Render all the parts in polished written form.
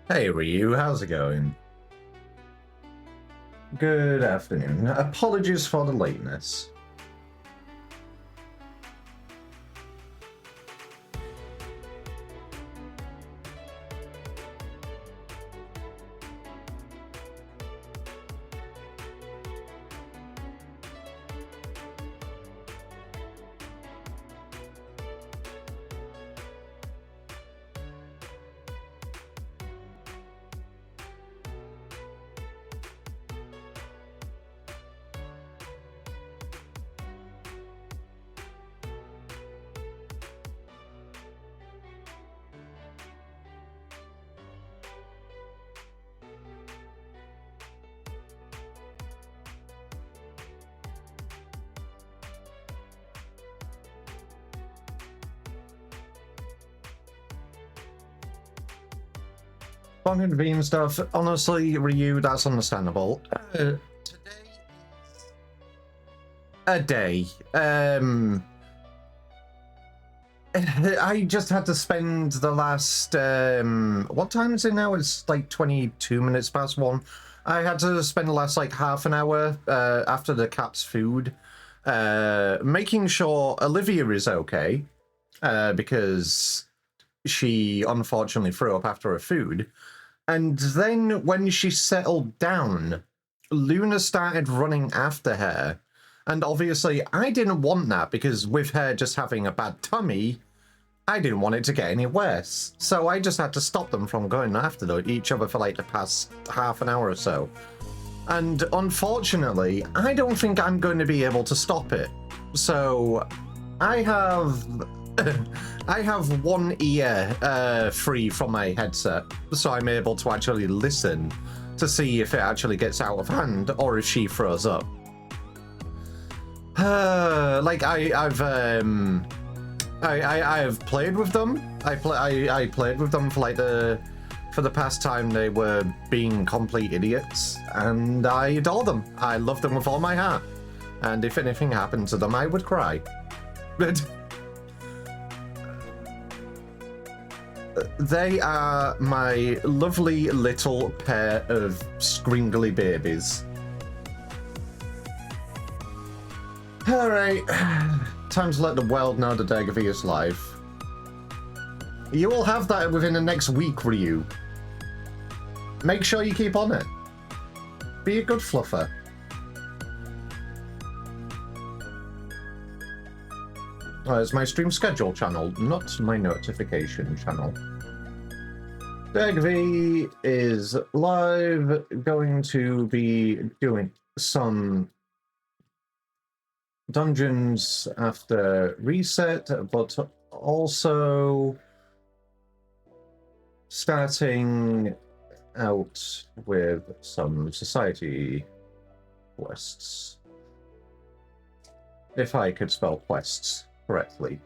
Hey Ryu, how's it going? Good afternoon. Apologies for the lateness. Long convene stuff. Honestly, Ryu, that's understandable. Today is a day. I just had to spend the last what time is it now? It's like 22 minutes past 1. I had to spend the last like half an hour after the cat's food making sure Olivia is okay because she unfortunately threw up after her food. And then when she settled down, Luna started running after her. And obviously, I didn't want that because with her just having a bad tummy, I didn't want it to get any worse. So I just had to stop them from going after each other for like the past half an hour or so. And unfortunately, I don't think I'm going to be able to stop it. So I have one ear free from my headset, so I'm able to actually listen to see if it actually gets out of hand or if she throws up. Like I've played with them. I played with them for like for the past time they were being complete idiots, and I adore them. I love them with all my heart. And if anything happened to them, I would cry. They are my lovely little pair of scringly babies. Alright, time to let the world know that Dagavy is live. You will have that within the next week, Ryu. Make sure you keep on it. Be a good fluffer. It's my stream schedule channel, not my notification channel. Dagavy is live, going to be doing some dungeons after reset, but also starting out with some society quests. If I could spell quests correctly.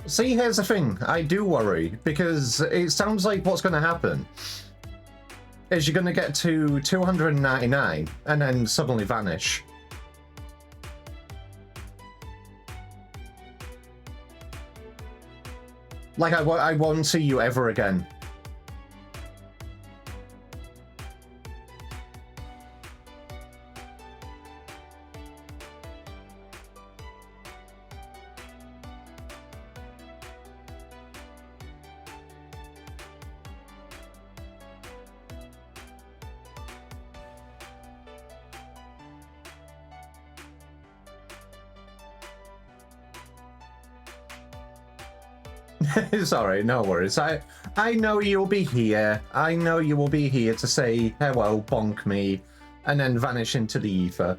See, here's the thing. I do worry, because it sounds like what's going to happen is you're going to get to 299 and then suddenly vanish. Like, I won't see you ever again. Sorry, no worries. I know you'll be here. I know you will be here to say hello, bonk me, and then vanish into the ether.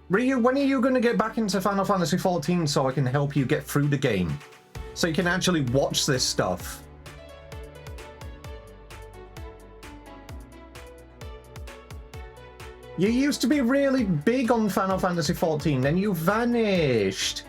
Ryu, when are you going to get back into Final Fantasy XIV so I can help you get through the game? So you can actually watch this stuff? You used to be really big on Final Fantasy XIV, then you vanished.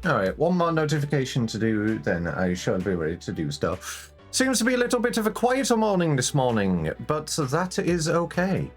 Alright, one more notification to do, then I shall be ready to do stuff. Seems to be a little bit of a quieter morning this morning, but that is okay.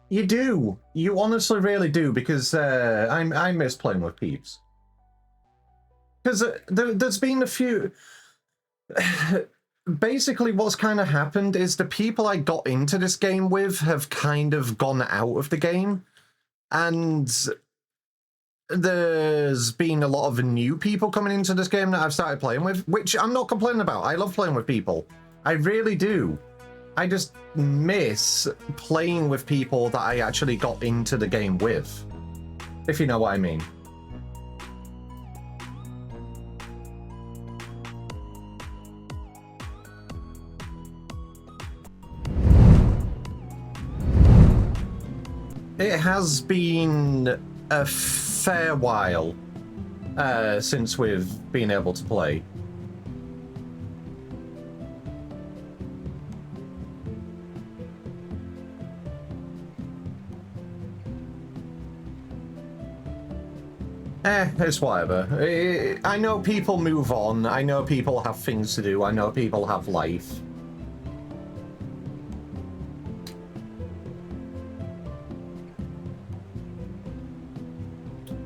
You do. You honestly really do, because I miss playing with peeps. Because there's been a few... Basically, what's kind of happened is the people I got into this game with have kind of gone out of the game. And there's been a lot of new people coming into this game that I've started playing with, which I'm not complaining about. I love playing with people. I really do. I just miss playing with people that I actually got into the game with, if you know what I mean. It has been a fair while since we've been able to play. It's whatever. I know people move on. I know people have things to do. I know people have life.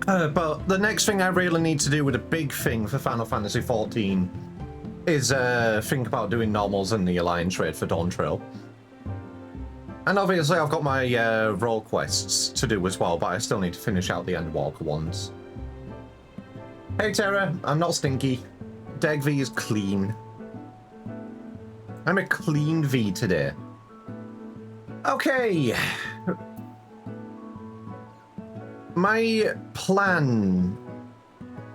But the next thing I really need to do with a big thing for Final Fantasy XIV is think about doing normals and the Alliance raid for Dawn Trail. And obviously I've got my role quests to do as well, but I still need to finish out the Endwalker ones. Hey Terra, I'm not stinky. Deg V is clean. I'm a clean V today. Okay. My plan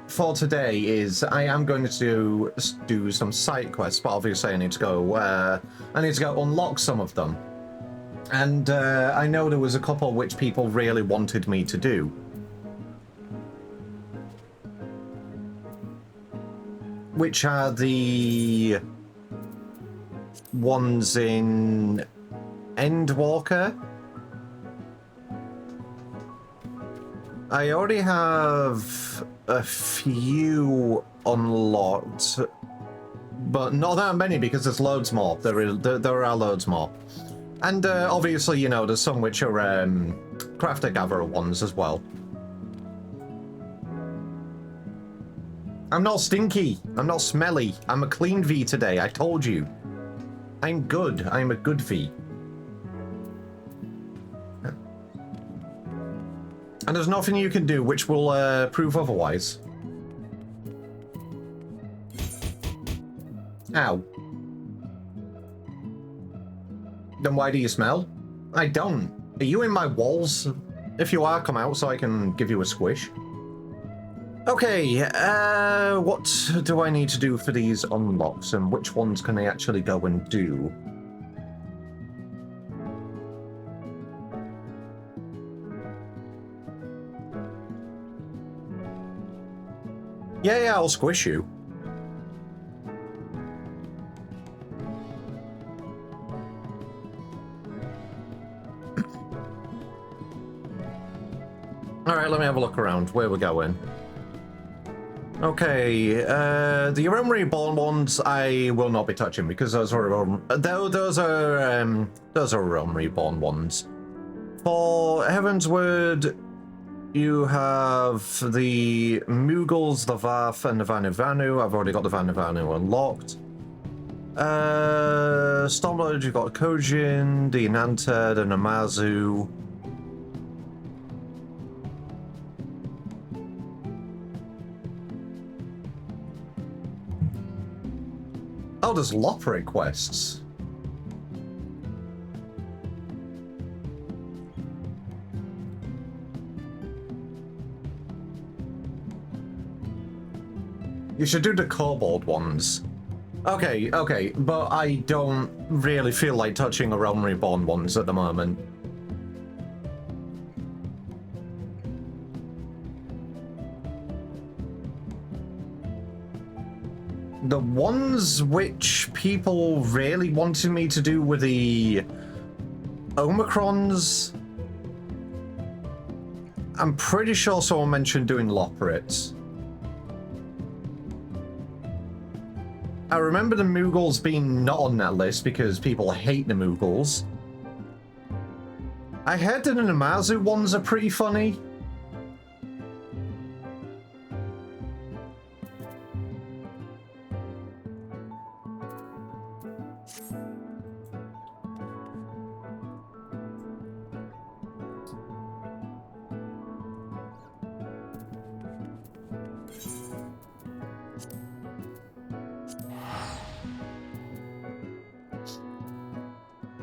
for today is I am going to do some side quests, but obviously I need to go unlock some of them. And I know there was a couple which people really wanted me to do. Which are the ones in Endwalker. I already have a few unlocked, but not that many because there's loads more. There are loads more. And obviously, you know, there's some which are Crafter Gatherer ones as well. I'm not stinky. I'm not smelly. I'm a clean V today. I told you. I'm good. I'm a good V. And there's nothing you can do which will prove otherwise. Ow. Then why do you smell? I don't. Are you in my walls? If you are, come out so I can give you a squish. Okay, what do I need to do for these unlocks, and which ones can I actually go and do? Yeah, I'll squish you. Alright, let me have a look around where we're going. Okay, the Realm Reborn ones I will not be touching because those are Realm Reborn ones. For Heavensward, you have the Moogles, the Vath, and the Vanivanu. I've already got the Vanivanu unlocked. Stormlord, you've got Kojin, the Inanta, the Namazu. Oh, there's Lopper quests. You should do the kobold ones. Okay, okay, but I don't really feel like touching the Realm Reborn ones at the moment. The ones which people really wanted me to do were the Omicrons. I'm pretty sure someone mentioned doing Loporits. I remember the Moogles being not on that list because people hate the Moogles. I heard that the Namazu ones are pretty funny.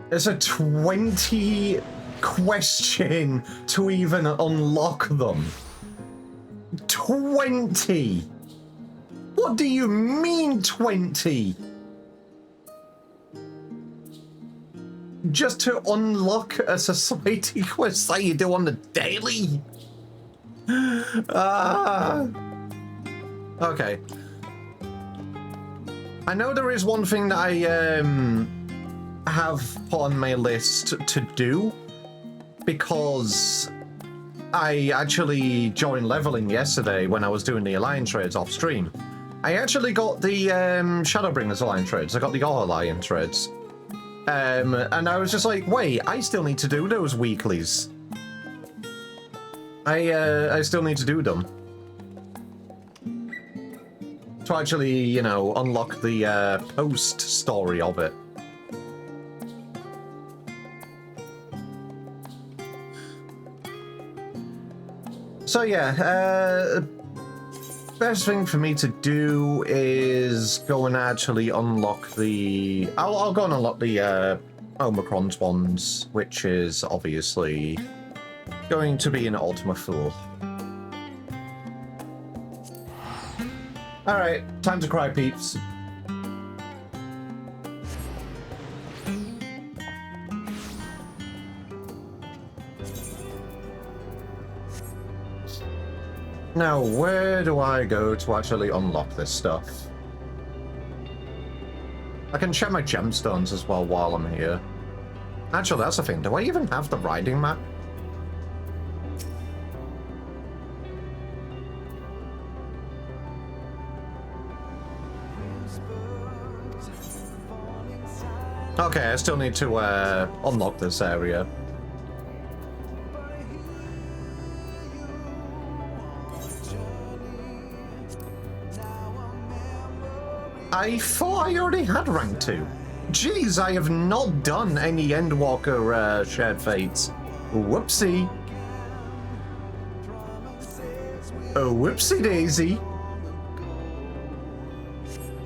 There's a 20 question to even unlock them. 20! What do you mean 20? Just to unlock a society quest that you do on the daily? Okay. I know there is one thing that I have put on my list to do, because I actually joined leveling yesterday when I was doing the Alliance trades off stream. I actually got the Shadowbringers Alliance trades. I got the All Alliance trades. And I was just like, wait, I still need to do those weeklies. I still need to do them. To actually, you know, unlock the post story of it. So yeah, best thing for me to do is go and actually unlock the... I'll go and unlock the Omicron's ones, which is obviously going to be an Ultima Fool. Alright, time to cry, peeps. Now, where do I go to actually unlock this stuff? I can check my gemstones as well while I'm here. Actually, that's the thing. Do I even have the riding map? Okay, I still need to unlock this area. I thought I already had rank 2. Jeez, I have not done any Endwalker shared fates. Whoopsie. Oh, whoopsie daisy.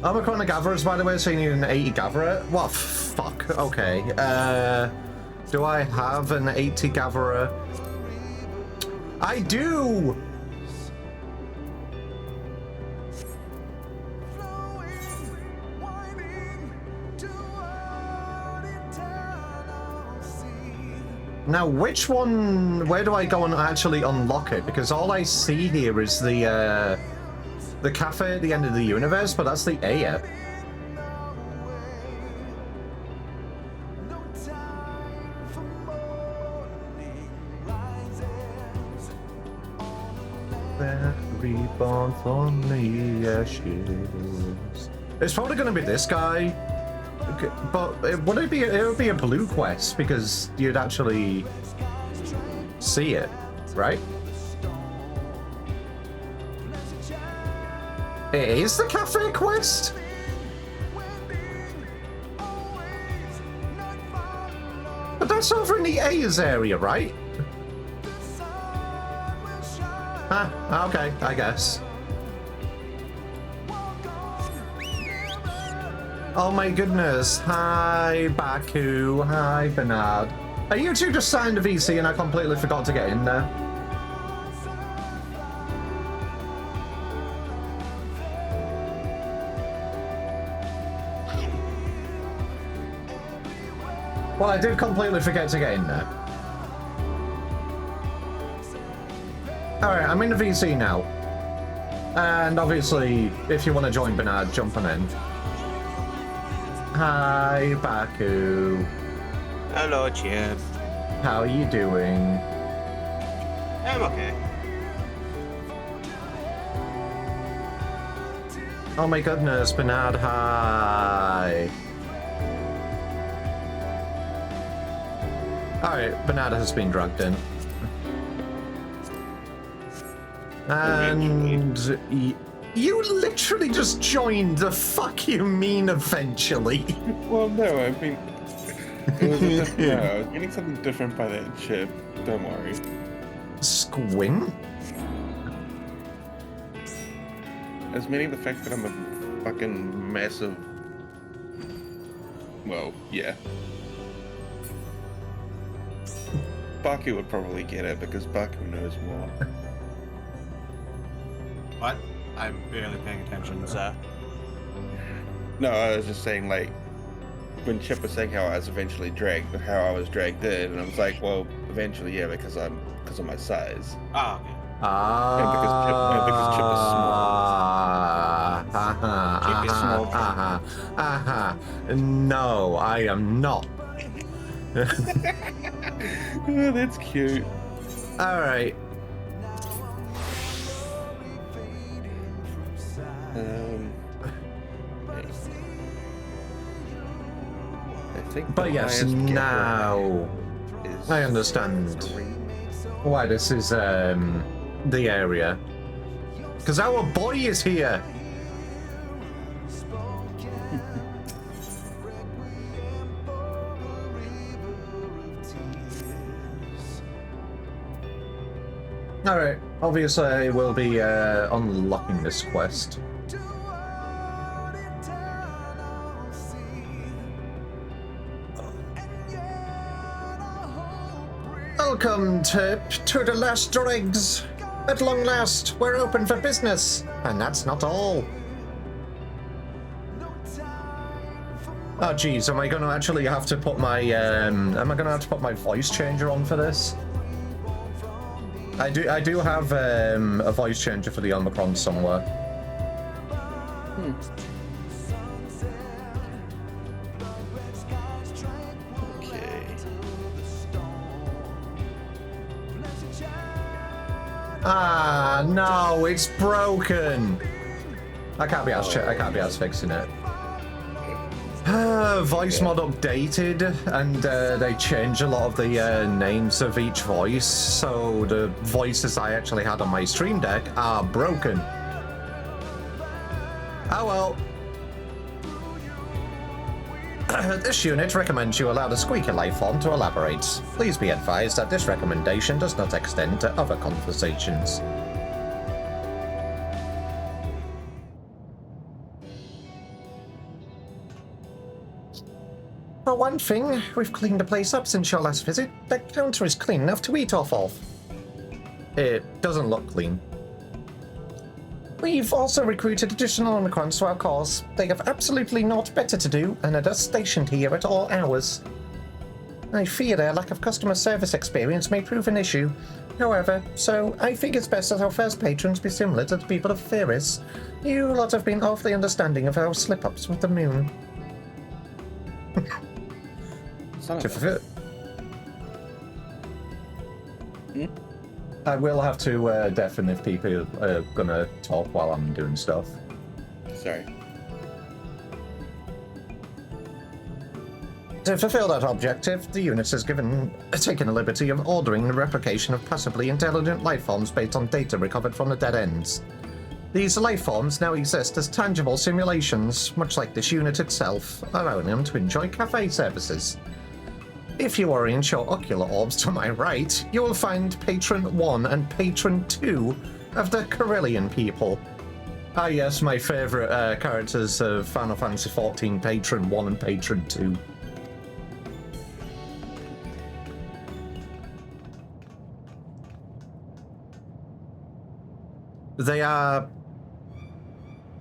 Omicron and Gatherers, by the way, so you need an 80 Gatherer? What? Fuck. Okay. Do I have an 80 Gatherer? I do! Now, which one... Where do I go and actually unlock it? Because all I see here is the cafe at the end of the universe, but that's the Aya. Reborn from the ashes. It's probably going to be this guy. But would it be? It would be a blue quest because you'd actually see it, right? It is the cafe quest. But that's over in the Ayers area, right? Ah, okay, I guess. Oh my goodness. Hi, Baku. Hi, Bernard. Are you two just signed a VC and I completely forgot to get in there? Well, I did completely forget to get in there. Alright, I'm in the VC now. And obviously, if you want to join Bernard, jump on in. Hi, Baku. Hello, Chip. How are you doing? I'm okay. Oh my goodness, Bernard, hi. Alright, Bernard has been drugged in. And you literally just joined. The fuck you mean eventually? Well, no, I mean, it was no, I was getting something different by that chip. Don't worry. Squint? I was meaning the fact that I'm a fucking massive. Well, yeah. Baku would probably get it because Baku knows more. What? I'm barely paying attention, sir. No, I was just saying, like, when Chip was saying how I was eventually dragged in, and I was like, well, eventually, yeah, because of my size. Ah, okay. And because Chip is small. No, I am not. Oh, that's cute. Alright. I think But yes, now I understand why this is the area. Because our boy is here. Alright, obviously we'll be unlocking this quest. Welcome to the last dregs. At long last, we're open for business. And that's not all. Oh geez, am I gonna actually have to put my voice changer on for this? I do have a voice changer for the Omicron somewhere. Okay. Ah no, it's broken. I can't be asked fixing it. Voice mod updated, and they changed a lot of the names of each voice, so the voices I actually had on my stream deck are broken. Oh well. This unit recommends you allow the squeaky lifeform to elaborate. Please be advised that this recommendation does not extend to other conversations. For one thing, we've cleaned the place up since your last visit. The counter is clean enough to eat off of. It doesn't look clean. We've also recruited additional Omicrons to our cause. They have absolutely naught better to do and are thus stationed here at all hours. I fear their lack of customer service experience may prove an issue. However, so I think it's best that our first patrons be similar to the people of Theris. You lot have been awfully understanding of our slip-ups with the moon. I will have to deafen if people are gonna talk while I'm doing stuff. Sorry. To fulfill that objective, the unit has taken the liberty of ordering the replication of possibly intelligent lifeforms based on data recovered from the dead ends. These lifeforms now exist as tangible simulations, much like this unit itself, allowing them to enjoy cafe services. If you orient your ocular orbs to my right, you will find Patron 1 and Patron 2 of the Carillion people. Ah, yes, my favourite characters of Final Fantasy XIV, Patron 1 and Patron 2. They are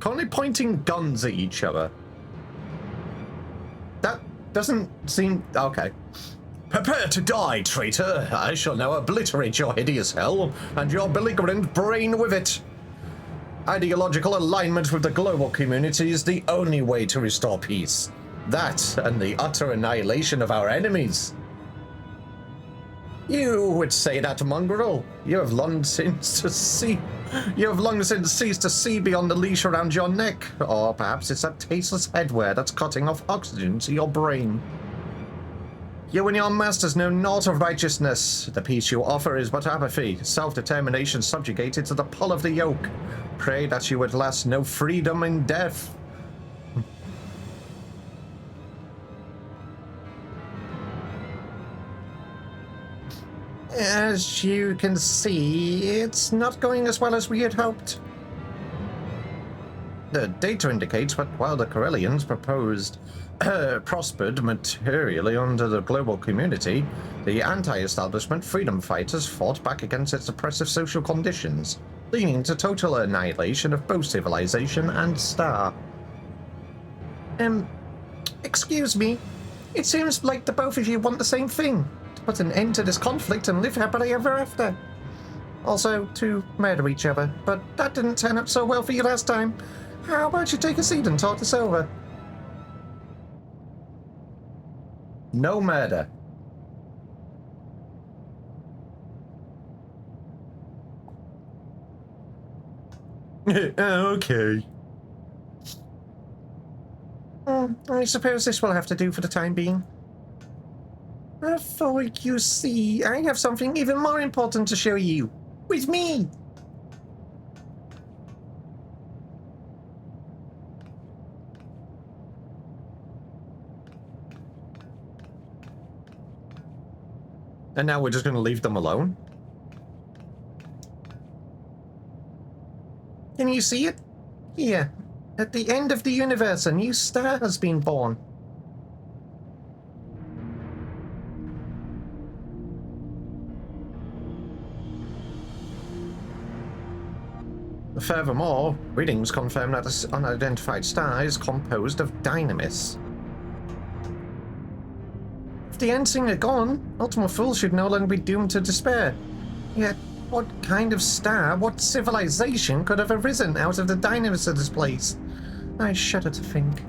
currently pointing guns at each other. That doesn't seem... okay. Prepare to die, traitor. I shall now obliterate your hideous hell, and your belligerent brain with it. Ideological alignment with the global community is the only way to restore peace. That, and the utter annihilation of our enemies. You would say that, mongrel. You have long since ceased to see beyond the leash around your neck. Or perhaps it's that tasteless headwear that's cutting off oxygen to your brain. You and your masters know naught of righteousness. The peace you offer is but apathy, self-determination subjugated to the pull of the yoke. Pray that you would last know freedom in death. As you can see, it's not going as well as we had hoped. The data indicates that while the Corellians prospered materially under the global community, the anti-establishment freedom fighters fought back against its oppressive social conditions, leading to total annihilation of both civilization and star. Excuse me. It seems like the both of you want the same thing. To put an end to this conflict and live happily ever after. Also, to murder each other, but that didn't turn out so well for you last time. How about you take a seat and talk this over? No murder. Okay. I suppose this will have to do for the time being. For you see, I have something even more important to show you. With me! And now we're just going to leave them alone? Can you see it? Here, at the end of the universe, a new star has been born. Furthermore, readings confirm that this unidentified star is composed of dynamis. If the Ensign are gone, Ultima Thule should no longer be doomed to despair. Yet, what kind of star, what civilization could have arisen out of the dynamis of this place? I shudder to think.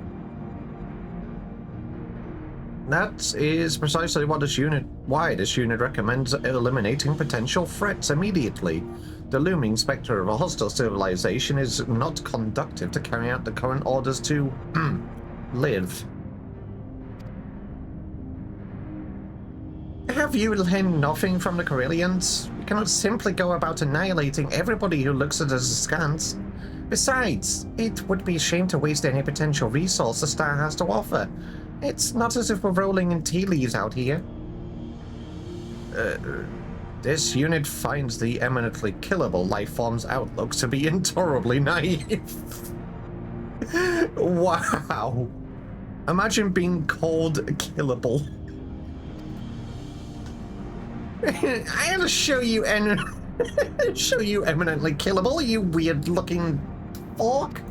That is precisely why this unit recommends eliminating potential threats immediately. The looming specter of a hostile civilization is not conducive to carrying out the current orders to live. Have you learned nothing from the Corellians? We cannot simply go about annihilating everybody who looks at us askance. Besides, it would be a shame to waste any potential resource the star has to offer. It's not as if we're rolling in tea leaves out here. This unit finds the eminently killable life form's outlook to be intolerably naive. Wow. Imagine being called killable. I gotta show you eminently killable, you weird-looking orc.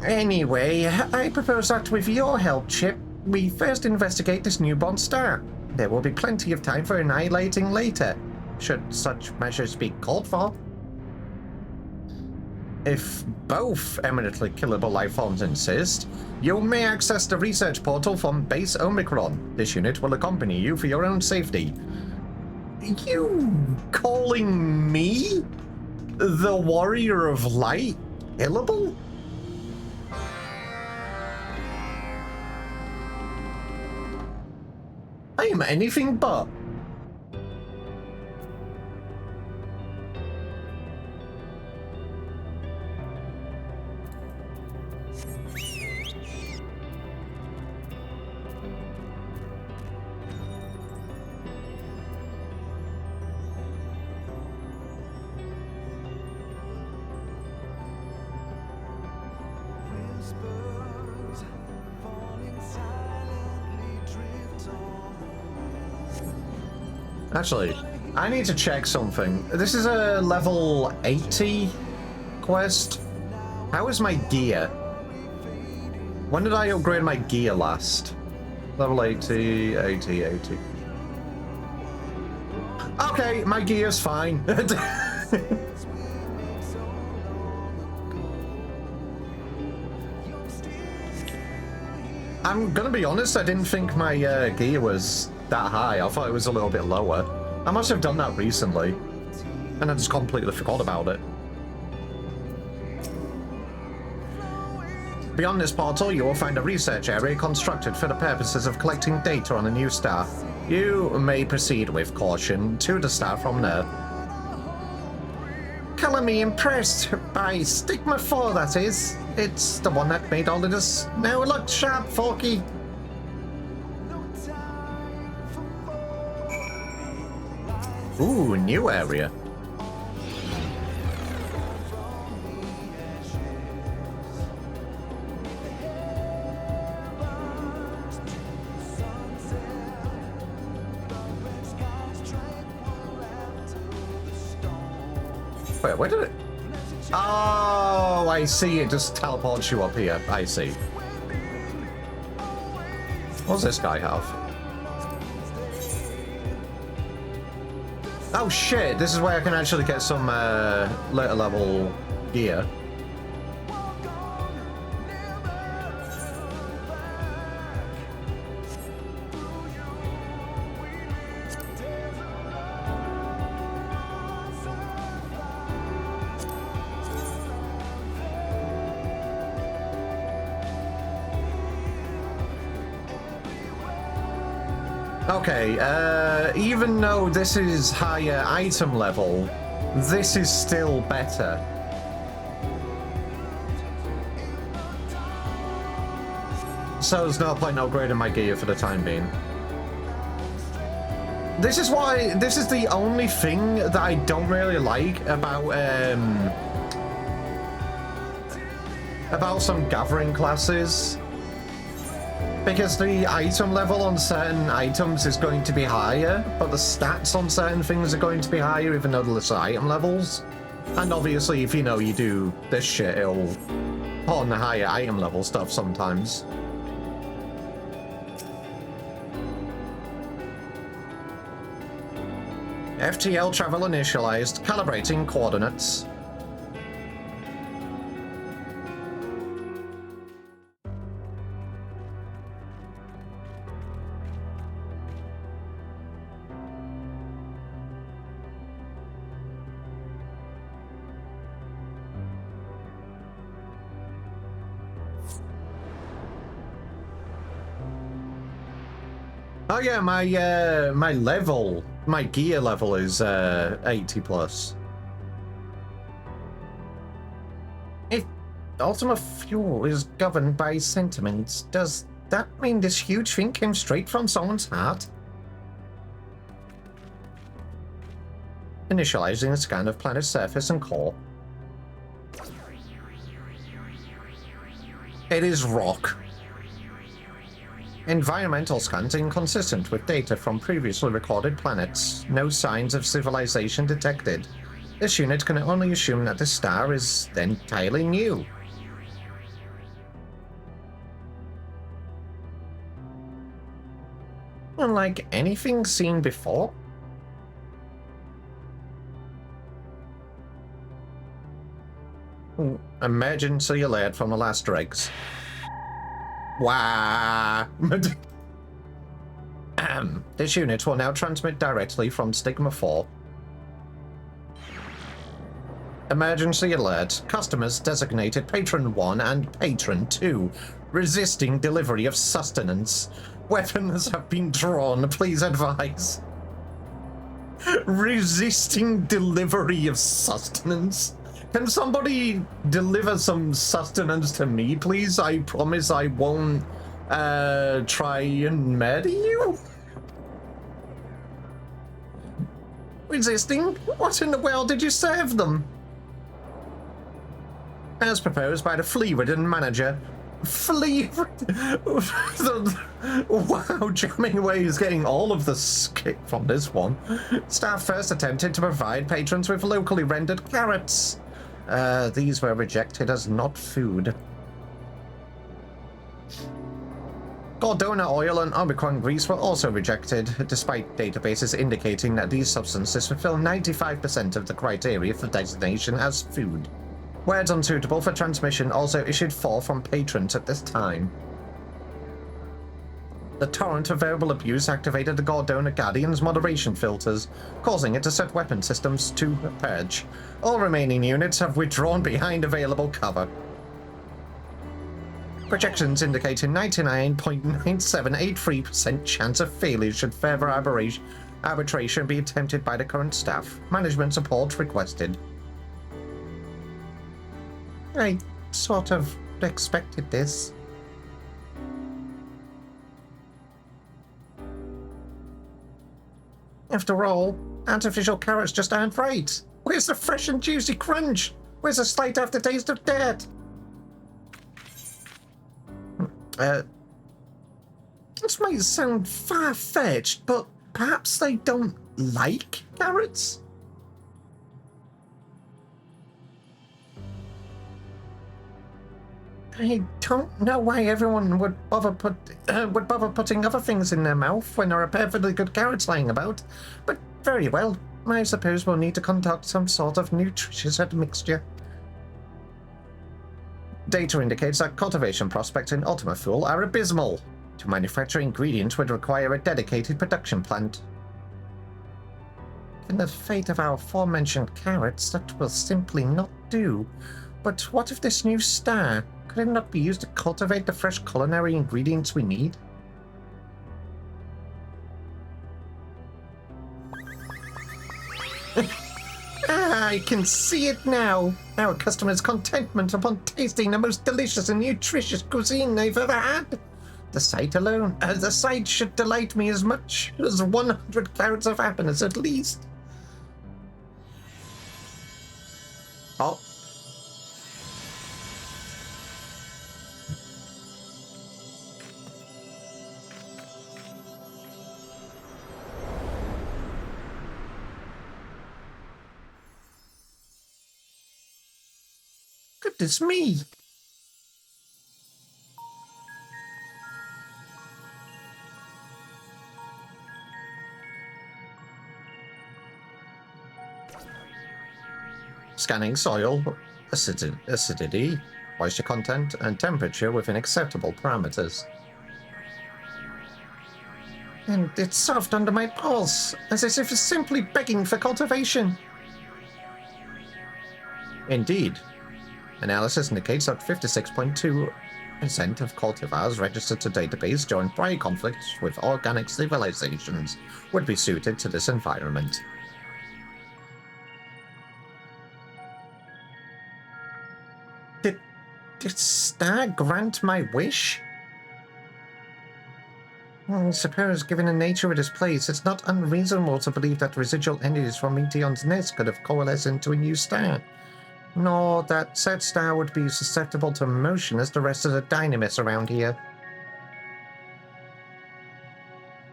Anyway, I propose that with your help, Chip, we first investigate this newborn star. There will be plenty of time for annihilating later, should such measures be called for. If both eminently killable life forms insist, you may access the research portal from Base Omicron. This unit will accompany you for your own safety. You calling me the Warrior of Light killable? I am anything but. Actually, I need to check something. This is a level 80 quest. How is my gear? When did I upgrade my gear last? Level 80, 80, 80. Okay, my gear's fine. I'm gonna be honest, I didn't think my gear was that high. I thought it was a little bit lower. I must have done that recently. And I just completely forgot about it. Beyond this portal, you will find a research area constructed for the purposes of collecting data on a new star. You may proceed with caution to the star from there. Color me impressed by Stigma 4, that is. It's the one that made all of this now look sharp, Forky. Ooh, new area. Wait, where did it? Oh, I see. It just teleports you up here. I see. What does this guy have? Oh shit, this is where I can actually get some later level gear. Okay, even though this is higher item level, this is still better. So there's no point in upgrading my gear for the time being. This is the only thing that I don't really like about some gathering classes. Because the item level on certain items is going to be higher, but the stats on certain things are going to be higher even though they're less item levels. And obviously if you do this shit, it'll put on the higher item level stuff sometimes. FTL travel initialized, calibrating coordinates. Oh yeah, my gear level is 80 plus. If Ultima Fuel is governed by sentiments, does that mean this huge thing came straight from someone's heart? Initializing a scan of planet's surface and core. It is rock. Environmental scans inconsistent with data from previously recorded planets. No signs of civilization detected. This unit can only assume that the star is entirely new. Unlike anything seen before. Emergency alert from the last dregs. Wow. This unit will now transmit directly from Stigma 4. Emergency alert. Customers designated Patron 1 and Patron 2 resisting delivery of sustenance. Weapons have been drawn. Please advise. Resisting delivery of sustenance? Can somebody deliver some sustenance to me, please? I promise I won't try and murder you. Resisting? What in the world did you serve them? As proposed by the flea-ridden manager, Flee! Wow, jamming away is getting all of the skip from this one. Staff first attempted to provide patrons with locally rendered carrots. These were rejected as not food. Gordona oil and Omicron grease were also rejected, despite databases indicating that these substances fulfill 95% of the criteria for designation as food. Words unsuitable for transmission also issued forth from patrons at this time. The torrent of verbal abuse activated the Gordona Guardian's moderation filters, causing it to set weapon systems to purge. All remaining units have withdrawn behind available cover. Projections indicate a 99.9783% chance of failure should further arbitration be attempted by the current staff. Management support requested. I sort of expected this. After all, artificial carrots just aren't right. Where's the fresh and juicy crunch? Where's the slight aftertaste of dirt? This might sound far-fetched, but perhaps they don't like carrots? I don't know why everyone would bother putting other things in their mouth when there are perfectly good carrots lying about, but very well. I suppose we'll need to conduct some sort of nutritious admixture. Data indicates that cultivation prospects in Ultima Thule are abysmal. To manufacture ingredients would require a dedicated production plant. In the fate of our aforementioned carrots, that will simply not do. But what if this new star? Could it not be used to cultivate the fresh culinary ingredients we need? I can see it now. Our customers' contentment upon tasting the most delicious and nutritious cuisine they've ever had. The sight should delight me as much as 100 carats of happiness at least. Oh. Goodness me! Scanning soil, acidity, moisture content, and temperature within acceptable parameters. And it's soft under my pulse, as if it's simply begging for cultivation. Indeed. Analysis indicates that 56.2% of cultivars registered to database during prior conflicts with organic civilizations would be suited to this environment. Did Star grant my wish? I suppose, given the nature of this place, it's not unreasonable to believe that residual entities from Meteon's nest could have coalesced into a new star. Nor that said star would be susceptible to motion as the rest of the dynamis around here.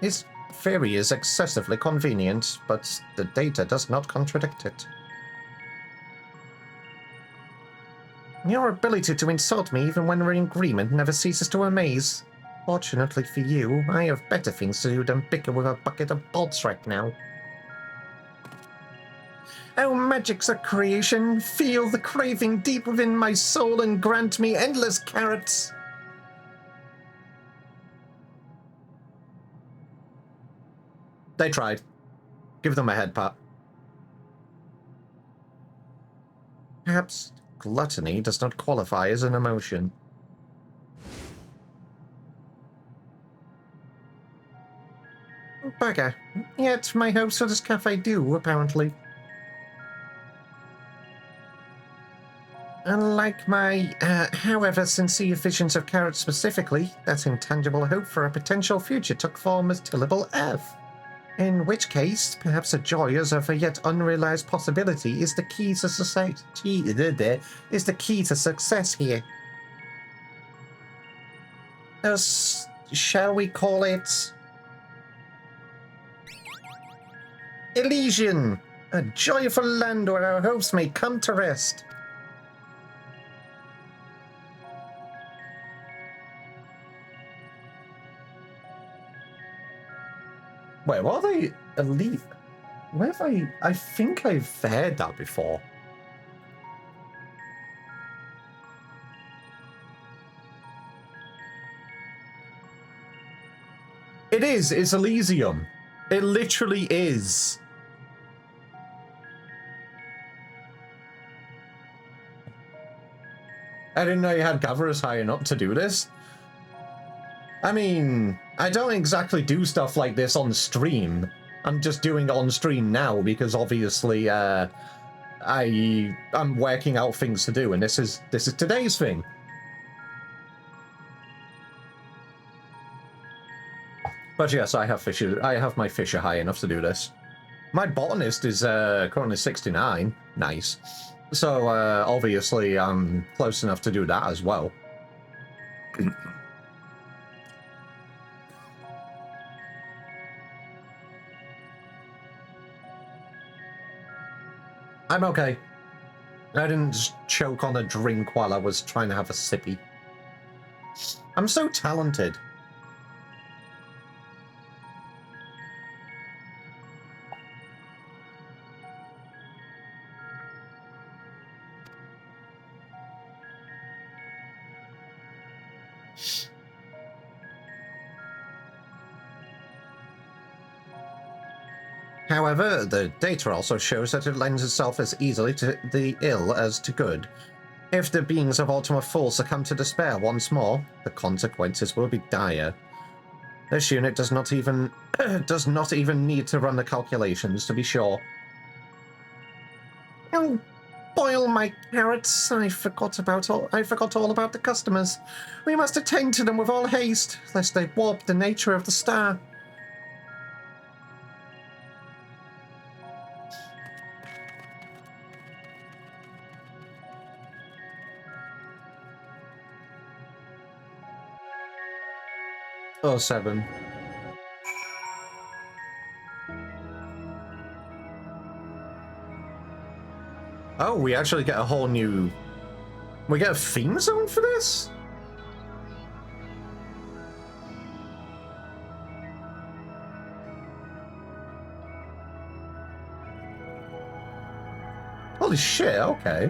This theory is excessively convenient, but the data does not contradict it. Your ability to insult me even when we're in agreement never ceases to amaze. Fortunately for you, I have better things to do than bicker with a bucket of bolts right now. Oh, magics of creation, feel the craving deep within my soul and grant me endless carrots. They tried. Give them a head pat. Perhaps gluttony does not qualify as an emotion. Bugger. Yet my hopes for this cafe do, apparently. Unlike my, however sincere visions of carrots specifically, that intangible hope for a potential future took form as tillable earth. In which case, perhaps the joys of a yet unrealized possibility is the key to success here. shall we call it Elysian, a joyful land where our hopes may come to rest. Wait, what are they? Elite? Where have I think I've heard that before. It is. It's Elysium. It literally is. I didn't know you had gatherers high up to do this. I mean, I don't exactly do stuff like this on stream. I'm just doing it on stream now because obviously I'm working out things to do, and this is today's thing. But yes, I have my fisher high enough to do this. My botanist is currently 69. Nice. So obviously I'm close enough to do that as well. I'm okay. I didn't just choke on a drink while I was trying to have a sippy. I'm so talented. However, the data also shows that it lends itself as easily to the ill as to good. If the beings of Ultima Full succumb to despair once more, the consequences will be dire. This unit does not even need to run the calculations, to be sure. Oh, boil my carrots! I forgot all about the customers. We must attend to them with all haste, lest they warp the nature of the star. Oh, 7. Oh, we actually get a whole new... We get a theme zone for this? Holy shit, okay.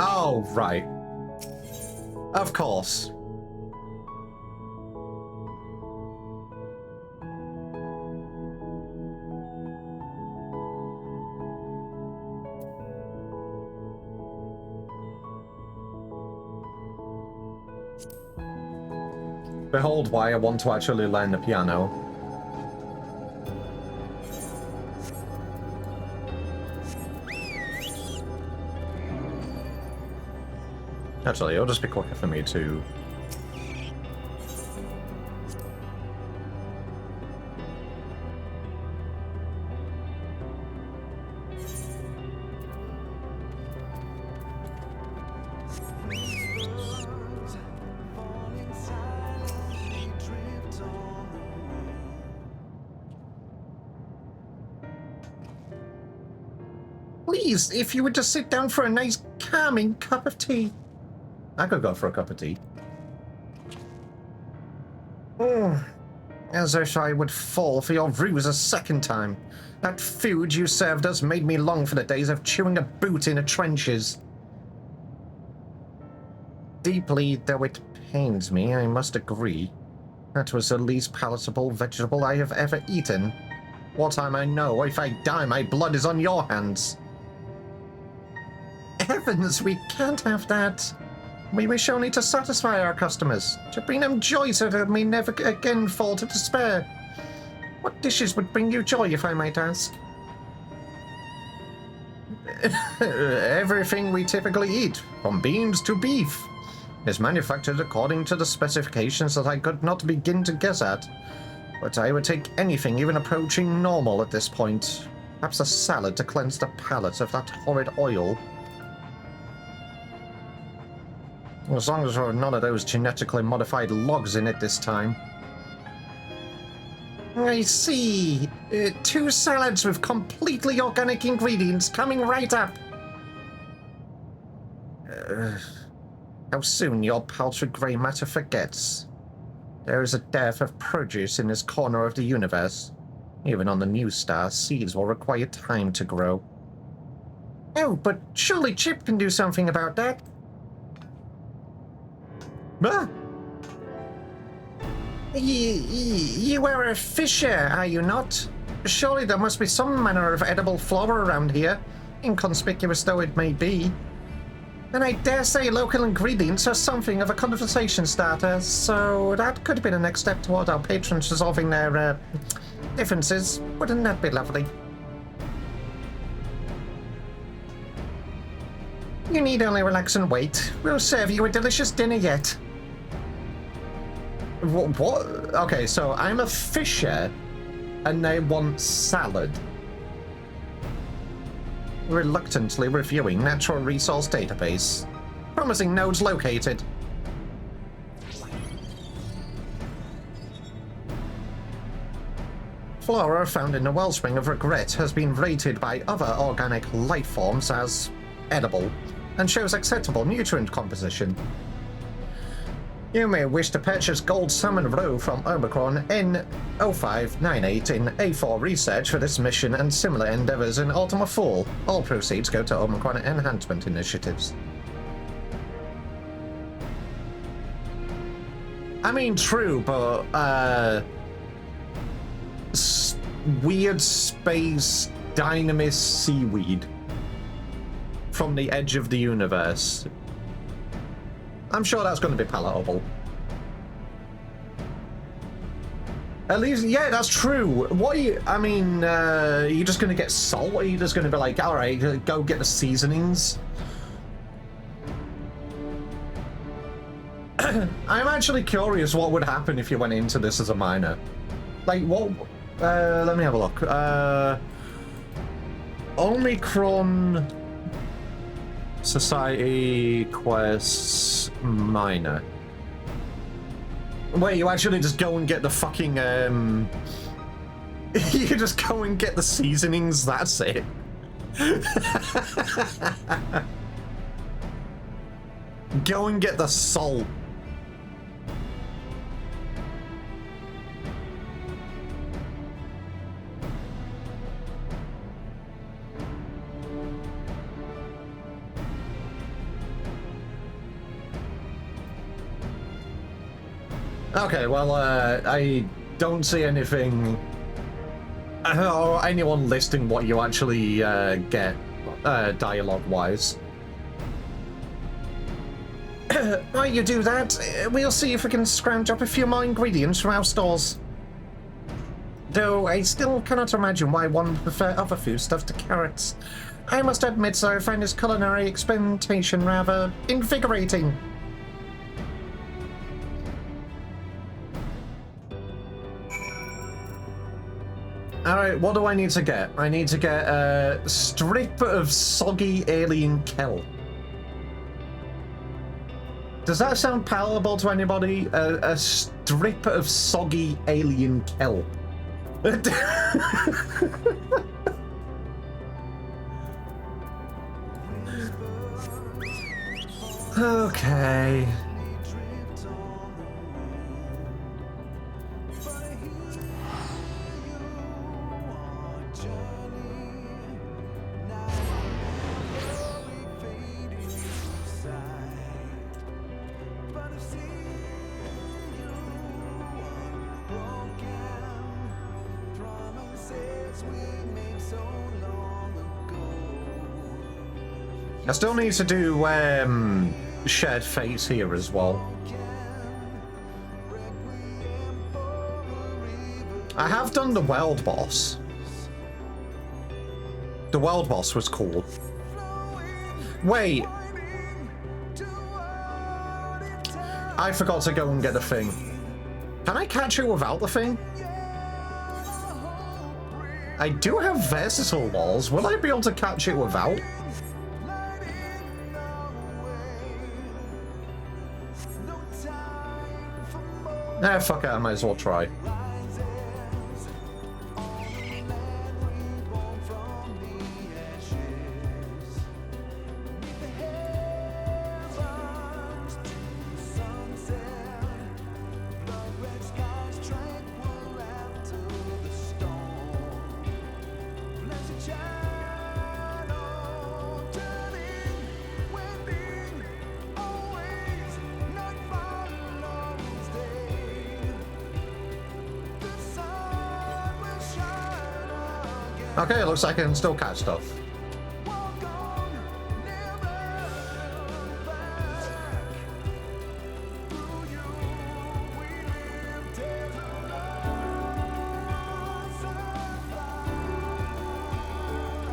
Oh, right. Of course. Behold why I want to actually learn the piano. Actually, it'll just be quicker for me to... Please, if you would just sit down for a nice, calming cup of tea. I could go for a cup of tea. As if I would fall for your ruse a second time. That food you served us made me long for the days of chewing a boot in the trenches. Deeply though it pains me, I must agree. That was the least palatable vegetable I have ever eaten. What time I know, if I die, my blood is on your hands. Heavens, we can't have that. We wish only to satisfy our customers, to bring them joy so that we never again fall to despair. What dishes would bring you joy, if I might ask? Everything we typically eat, from beans to beef, is manufactured according to the specifications that I could not begin to guess at. But I would take anything even approaching normal at this point. Perhaps a salad to cleanse the palate of that horrid oil. As long as there are none of those genetically modified logs in it this time. I see. 2 salads with completely organic ingredients coming right up. How soon your paltry grey matter forgets. There is a dearth of produce in this corner of the universe. Even on the new star, seeds will require time to grow. Oh, but surely Chip can do something about that. Ah! You are a fisher, are you not? Surely there must be some manner of edible flora around here, inconspicuous though it may be. And I dare say local ingredients are something of a conversation starter, so that could be the next step toward our patrons resolving their differences. Wouldn't that be lovely? You need only relax and wait. We'll serve you a delicious dinner yet. What? Okay, so I'm a fisher, and they want salad. Reluctantly reviewing natural resource database. Promising nodes located. Flora found in the wellspring of regret has been rated by other organic life forms as edible and shows acceptable nutrient composition. You may wish to purchase Gold Salmon Roe from Omicron N0598 in A4 research for this mission and similar endeavors in Ultima Fall. All proceeds go to Omicron enhancement initiatives. I mean, true, but, weird space dynamis seaweed from the edge of the universe. I'm sure that's going to be palatable. At least, yeah, that's true. What are you, I mean, are you just going to get salt? Or are you just going to be like, all right, go get the seasonings? I'm actually curious what would happen if you went into this as a miner. Like, what, let me have a look. Omicron Society quests minor. Wait, you actually just go and get the fucking you just go and get the seasonings, that's it. Go and get the salt. Okay, well, I don't see anything or anyone listing what you actually get dialogue-wise. While you do that, we'll see if we can scrounge up a few more ingredients from our stores. Though I still cannot imagine why one would prefer other foodstuff to carrots. I must admit, so I find this culinary experimentation rather invigorating. Alright, what do I need to get? I need to get a strip of soggy alien kelp. Does that sound palatable to anybody? A strip of soggy alien kelp. Okay. I still need to do shared fate here as well. I have done the world boss. The world boss was cool. Wait. I forgot to go and get the thing. Can I catch it without the thing? I do have versatile walls. Will I be able to catch it without? Fuck it, I might as well try. Okay, it looks like I can still catch stuff.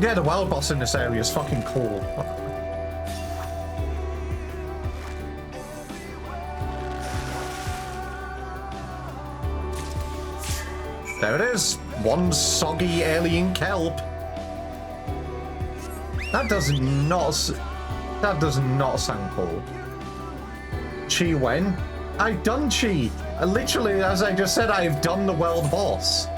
Yeah, the wild boss in this area is fucking cool. There it is. One soggy alien kelp. That does not sound cool. Chi when? I've done Chi. Literally, as I just said, I've done the world boss.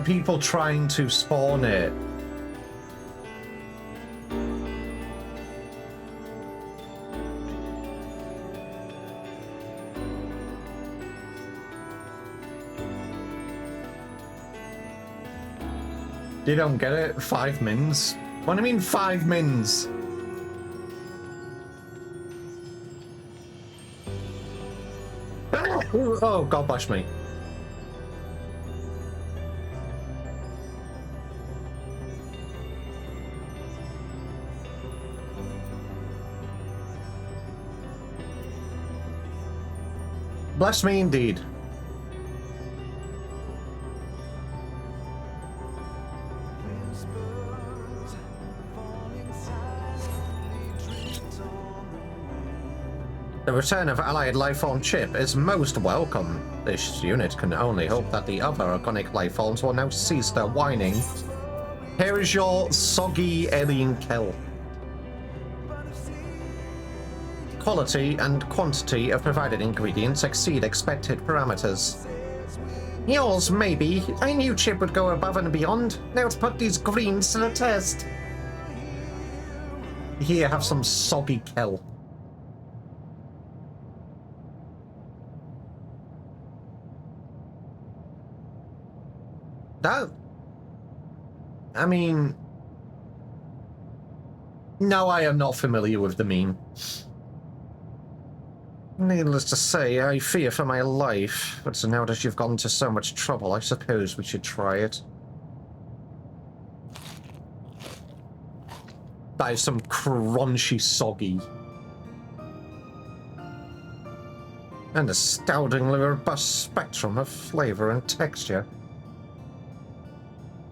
People trying to spawn it. You don't get it? 5 mins? What do you mean 5 mins? Oh, God bless me. Bless me indeed. The return of allied lifeform chip is most welcome. This unit can only hope that the other organic lifeforms will now cease their whining. Here is your soggy alien kill. Quality and quantity of provided ingredients exceed expected parameters. Yours, maybe. I knew Chip would go above and beyond. Now let's put these greens to the test. Here, have some soggy kill. That... I mean... No, I am not familiar with the meme. Needless to say, I fear for my life, but now that you've gone to so much trouble, I suppose we should try it. That is some crunchy soggy. And astoundingly robust spectrum of flavor and texture.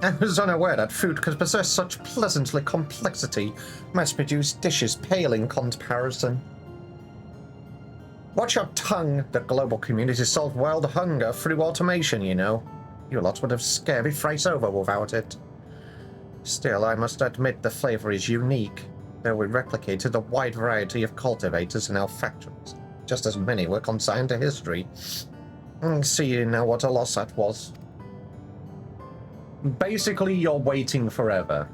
I was unaware that food could possess such pleasantly complexity, mass-produced dishes pale in comparison. Watch your tongue. The global community solved world hunger through automation, you know. You lots would have scared me thrice over without it. Still, I must admit the flavor is unique, though we replicated a wide variety of cultivators in our factories. Just as many were consigned to history. See now what a loss that was. Basically, you're waiting forever.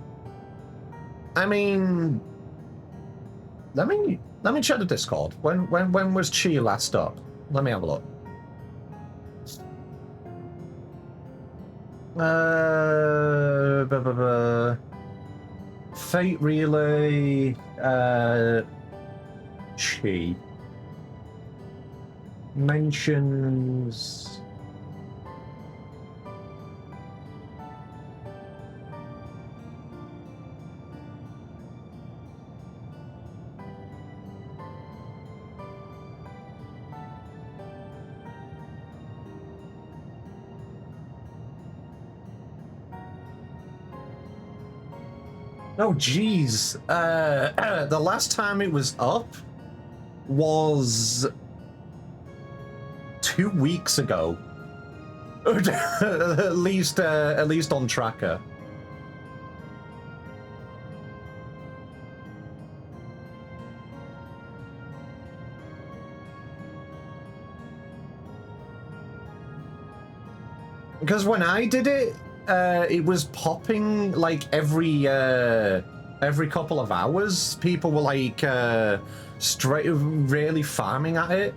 I mean... Let me check the Discord. When was Chi last up? Let me have a look. Fate Relay, Chi. Mentions... Oh, geez. The last time it was up was 2 weeks ago. at least on tracker. Because when I did it, it was popping like every couple of hours. People were like really farming at it,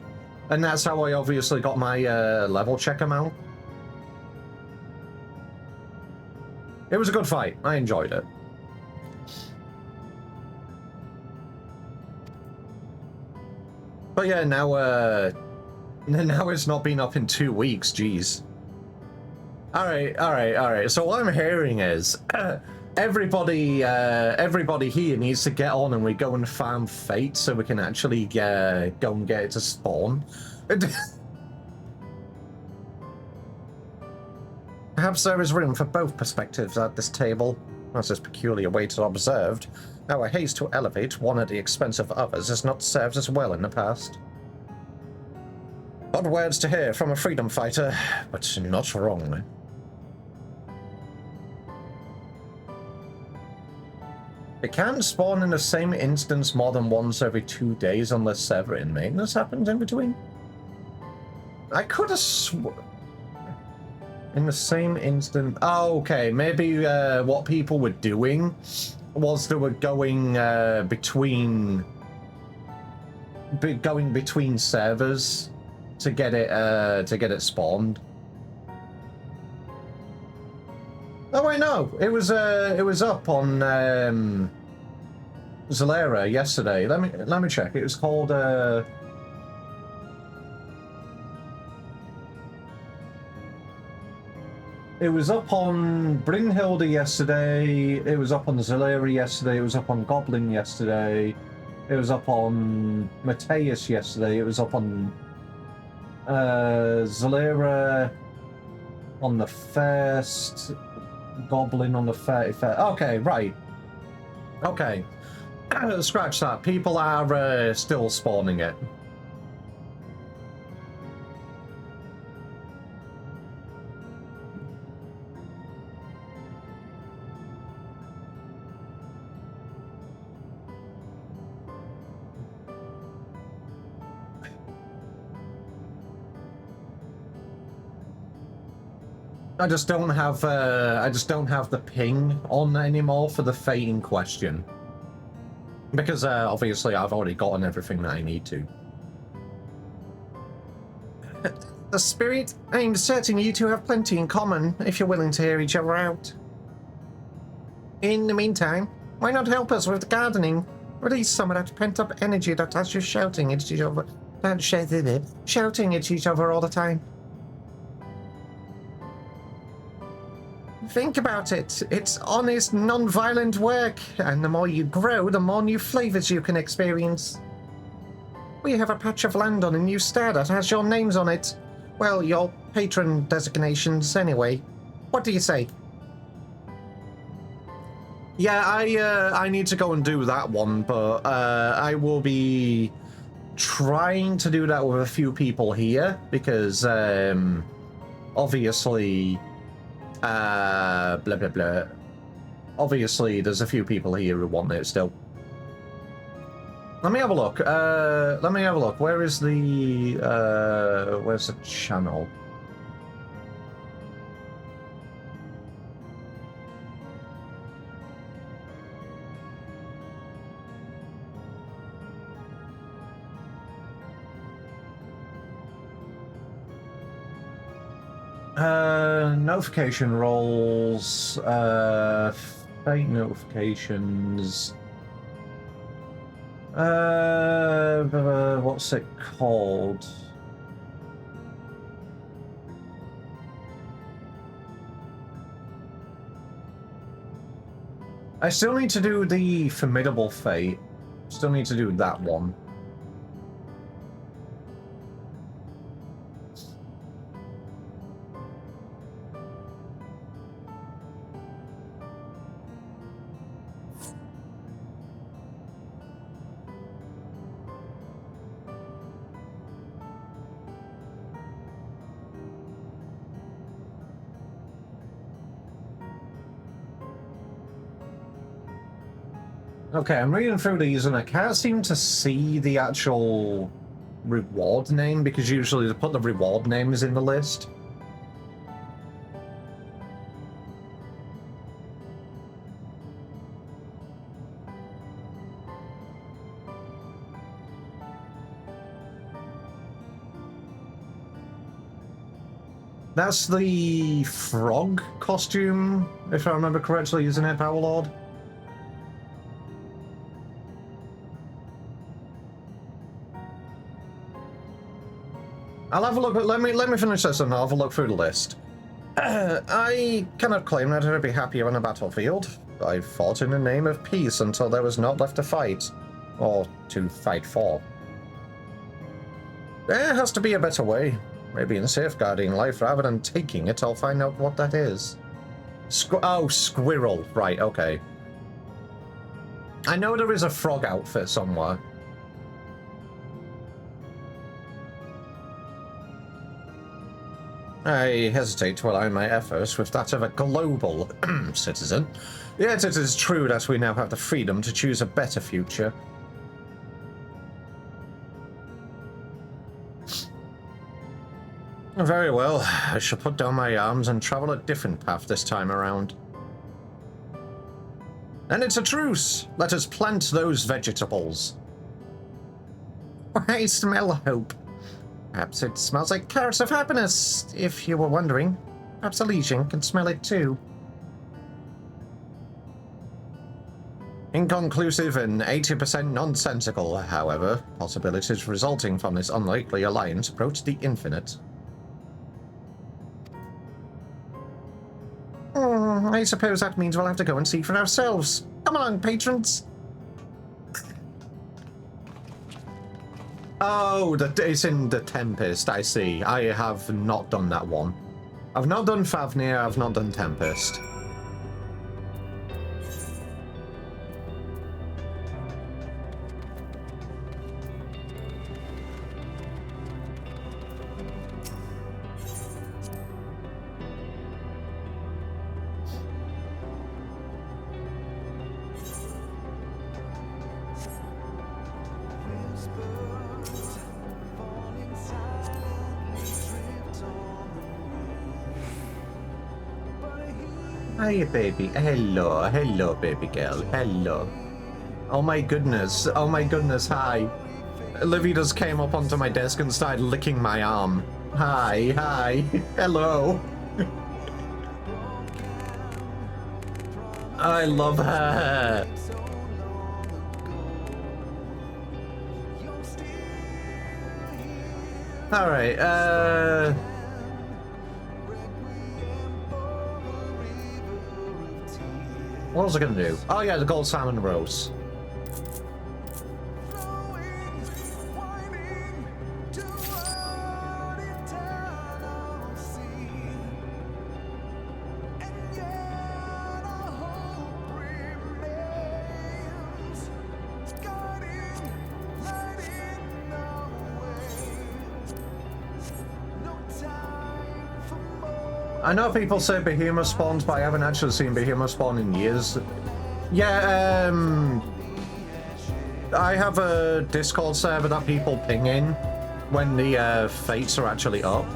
and that's how I obviously got my level check amount. It was a good fight. I enjoyed it. But yeah, now it's not been up in 2 weeks. Jeez. All right. So what I'm hearing is everybody here needs to get on, and we go and farm Fate so we can actually go and get it to spawn. Perhaps there is room for both perspectives at this table. As this peculiar weight observed, our haste to elevate one at the expense of others has not served us well in the past. Odd words to hear from a freedom fighter, but not wrong. It can spawn in the same instance more than once every 2 days unless server in maintenance happens in between. I could have in the same instant. Oh, okay. Maybe what people were doing was they were going between servers to get it spawned. Oh wait, no. It was up on Zalera yesterday. Let me check. It was called it was up on Brynhilde yesterday, it was up on Zalera yesterday, it was up on Goblin yesterday, it was up on Mateus yesterday, it was up on Zalera on the 1st, Goblin on the 31st. Okay, right. Okay. Scratch that. People are still spawning it. I just don't have the ping on anymore for the Fate in question. Because obviously I've already gotten everything that I need to. The spirit, I'm certain you two have plenty in common if you're willing to hear each other out. In the meantime, why not help us with the gardening? Release some of that pent-up energy that has you shouting at each other. Shouting at each other all the time. Think about it. It's honest, non-violent work, and the more you grow, the more new flavors you can experience. We have a patch of land on a new star that has your names on it. Well, your patron designations, anyway. What do you say? Yeah, I need to go and do that one, but I will be trying to do that with a few people here, because obviously... blah blah blah. Obviously, there's a few people here who want it still. Let me have a look. Where is the where's the channel? Notification roles, fake notifications, what's it called? I still need to do the Formidable Fate. Still need to do that one. Okay, I'm reading through these and I can't seem to see the actual reward name because usually they put the reward names in the list. That's the frog costume, if I remember correctly, isn't it, Power Lord? I'll have a look. Let me finish this and I'll have a look through the list. I cannot claim that I'd be happier on a battlefield. I fought in the name of peace until there was not left to fight, or to fight for. There has to be a better way. Maybe in safeguarding life rather than taking it, I'll find out what that is. Oh, squirrel. Right, okay. I know there is a frog outfit somewhere. I hesitate to align my efforts with that of a global citizen. Yet it is true that we now have the freedom to choose a better future. Very well, I shall put down my arms and travel a different path this time around. And it's a truce! Let us plant those vegetables. I smell hope. Perhaps it smells like carrots of happiness, if you were wondering. Perhaps Elysian can smell it too. Inconclusive and 80% nonsensical, however, possibilities resulting from this unlikely alliance approach the infinite. I suppose that means we'll have to go and see for ourselves. Come along, patrons. Oh, it's in the Tempest, I see. I have not done that one. I've not done Fafnir, I've not done Tempest. Hi, baby. Hello. Hello, baby girl. Hello. Oh my goodness. Oh my goodness. Hi. Livy just came up onto my desk and started licking my arm. Hi. Hi. Hello. I love her. Alright, what was I gonna do? Oh yeah, the gold salmon roast. I know people say behemoth spawns, but I haven't actually seen behemoth spawn in years. Yeah, I have a Discord server that people ping in when the fates are actually up.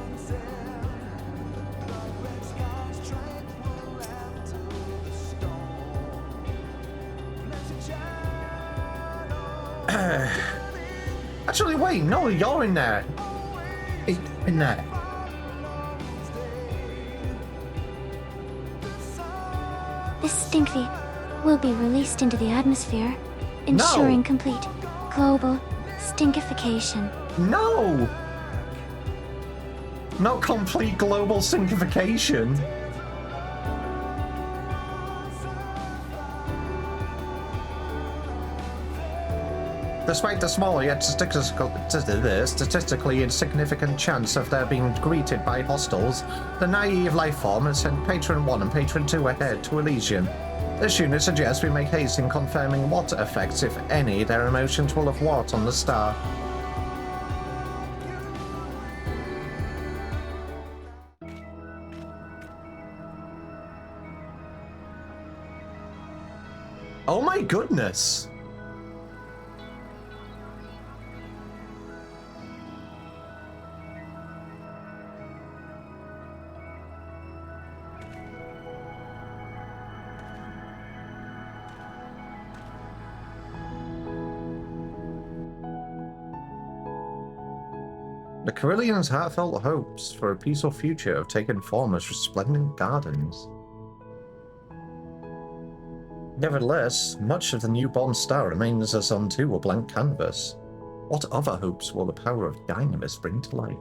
Actually, wait, no, you're in there. In there. This stinkfeet will be released into the atmosphere, ensuring complete global stinkification. No! Not complete global stinkification. Despite the small yet statistically insignificant chance of their being greeted by hostiles, the naive life form has sent Patron 1 and Patron 2 ahead to Elysian. This unit suggests we make haste in confirming what effects, if any, their emotions will have wrought on the star. Oh my goodness! The Carillions' heartfelt hopes for a peaceful future have taken form as resplendent gardens. Nevertheless, much of the newborn star remains as unto a blank canvas. What other hopes will the power of Dynamis bring to life?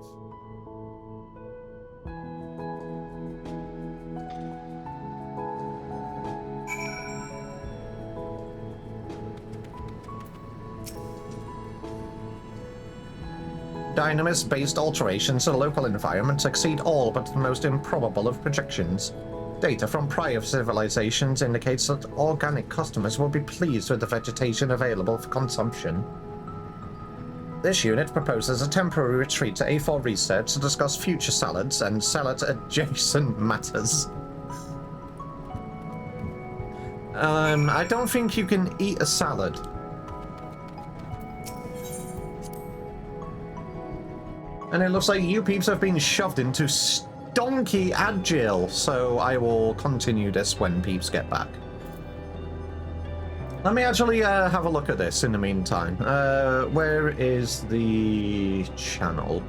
Dynamis-based alterations to the local environment exceed all but the most improbable of projections. Data from prior civilizations indicates that organic customers will be pleased with the vegetation available for consumption. This unit proposes a temporary retreat to A4 Research to discuss future salads and salad-adjacent matters. I don't think you can eat a salad. And it looks like you peeps have been shoved into stonky agile, so I will continue this when peeps get back. Let me actually have a look at this in the meantime. Where is the channel?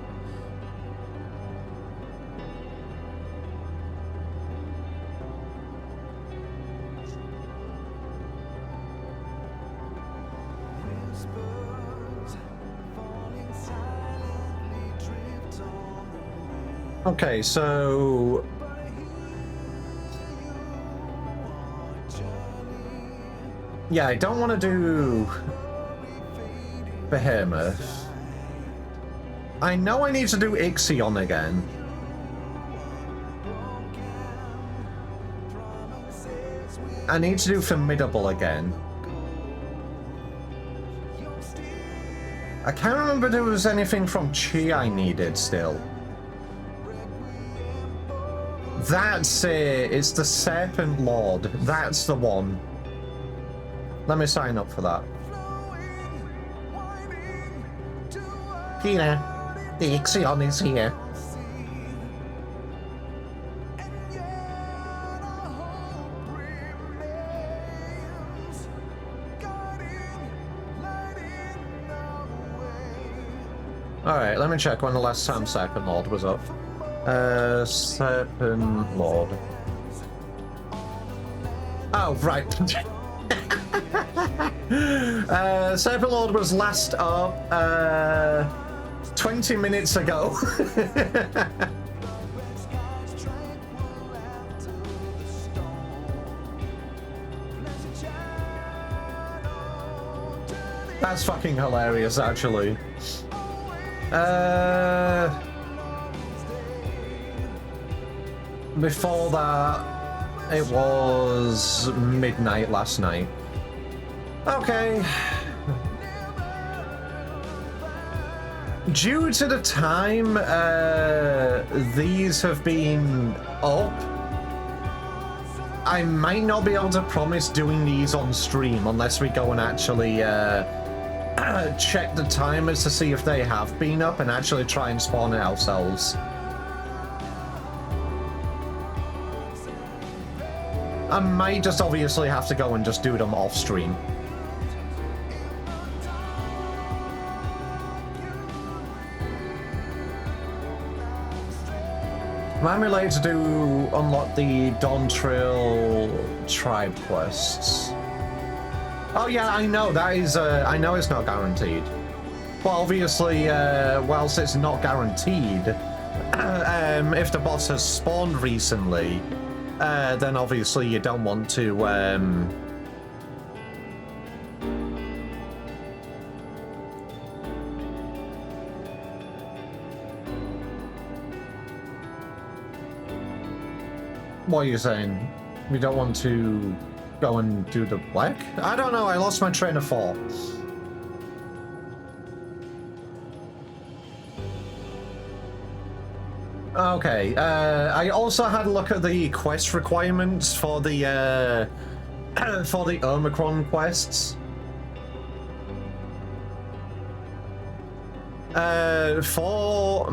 Okay, so yeah, I don't want to do Behemoth. I know I need to do Ixion again. I need to do Formidable again. I can't remember if there was anything from Chi I needed still. That's it. It's the Serpent Lord. That's the one. Let me sign up for that. Here. The Ixion is here. Alright, let me check when the last time Serpent Lord was up. Serpent Lord. Oh, right. Serpent Lord was last up 20 minutes ago. That's fucking hilarious, actually. Before that, it was midnight last night. Okay. Due to the time these have been up, I might not be able to promise doing these on stream unless we go and actually check the timers to see if they have been up and actually try and spawn it ourselves. I might just obviously have to go and just do them off stream. I'm related to do unlock the Dawn Trail tribe quests. Oh yeah, I know that is. I know it's not guaranteed. But obviously, whilst it's not guaranteed, if the boss has spawned recently, then obviously you don't want to. What are you saying? We don't want to go and do the black? I don't know, I lost my train of thought. Okay, I also had a look at the quest requirements for the for the Omicron quests. For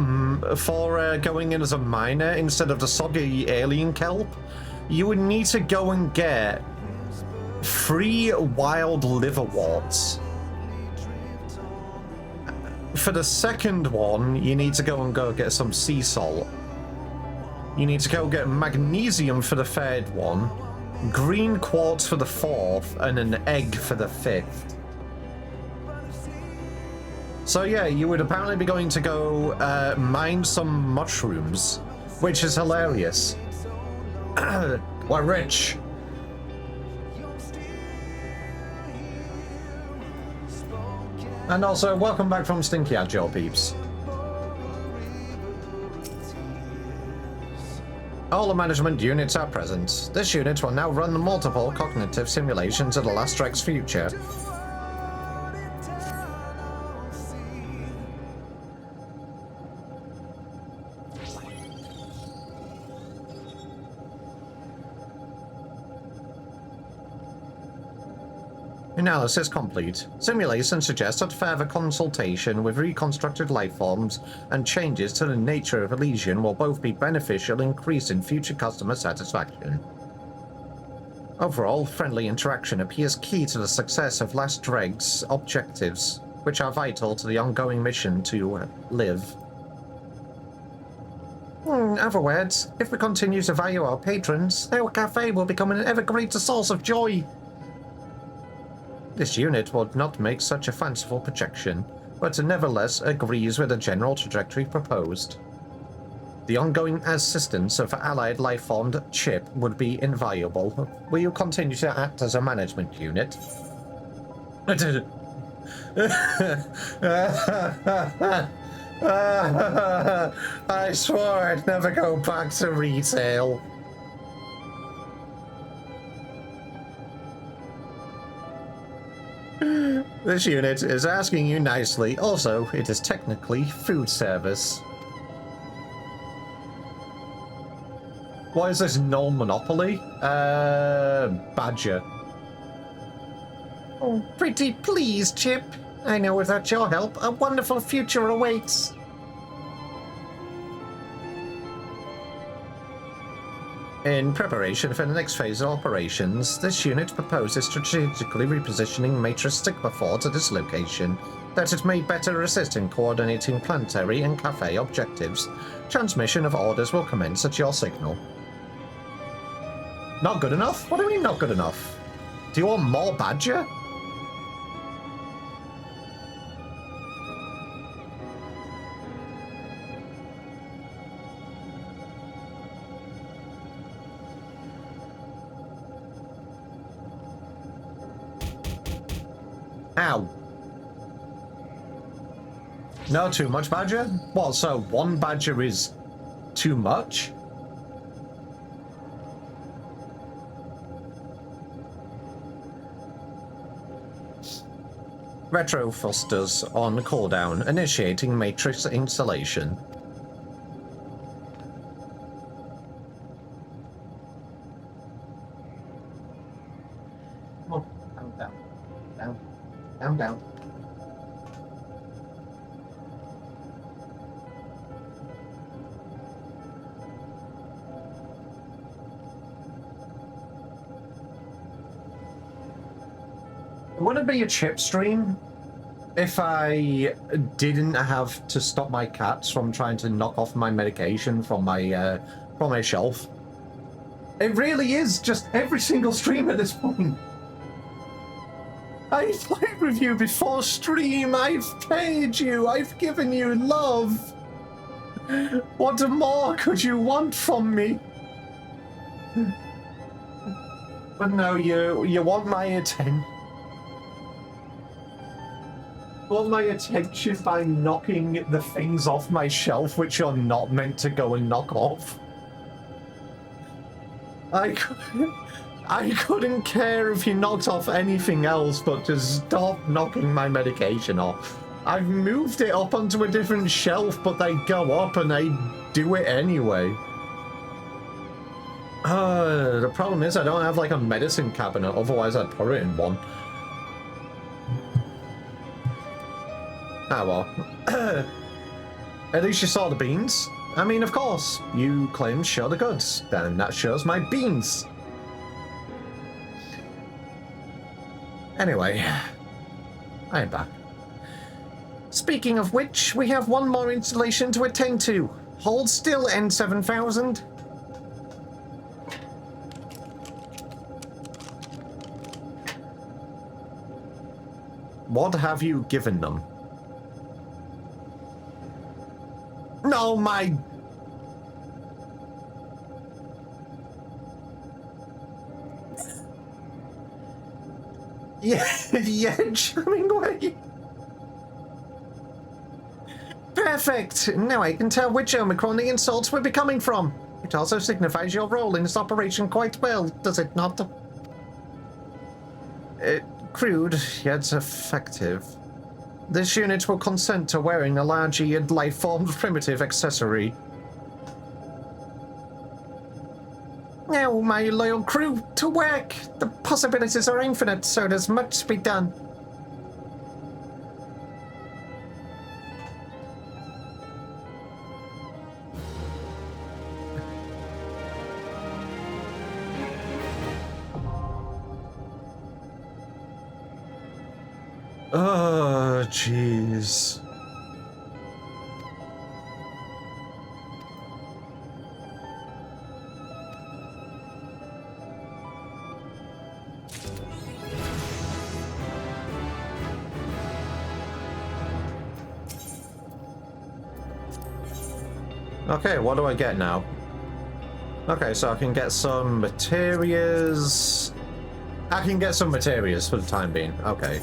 going in as a miner instead of the soggy alien kelp, you would need to go and get 3 wild liverworts. For the second one, you need to go get some sea salt. You need to go get magnesium for the third one, green quartz for the fourth, and an egg for the fifth. So yeah, you would apparently be going to go mine some mushrooms, which is hilarious. We're rich. And also, welcome back from Stinky Agile, peeps. All the management units are present. This unit will now run multiple cognitive simulations of the last Dreg's future. Analysis complete. Simulation suggests further consultation with reconstructed life forms and changes to the nature of Elysian will both be beneficial, increasing future customer satisfaction. Overall, friendly interaction appears key to the success of Last Dreg's objectives, which are vital to the ongoing mission to live. In other words, if we continue to value our patrons, our cafe will become an ever greater source of joy. This unit would not make such a fanciful projection, but nevertheless agrees with the general trajectory proposed. The ongoing assistance of allied life-formed Chip would be invaluable. Will you continue to act as a management unit? I swore I'd never go back to retail. This unit is asking you nicely. Also, it is technically food service. What is this null monopoly? Badger. Oh, pretty please, Chip. I know without your help, a wonderful future awaits. In preparation for the next phase of operations, this unit proposes strategically repositioning Matrix Sigma 4 to this location, that it may better assist in coordinating planetary and cafe objectives. Transmission of orders will commence at your signal. Not good enough? What do you mean not good enough? Do you want more Badger? Ow. No, too much Badger? What, so one Badger is too much? Retro thrusters on cooldown, initiating matrix installation. Come on, down. Down. Would it be a chip stream if I didn't have to stop my cats from trying to knock off my medication from my shelf? It really is just every single stream at this point. I've played with you before stream, I've paid you, I've given you love. What more could you want from me? But no, you want my attention. Want my attention by knocking the things off my shelf which you're not meant to go and knock off. I couldn't care if you knocked off anything else, but to stop knocking my medication off. I've moved it up onto a different shelf, but they go up and I do it anyway. The problem is I don't have like a medicine cabinet, otherwise I'd put it in one. Ah well. At least you saw the beans. I mean, of course, you claimed show the goods. Then that shows my beans. Anyway, I am back. Speaking of which, we have one more installation to attend to. Hold still, N7000. What have you given them? No, my... Yeah, yeah, charming way. Perfect. Now I can tell which Omicron the insults will be coming from. It also signifies your role in this operation quite well, does it not? Crude, yet effective. This unit will consent to wearing a large-eared life-form primitive accessory. Now, my loyal crew, to work! The possibilities are infinite, so there's much to be done. Oh, jeez. Okay, what do I get now? Okay, so I can get some materials. I can get some materials for the time being. Okay.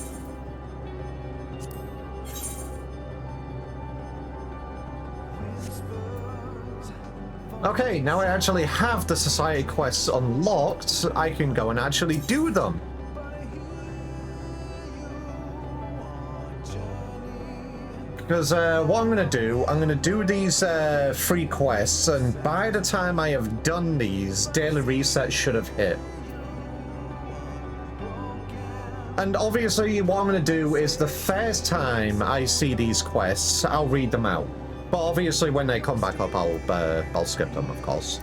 Okay, now I actually have the society quests unlocked. I can go and actually do them. Because what I'm going to do these free quests, and by the time I have done these, daily resets should have hit. And obviously what I'm going to do is the first time I see these quests, I'll read them out. But obviously when they come back up, I'll skip them, of course.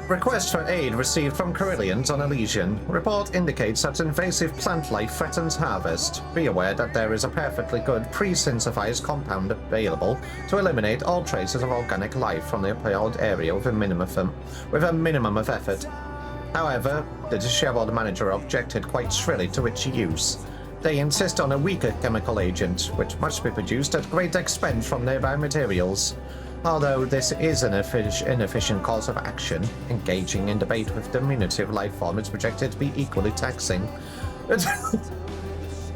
Request for aid received from Carillions on Elysian. Report indicates that invasive plant life threatens harvest. Be aware that there is a perfectly good pre-synthesized compound available to eliminate all traces of organic life from the applied area with a minimum of effort. However, the disheveled manager objected quite shrilly to its use. They insist on a weaker chemical agent, which must be produced at great expense from nearby materials. Although this is an inefficient course of action, engaging in debate with diminutive life form is projected to be equally taxing.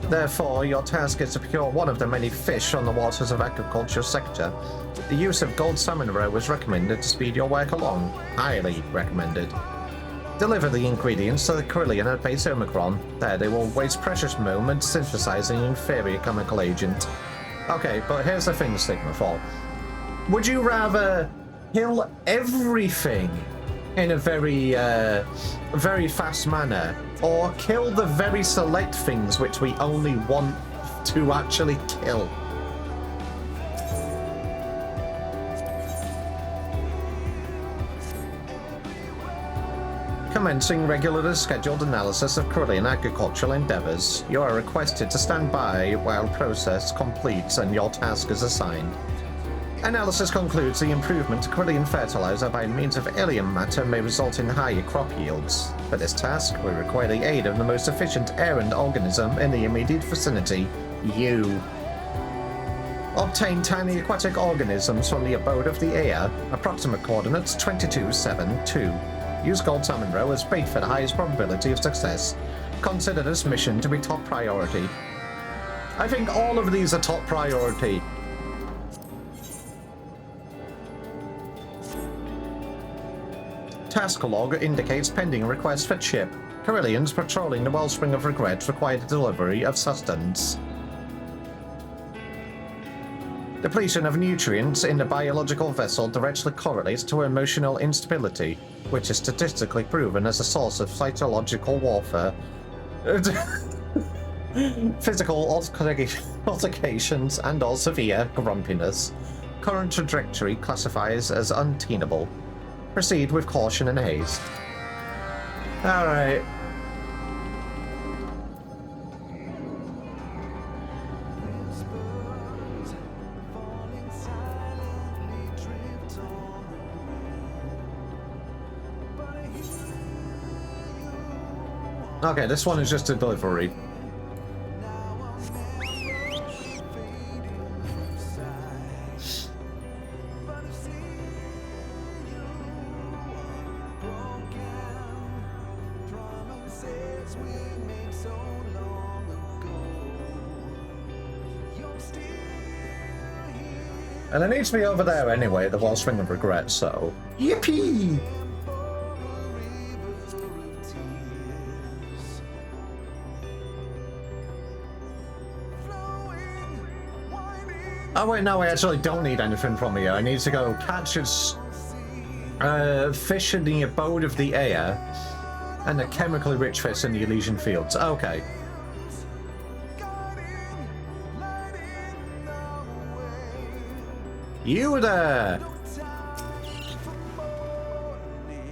Therefore, your task is to procure one of the many fish on the waters of agriculture sector. The use of gold salmon roe is recommended to speed your work along. Highly recommended. Deliver the ingredients to the Carillion at base Omicron. There they will waste precious moments synthesizing an inferior chemical agent. Okay, but here's the thing, Stigma 4. Would you rather kill everything in a very fast manner, or kill the very select things which we only want to actually kill? Commencing regularly scheduled analysis of Carillion agricultural endeavors. You are requested to stand by while process completes and your task is assigned. Analysis concludes the improvement to Carillion fertilizer by means of alien matter may result in higher crop yields. For this task, we require the aid of the most efficient errand organism in the immediate vicinity, you. Obtain tiny aquatic organisms from the abode of the air, approximate coordinates 2272. Use gold salmon roe as bait for the highest probability of success. Consider this mission to be top priority. I think all of these are top priority. Task log indicates pending request for chip. Carillions patrolling the Wellspring of Regret required delivery of sustenance. Depletion of nutrients in the biological vessel directly correlates to emotional instability, which is statistically proven as a source of psychological warfare. Physical altercations and or severe grumpiness. Current trajectory classifies as untenable. Proceed with caution and haste. Alright. Okay, this one is just a delivery. And I need to be over there anyway, the Wellspring of Regret, so... Yippee! Oh wait, no, I actually don't need anything from you. I need to go catch a fish in the abode of the air and a chemically rich fish in the Elysian Fields. Okay. You there!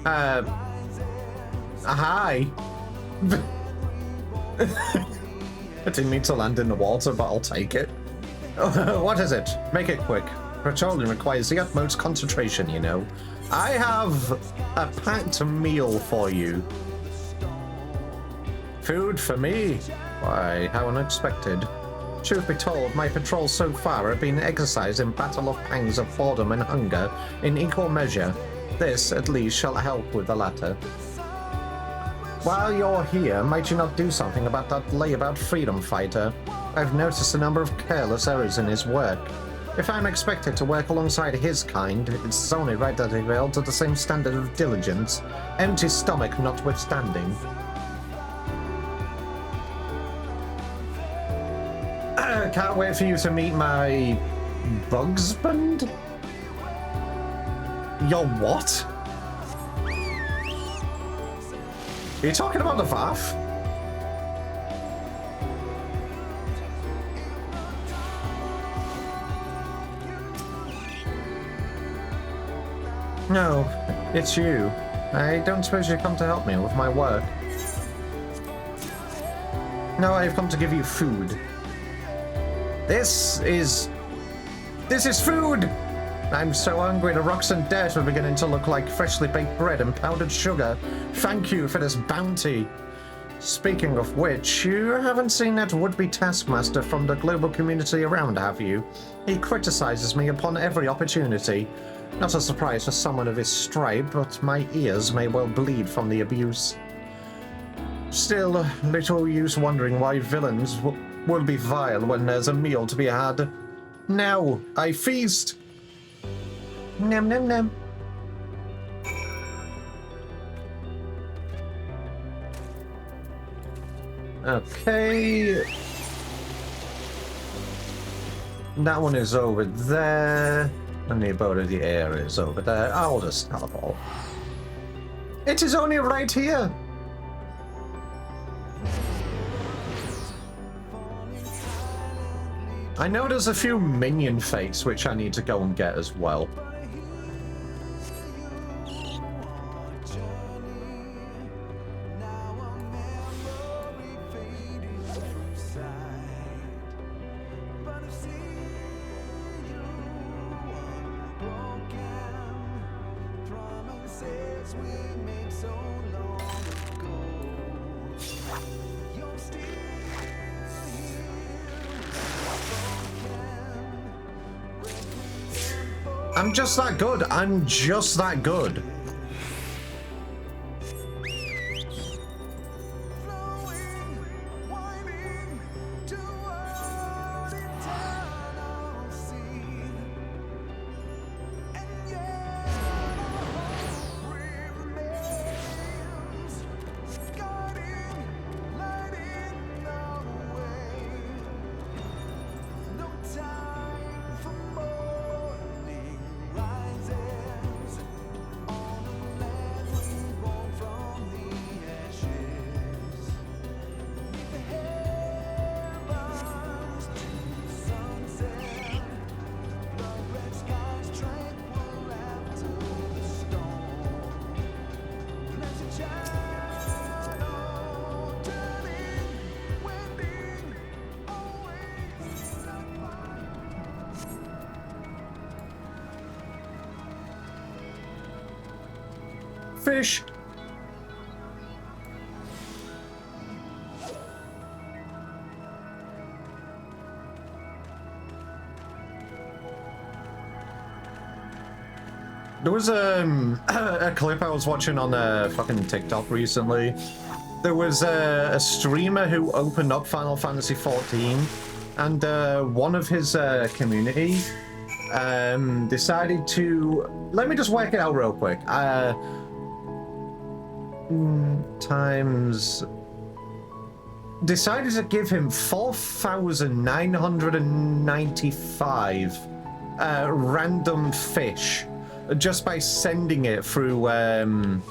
Hi! I didn't mean to land in the water, but I'll take it. What is it? Make it quick. Patrolling requires the utmost concentration, you know. I have a packed meal for you. Food for me? Why, how unexpected. Truth be told, my patrols so far have been exercised in battle of pangs of boredom and hunger in equal measure. This, at least, shall help with the latter. While you're here, might you not do something about that layabout freedom fighter? I've noticed a number of careless errors in his work. If I'm expected to work alongside his kind, it's only right that I held to the same standard of diligence, empty stomach notwithstanding. Can't wait for you to meet my bugsband? Your what? Are you talking about the VAF? No, it's you. I don't suppose you've come to help me with my work. No, I've come to give you food. This is food! I'm so hungry the rocks and dirt are beginning to look like freshly baked bread and powdered sugar. Thank you for this bounty. Speaking of which, you haven't seen that would-be taskmaster from the global community around, have you? He criticizes me upon every opportunity. Not a surprise for someone of his stripe, but my ears may well bleed from the abuse. Still, little use wondering why villains will be vile when there's a meal to be had. Now, I feast! Nom nom nom. Okay. That one is over there. And the abode of the air is over there. I'll just teleport. It is only right here! I know there's a few minion fates which I need to go and get as well. I'm just that good. I'm just that good. fish. There was a clip I was watching on fucking TikTok recently. There was a streamer who opened up Final Fantasy XIV, and one of his community decided to... Let me just work it out real quick. Times... Decided to give him 4,995 random fish just by sending it through the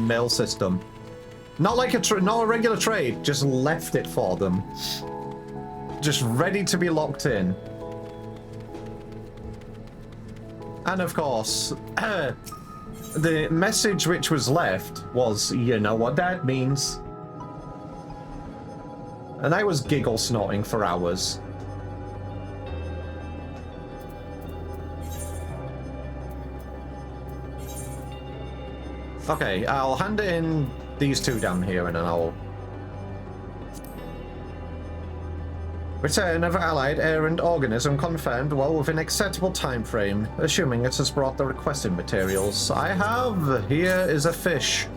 mail system. Not like not a regular trade, just left it for them. Just ready to be locked in. And of course, the message which was left was, you know what that means. And I was giggle snorting for hours. Okay, I'll hand it in these two down here and then I'll... Return of allied errant organism confirmed well within acceptable time frame, assuming it has brought the requested materials. I have. Here is a fish.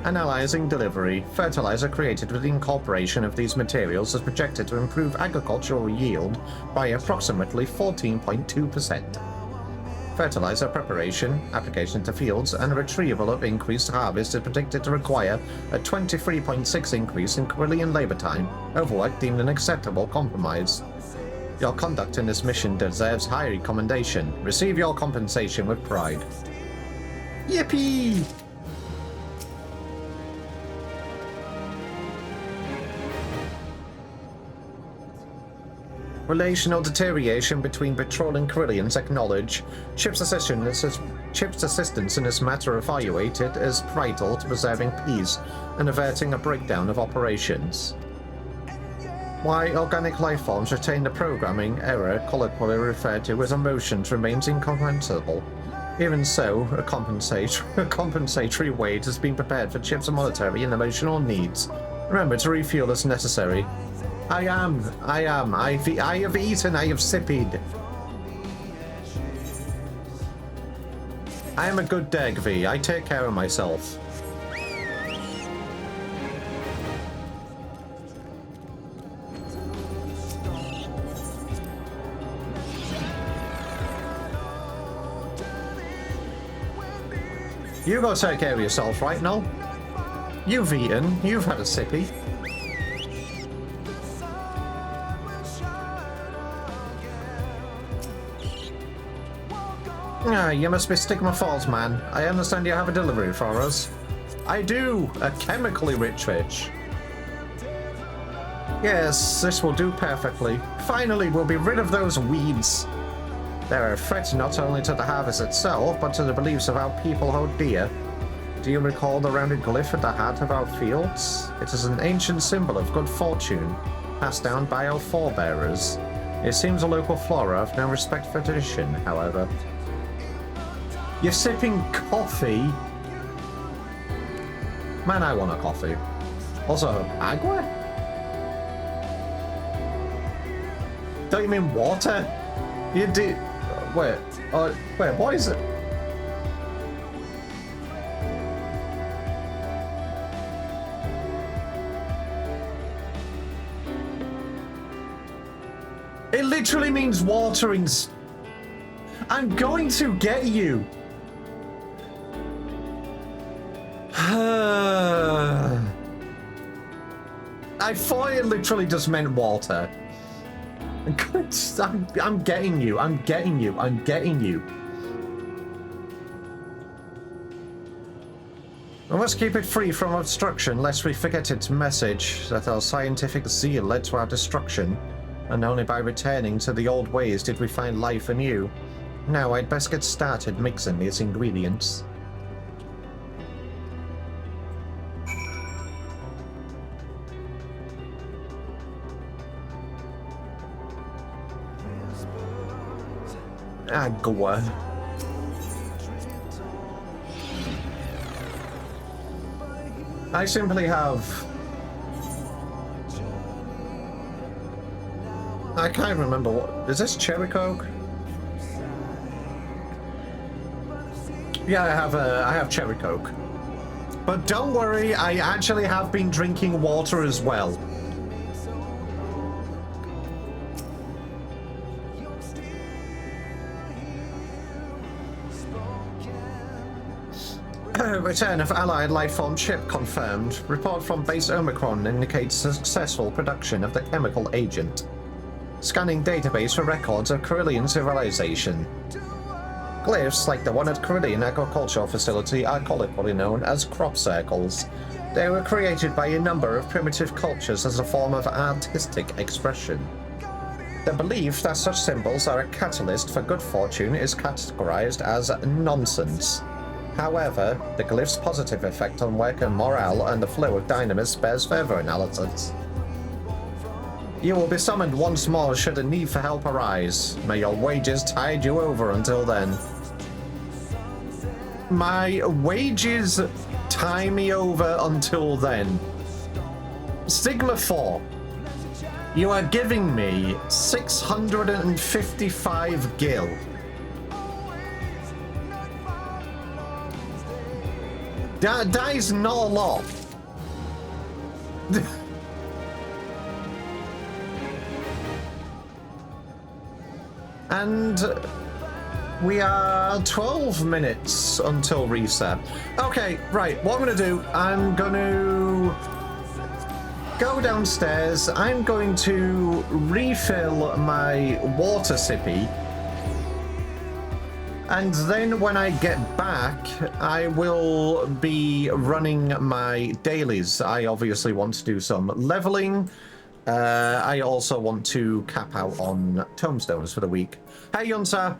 Analyzing delivery. Fertilizer created with the incorporation of these materials is projected to improve agricultural yield by approximately 14.2%. Fertilizer preparation, application to fields, and retrieval of increased harvest is predicted to require a 23.6 increase in Carillion labor time, overwork deemed an acceptable compromise. Your conduct in this mission deserves high commendation. Receive your compensation with pride. Yippee! Relational deterioration between Patrol and Carillions acknowledge. Chip's assistance in this matter evaluated as vital to preserving peace and averting a breakdown of operations. Why organic life forms retain the programming error colloquially referred to as emotions remains incomprehensible. Even so, a compensatory wage has been prepared for Chip's monetary and emotional needs. Remember to refuel as necessary. I have eaten, I have sipped. I am a good Degvi, I take care of myself. You go take care of yourself, right, Noel? You've eaten, you've had a sippy. Ah, you must be Stigma Falls, man. I understand you have a delivery for us. I do! A chemically rich fish. Yes, this will do perfectly. Finally, we'll be rid of those weeds. They're a threat not only to the harvest itself, but to the beliefs of our people hold dear. Do you recall the rounded glyph at the heart of our fields? It is an ancient symbol of good fortune, passed down by our forebearers. It seems a local flora of no respect for tradition, however. You're sipping coffee? Man, I want a coffee. Also, agua? Don't you mean water? You do... Wait, what is it? It literally means watering. I'm going to get you. I thought it literally just meant water. I'm getting you. I'm getting you. I'm getting you. We must keep it free from obstruction, lest we forget its message that our scientific zeal led to our destruction, and only by returning to the old ways did we find life anew. Now I'd best get started mixing these ingredients. Agua. I simply have... I can't remember what... Is this cherry coke? Yeah, I have cherry coke. But don't worry, I actually have been drinking water as well. Return of Allied lifeform ship confirmed. Report from base Omicron indicates successful production of the chemical agent. Scanning database for records of Carillion civilization. Glyphs like the one at Carillion Agricultural Facility are colloquially known as crop circles. They were created by a number of primitive cultures as a form of artistic expression. The belief that such symbols are a catalyst for good fortune is categorized as nonsense. However, the glyph's positive effect on worker morale and the flow of dynamism bears further analysis. You will be summoned once more should a need for help arise. May your wages tide you over until then. My wages tie me over until then. Sigma 4. You are giving me 655 gil. That is not a lot. And we are 12 minutes until reset. Okay, right, what I'm going to do, I'm going to go downstairs. I'm going to refill my water sippy. And then when I get back, I will be running my dailies. I obviously want to do some leveling. I also want to cap out on tomestones for the week. Hey, Yunsa.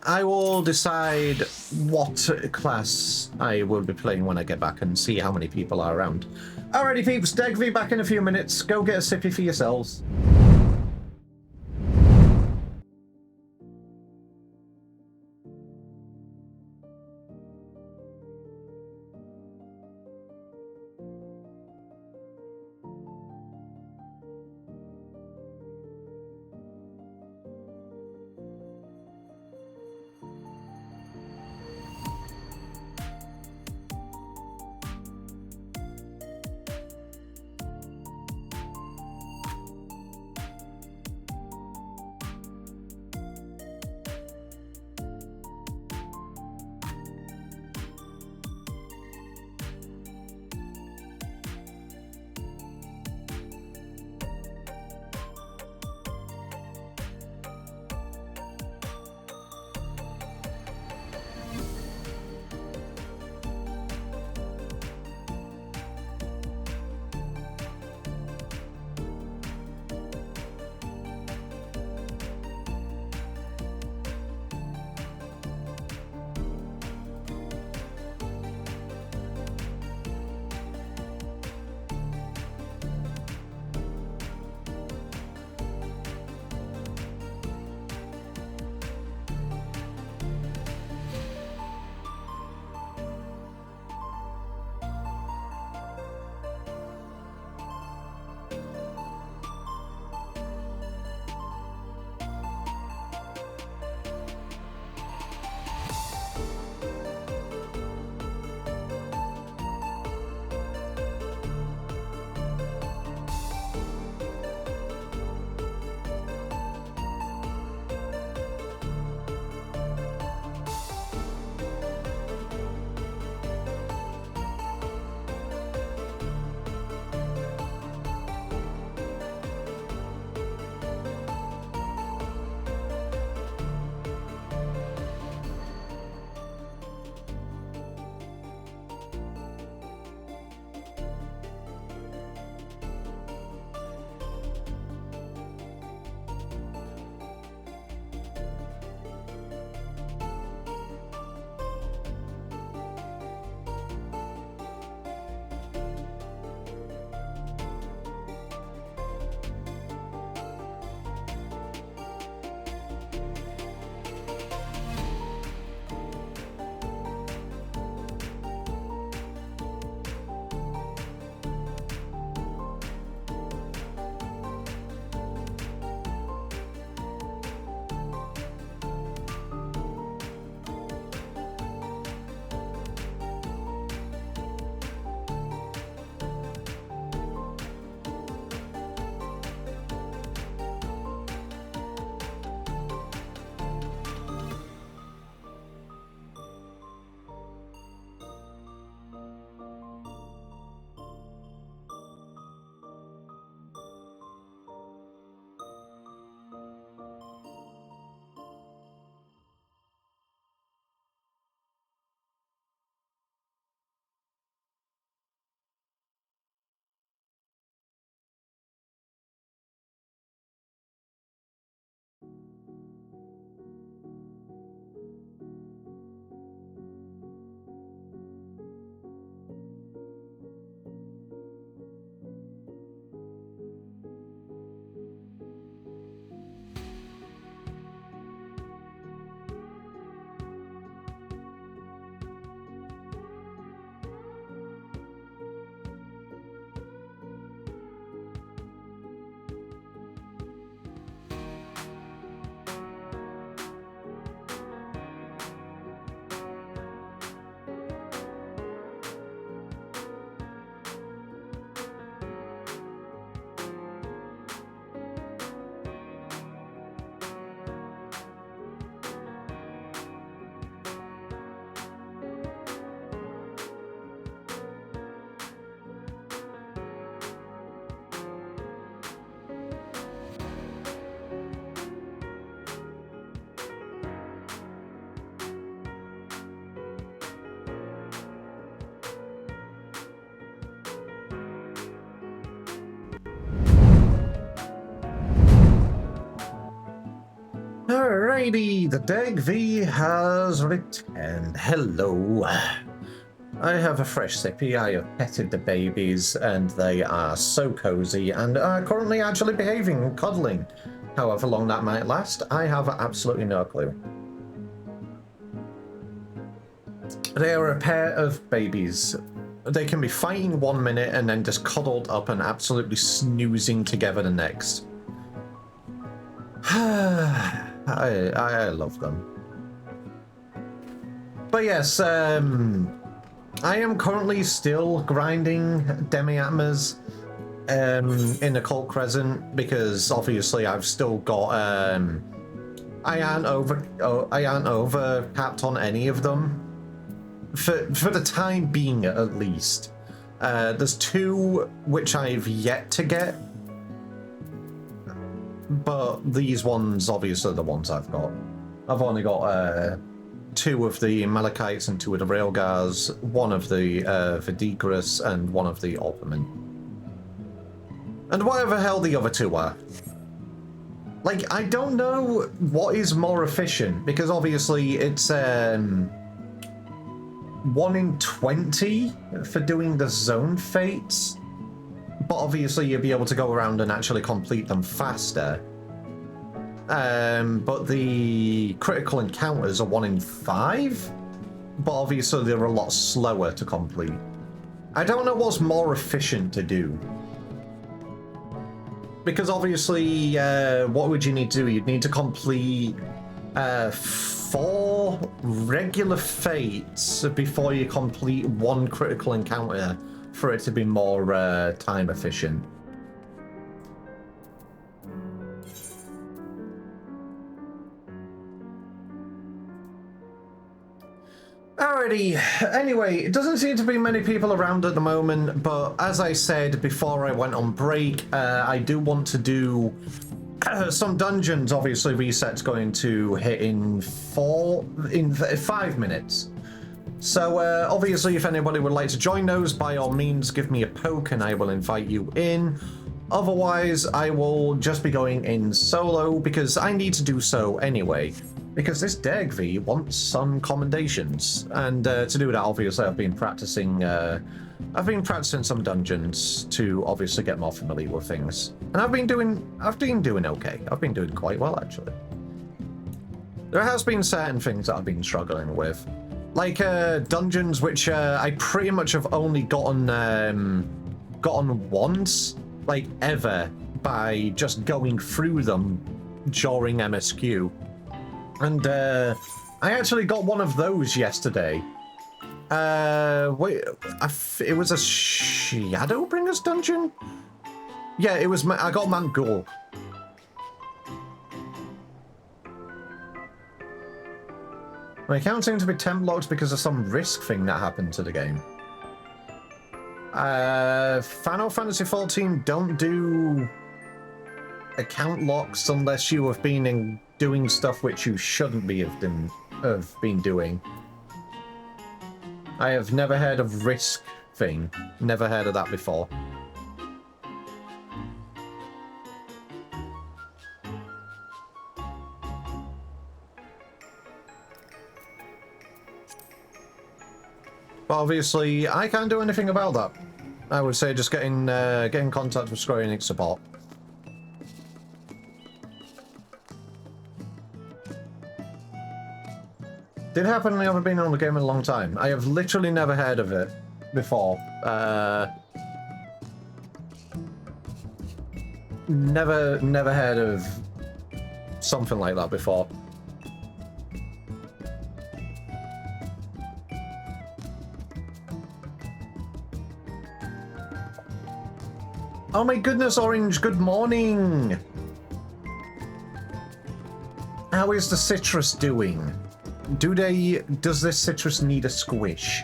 I will decide what class I will be playing when I get back and see how many people are around. Alrighty, peeps. Deg be back in a few minutes. Go get a sippy for yourselves. Alrighty, the Dag V has returned. Hello. I have a fresh sippy. I have petted the babies and they are so cozy and are currently actually behaving and cuddling. However long that might last, I have absolutely no clue. They are a pair of babies. They can be fighting 1 minute and then just cuddled up and absolutely snoozing together the next. I love them. But yes, I am currently still grinding Demi-Atmas in the Cult Crescent because obviously I've still got I aren't over capped on any of them for the time being at least. There's 2 which I've yet to get. But these ones, obviously, are the ones I've got. I've only got 2 of the Malachites and 2 of the Railgars, 1 of the Vidigrus, and 1 of the Alperman. And whatever hell the other 2 are. Like, I don't know what is more efficient, because obviously it's 1 in 20 for doing the zone fates. But obviously you'll be able to go around and actually complete them faster. But the critical encounters are 1 in 5. But obviously they're a lot slower to complete. I don't know what's more efficient to do. Because obviously, what would you need to do? You'd need to complete 4 regular fates before you complete 1 critical encounter for it to be more time efficient. Alrighty, anyway, it doesn't seem to be many people around at the moment, but as I said before I went on break, I do want to do some dungeons. Obviously, reset's going to hit in 5 minutes. So, obviously, if anybody would like to join those, by all means, give me a poke and I will invite you in. Otherwise, I will just be going in solo because I need to do so anyway. Because this Dagvi wants some commendations. And to do that, obviously, I've been practicing some dungeons to obviously get more familiar with things. And I've been doing okay. I've been doing quite well, actually. There has been certain things that I've been struggling with. Like dungeons which I pretty much have only gotten once, like ever, by just going through them during MSQ. And I actually got one of those yesterday. Wait, it was a Shadowbringers dungeon? Yeah, it was. I got Mangul. My account seems to be temp locked because of some risk thing that happened to the game. Final Fantasy XIV don't do account locks unless you have been doing stuff which you shouldn't be have been doing. I have never heard of risk thing. Never heard of that before. But obviously, I can't do anything about that. I would say just get in contact with Square Enix support. Did happen, I haven't been on the game in a long time. I have literally never heard of it before. Never heard of something like that before. Oh my goodness, Orange, good morning! How is the citrus doing? Does this citrus need a squish?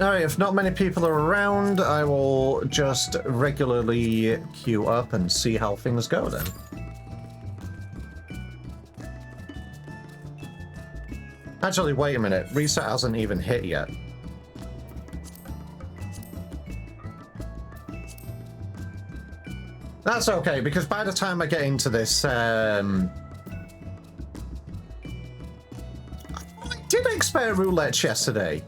Alright, if not many people are around, I will just regularly queue up and see how things go then. Actually, wait a minute. Reset hasn't even hit yet. That's okay, because by the time I get into this, I did expert roulette yesterday.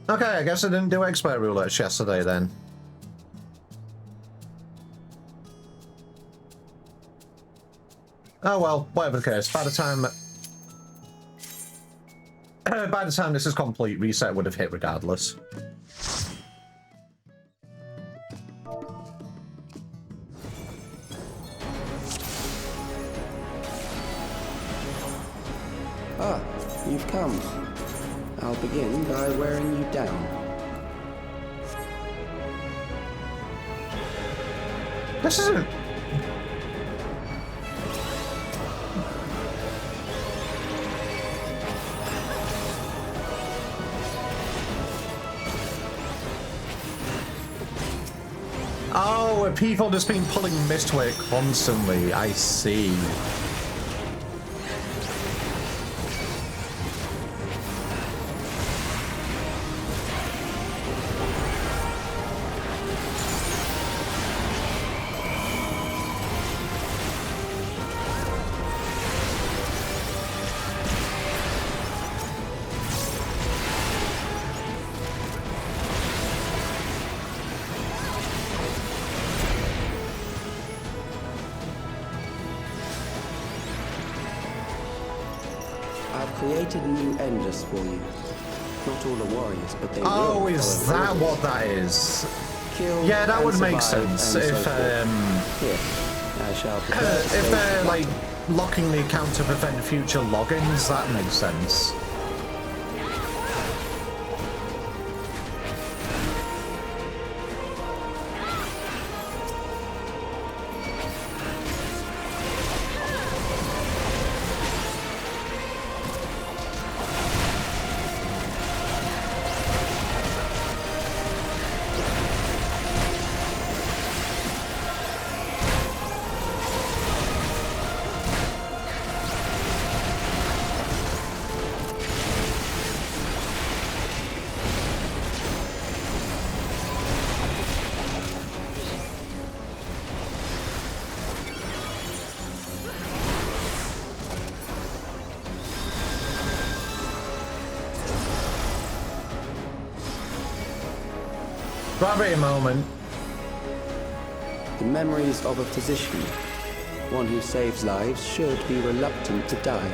Okay, I guess I didn't do expert roulette yesterday then. Oh well, whatever the case. By the time this is complete, reset would have hit regardless. Ah, you've come. I'll begin by wearing you down. This isn't... Oh, people just been pulling Mistwick constantly. I see. Created new endless for you. Not all are warriors, but they will. Oh, is that what that is? Kill yeah, that would make survive sense and if so Here, I shall prepare to if take they're the like battle. locking the account to prevent future logins. That makes sense. Grab it a moment. The memories of a physician. One who saves lives should be reluctant to die.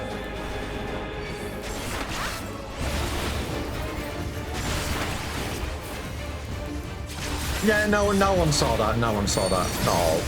Yeah, no one saw that. No one saw that. No.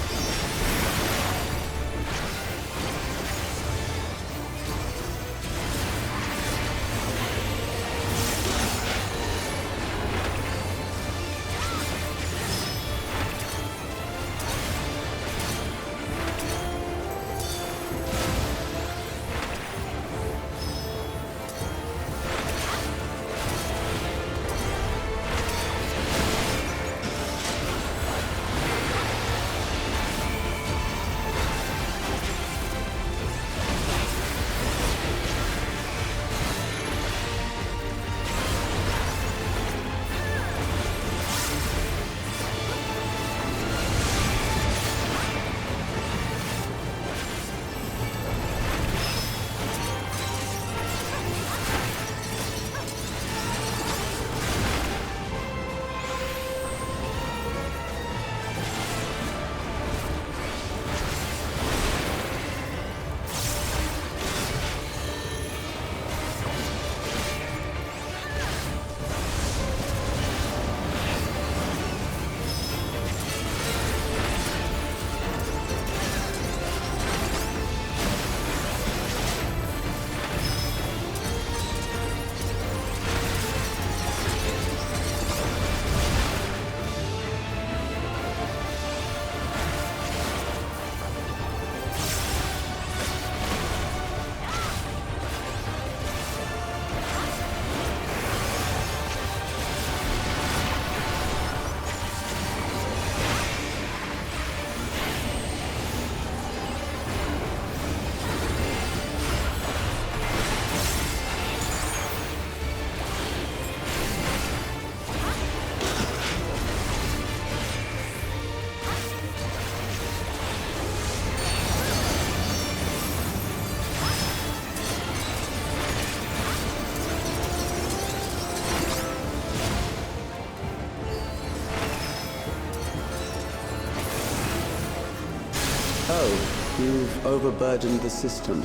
You've overburdened the system.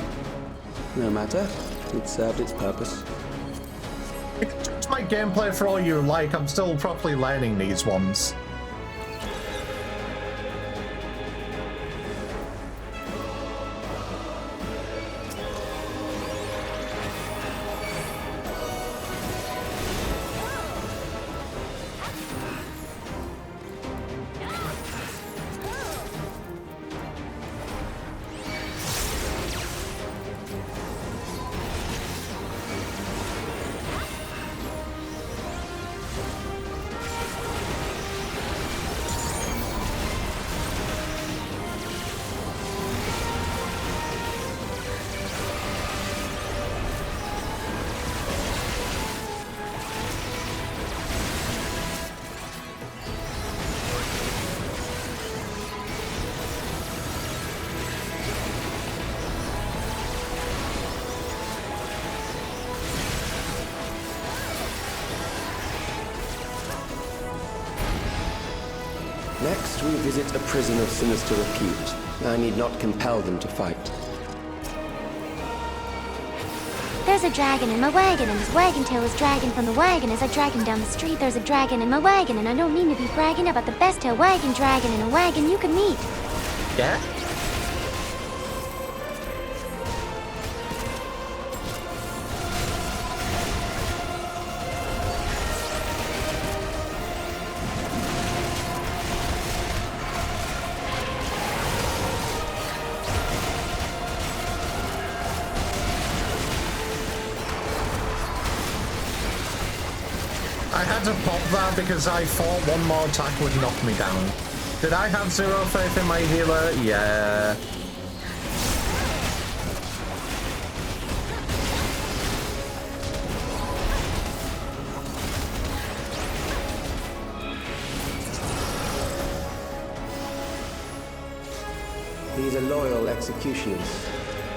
No matter. It served its purpose. It's my gameplay for all you like. I'm still properly learning these ones. Next, we visit a prison of sinister repute. I need not compel them to fight. There's a dragon in my wagon, and his wagon tail is dragging from the wagon as I drag him down the street. There's a dragon in my wagon, and I don't mean to be bragging about the best tail wagon dragon in a wagon you could meet. Yeah? I had to pop that because I thought one more attack would knock me down. Did I have zero faith in my healer? Yeah. These are loyal executioners.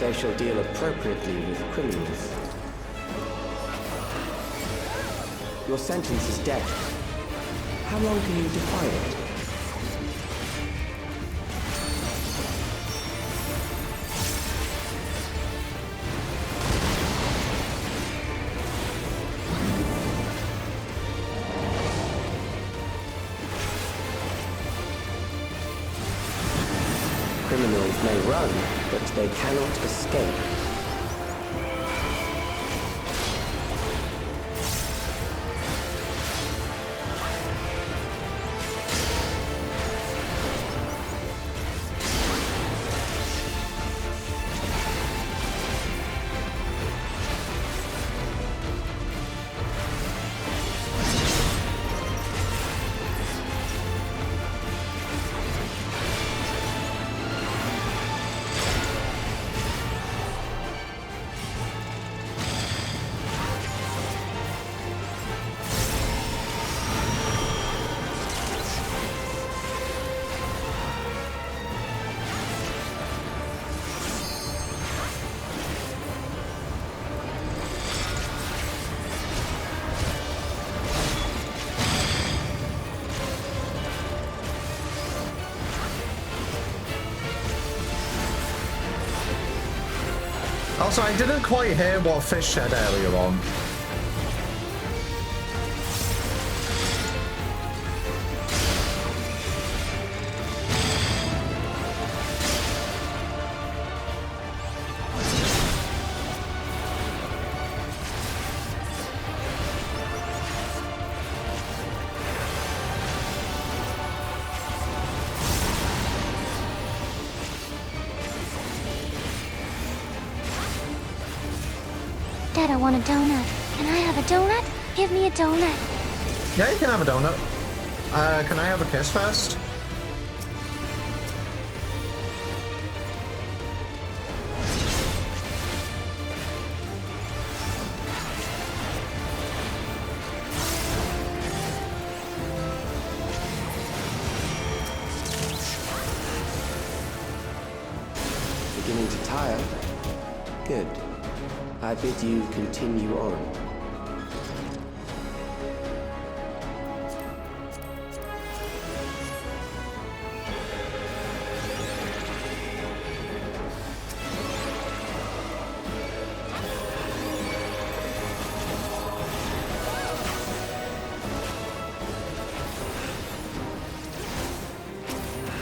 They shall deal appropriately with criminals. Your sentence is death. How long can you defy it? Criminals may run, but they cannot escape. Also, I didn't quite hear what Fish said earlier on. Dad, I want a donut. Can I have a donut? Give me a donut. Yeah, you can have a donut. Can I have a kiss first? Beginning to tire? Good. I bid you continue on.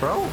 bro.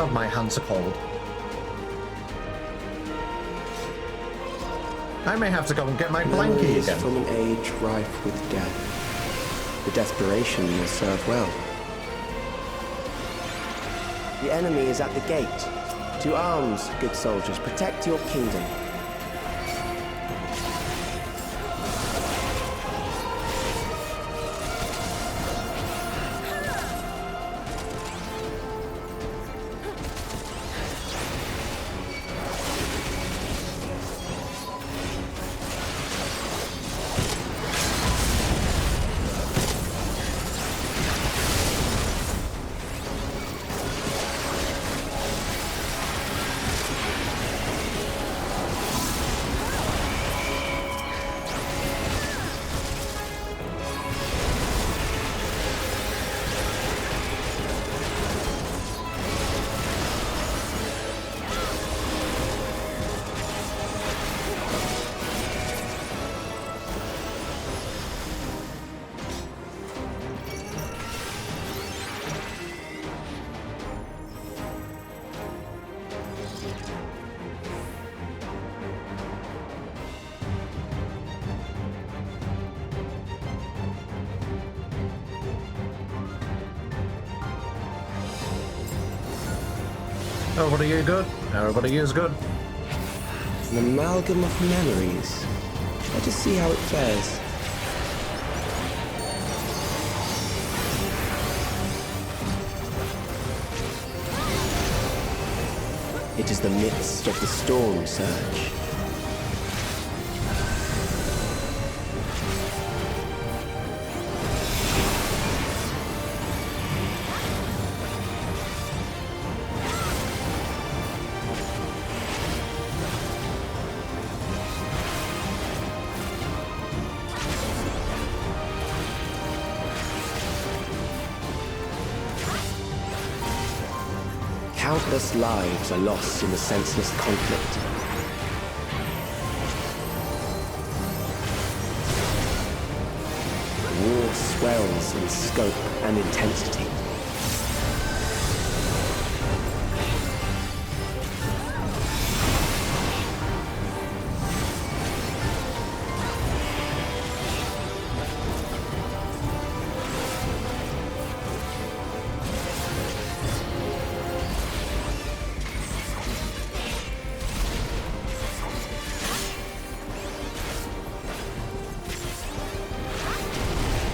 God, my hands are cold. I may have to go and get my blankie Memories again. from an age rife with death. The desperation will serve well. The enemy is at the gate. To arms, good soldiers, protect your kingdom. Everybody is good. Everybody is good. An amalgam of memories. Let us see how it fares. It is the midst of the storm surge. Countless lives are lost in the senseless conflict. War swells in scope and intensity.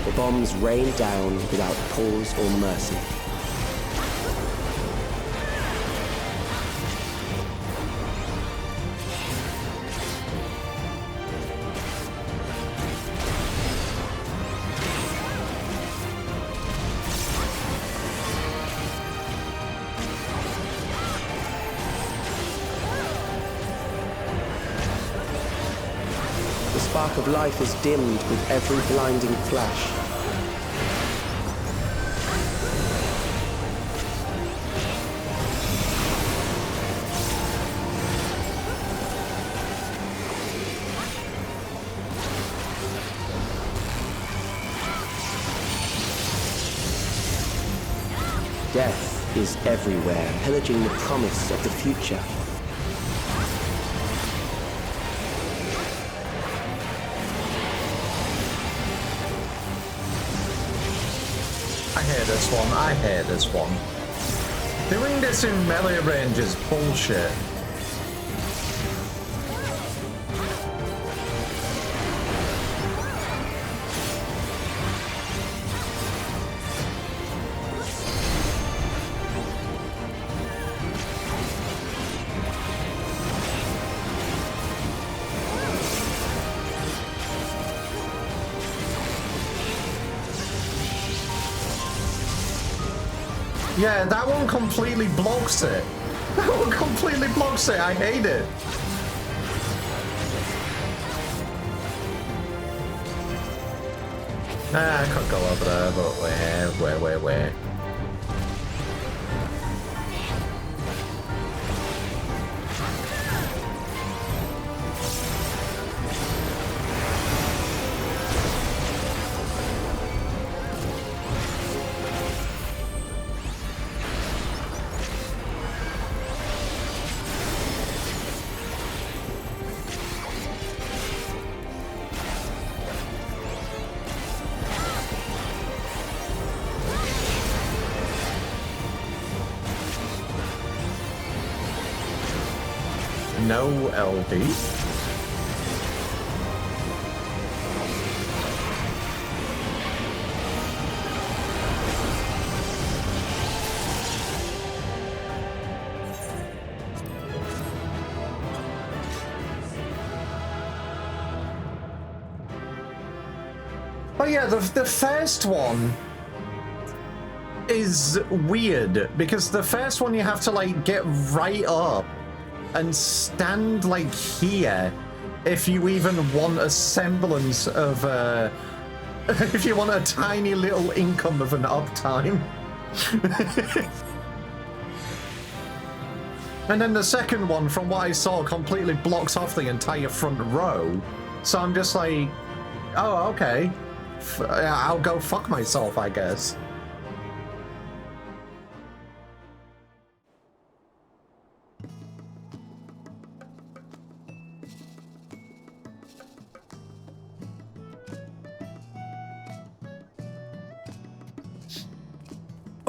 The bombs rain down without pause or mercy. The spark of life is dimmed with every blinding flash. Death is everywhere, pillaging the promise of the future. I hear this one. I hear this one. Doing this in melee range is bullshit. Yeah, that one completely blocks it. That one completely blocks it. I hate it. I could go over there, but where? No LB. But yeah, the first one is weird because the first one you have to like get right up and stand like here if you even want a semblance of if you want a tiny little income of an uptime. And then the second one, from what I saw, completely blocks off the entire front row. So I'm just like, oh, okay. I'll go fuck myself, I guess.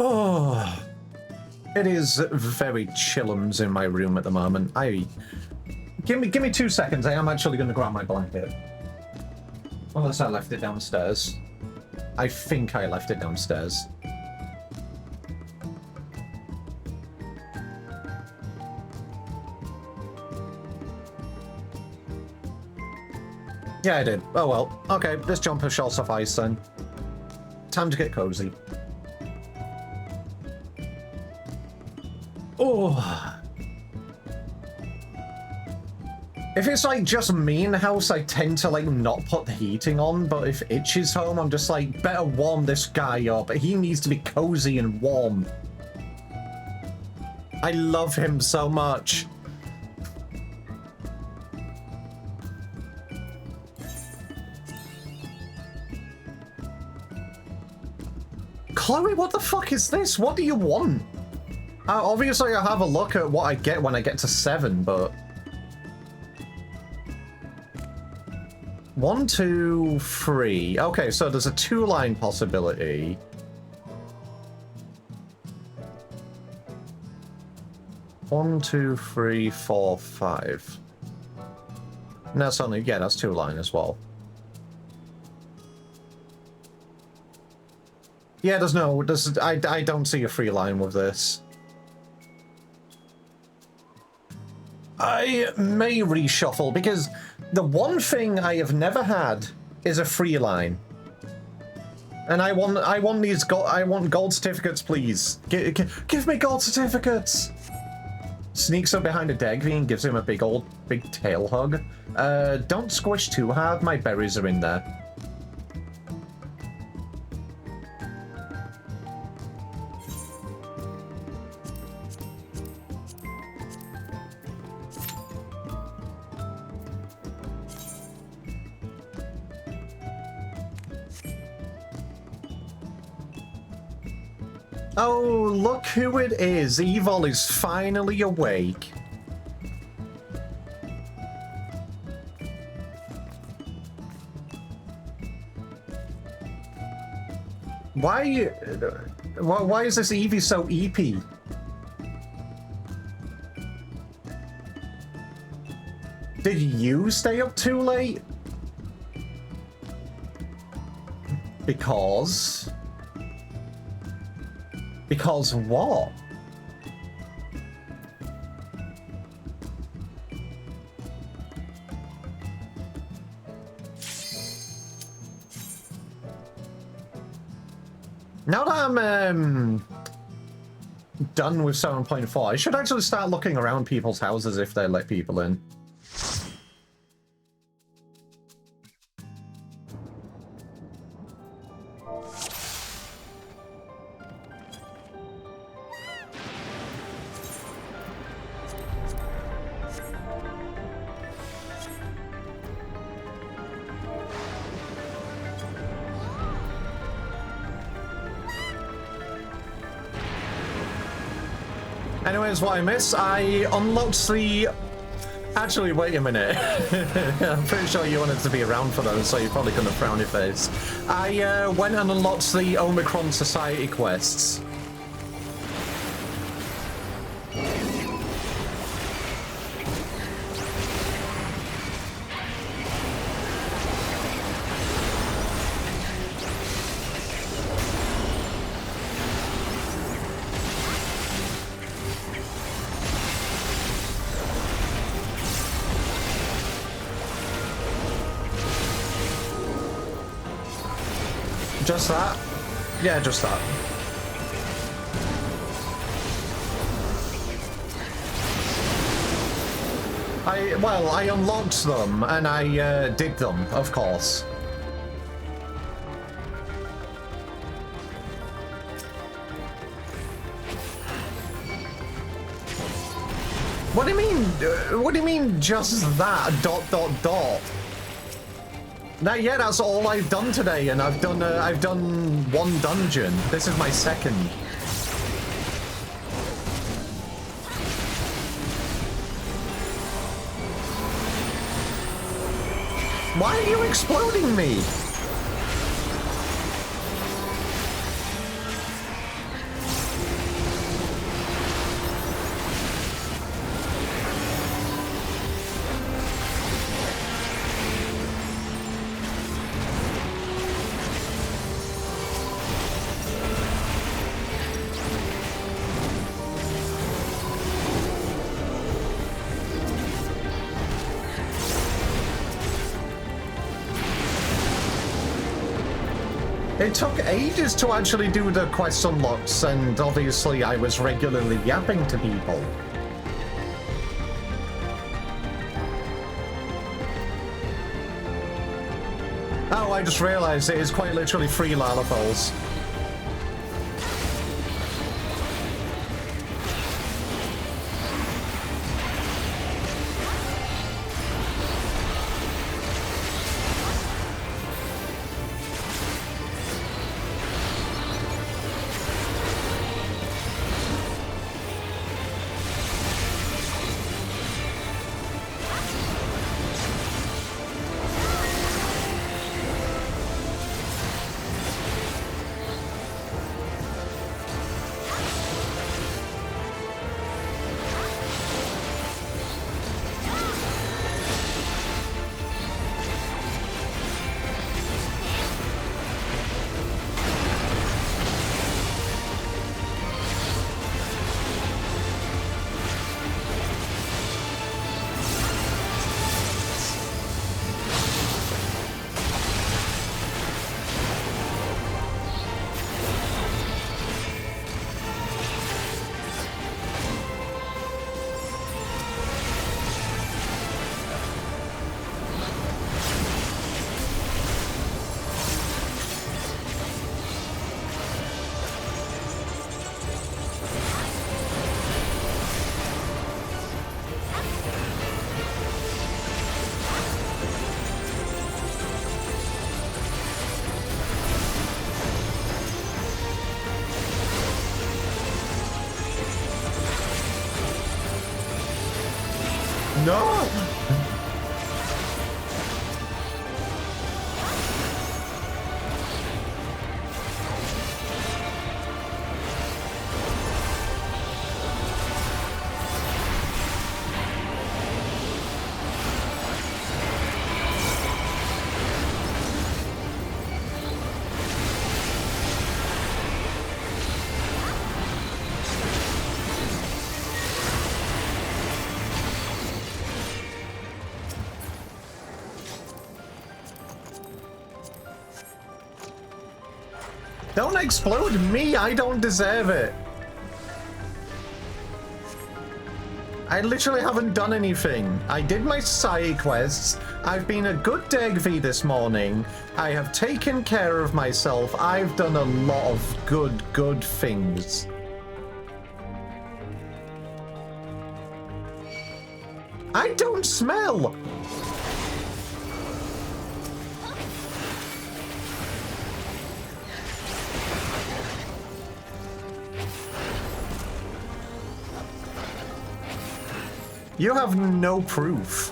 Oh, it is very chillums in my room at the moment. Give me 2 seconds. I am actually going to grab my blanket. Unless I left it downstairs. I think I left it downstairs. Yeah, I did. Oh well. Okay, this jumper shall suffice then. Time to get cozy. Oh. If it's like just me in the house, I tend to like not put the heating on, but if Itch is home, I'm just like, better warm this guy up. He needs to be cozy and warm. I love him so much. Chloe, what the fuck is this? What do you want? Obviously, I'll have a look at what I get when I get to 7, but... 1, 2, 3. Okay, so there's a 2-line possibility. One, 2, 3, 4, 5. And that's only, yeah, that's 2-line as well. Yeah, I don't see a 3-line with this. I may reshuffle because the one thing I have never had is a 3-line, and I want these gold certificates, please. Give me gold certificates. Sneaks up behind a Degby and gives him a big tail hug. Don't squish too hard. My berries are in there. Oh, look who it is. Evil is finally awake. Why is this Eevee so EP? Did you stay up too late? Because what? Now that I'm done with 7.4. I should actually start looking around people's houses if they let people in. Anyways, what I missed, I unlocked the... Actually, wait a minute. I'm pretty sure you wanted to be around for those, so you're probably going to frown your face. I went and unlocked the Omicron Society quests. Just that? Yeah, just that. I unlocked them, and I did them, of course. What do you mean? What do you mean, just that? ... Yeah, that's all I've done today, and I've done one dungeon. This is my second. Why are you exploding me? It took ages to actually do the quest unlocks, and obviously I was regularly yapping to people. Oh, I just realized it is quite literally 3 Lalafels. No! Don't explode me, I don't deserve it. I literally haven't done anything. I did my side quests. I've been a good Degvi this morning. I have taken care of myself. I've done a lot of good things. I don't smell! You have no proof.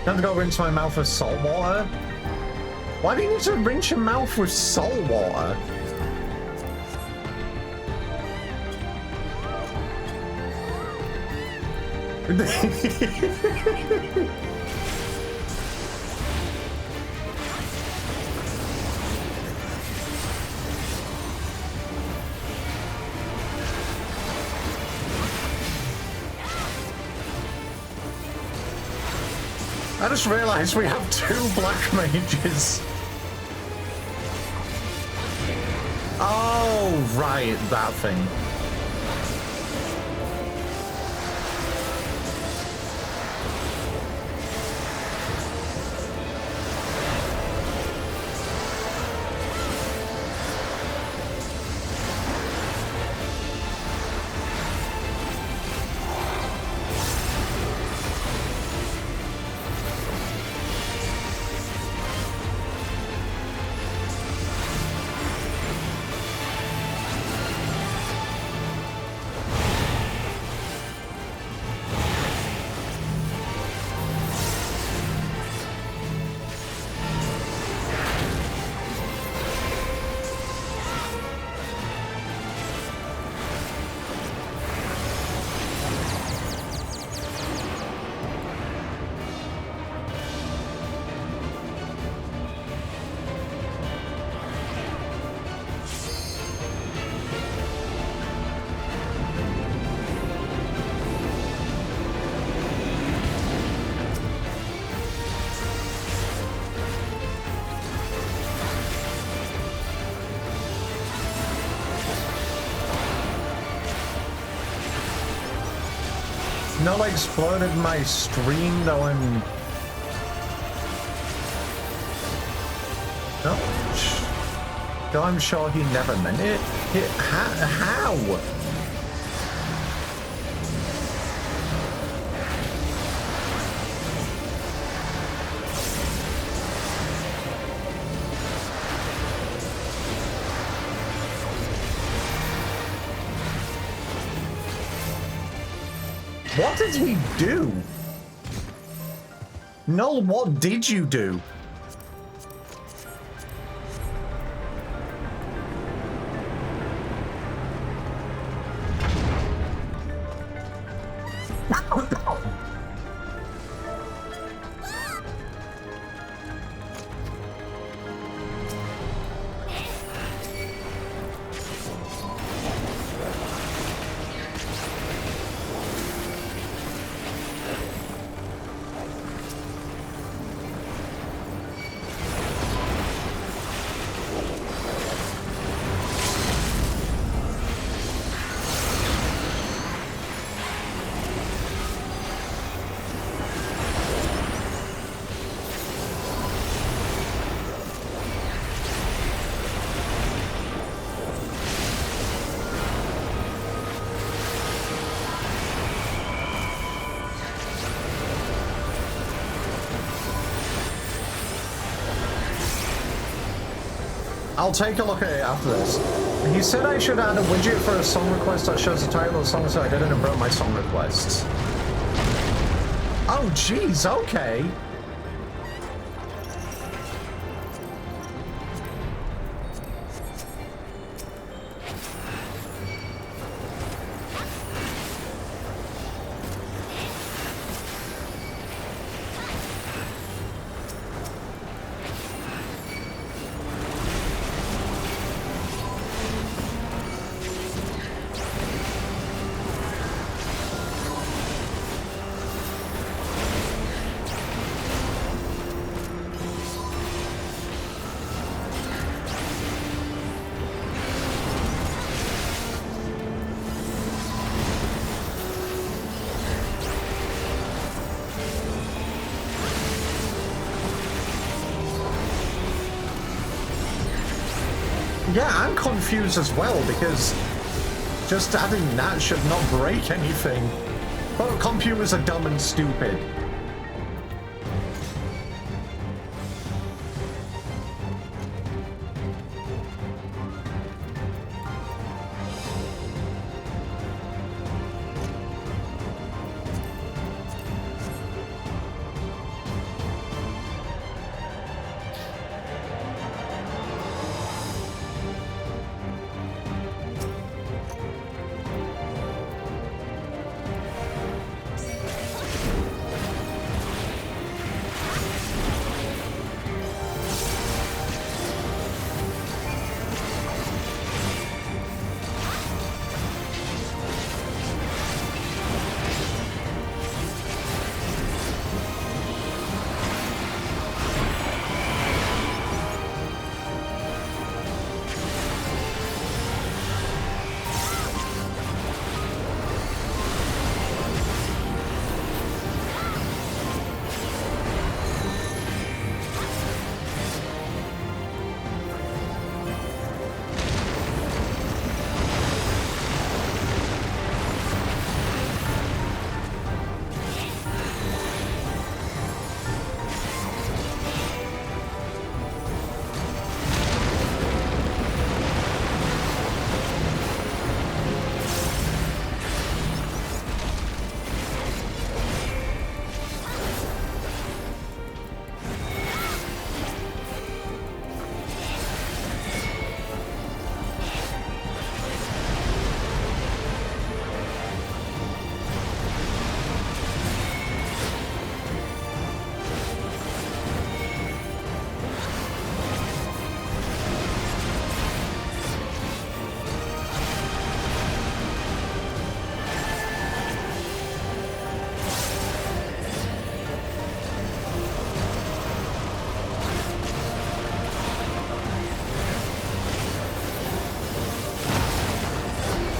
Time to go rinse my mouth with salt water? Why do you need to rinse your mouth with salt water? I just realized we have 2 black mages. Oh, right, that thing. Not exploded my stream though. No, I'm sure he never meant it. How? What did he do? Null, what did you do? I'll take a look at it after this. He said I should add a widget for a song request that shows the title of the song, so I didn't and broke my song requests. Oh, jeez, okay. Yeah, I'm confused as well, because just adding that should not break anything. But computers are dumb and stupid.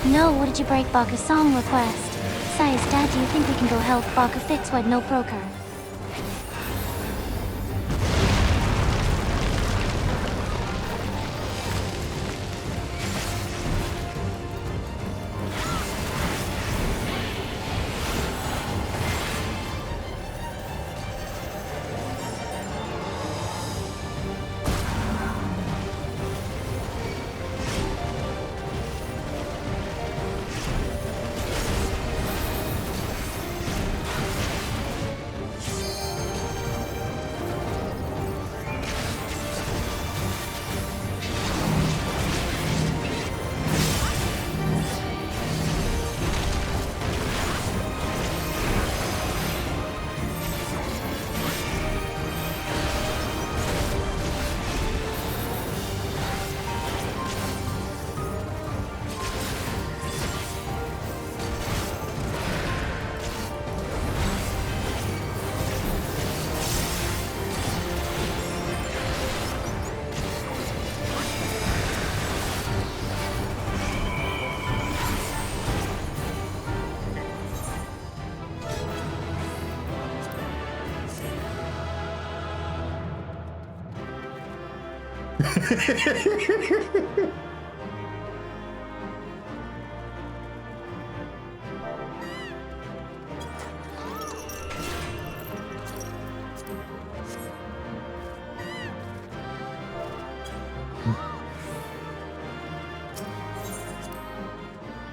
No, what did you break Baka's song request? Size, Dad, do you think we can go help Baka fix what no broke her?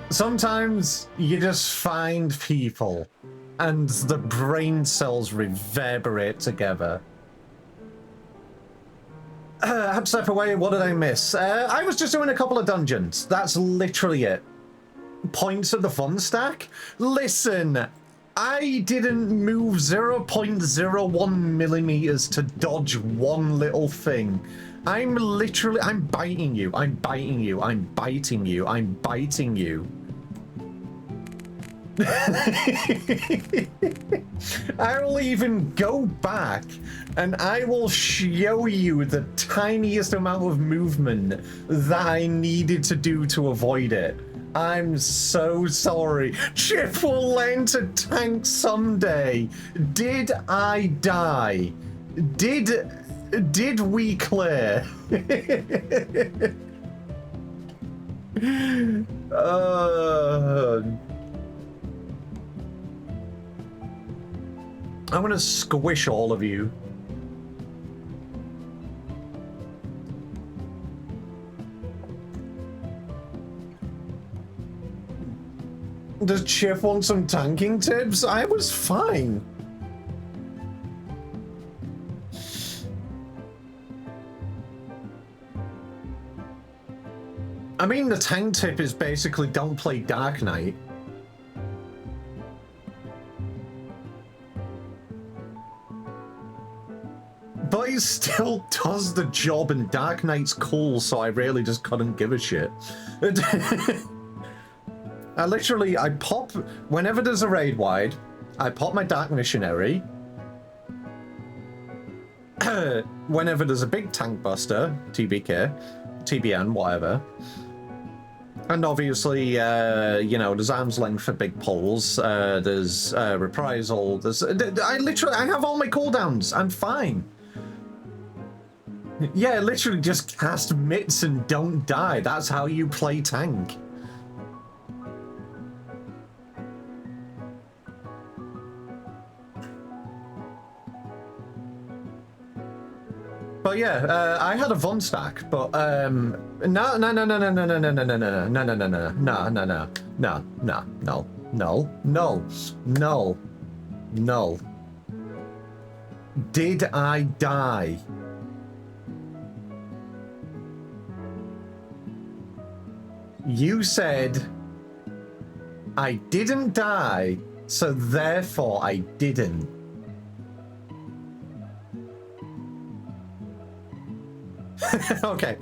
Sometimes you just find people and the brain cells reverberate together. I had to step away. What did I miss? I was just doing a couple of dungeons. That's literally it. Points of the fun stack? Listen, I didn't move 0.01 millimeters to dodge one little thing. I'm biting you. I'm biting you. I'm biting you. I'm biting you. I will even go back and I will show you the tiniest amount of movement that I needed to do to avoid it. I'm so sorry. Chip will learn to tank someday. Did I die? Did we clear? I'm gonna squish all of you. Does Chip want some tanking tips? I was fine. I mean, the tank tip is basically don't play Dark Knight. But he still does the job, and Dark Knight's cool, so I really just couldn't give a shit. I pop, whenever there's a raid wide, I pop my Dark Missionary. Whenever there's a big tank buster, TBK, TBN, whatever. And obviously, you know, there's arm's length for big pulls, there's reprisal, I have all my cooldowns, I'm fine. Yeah, literally just cast mitts and don't die, that's how you play tank. But yeah, I had a Von stack, but no. Did I die? You said I didn't die, so therefore I didn't. Okay,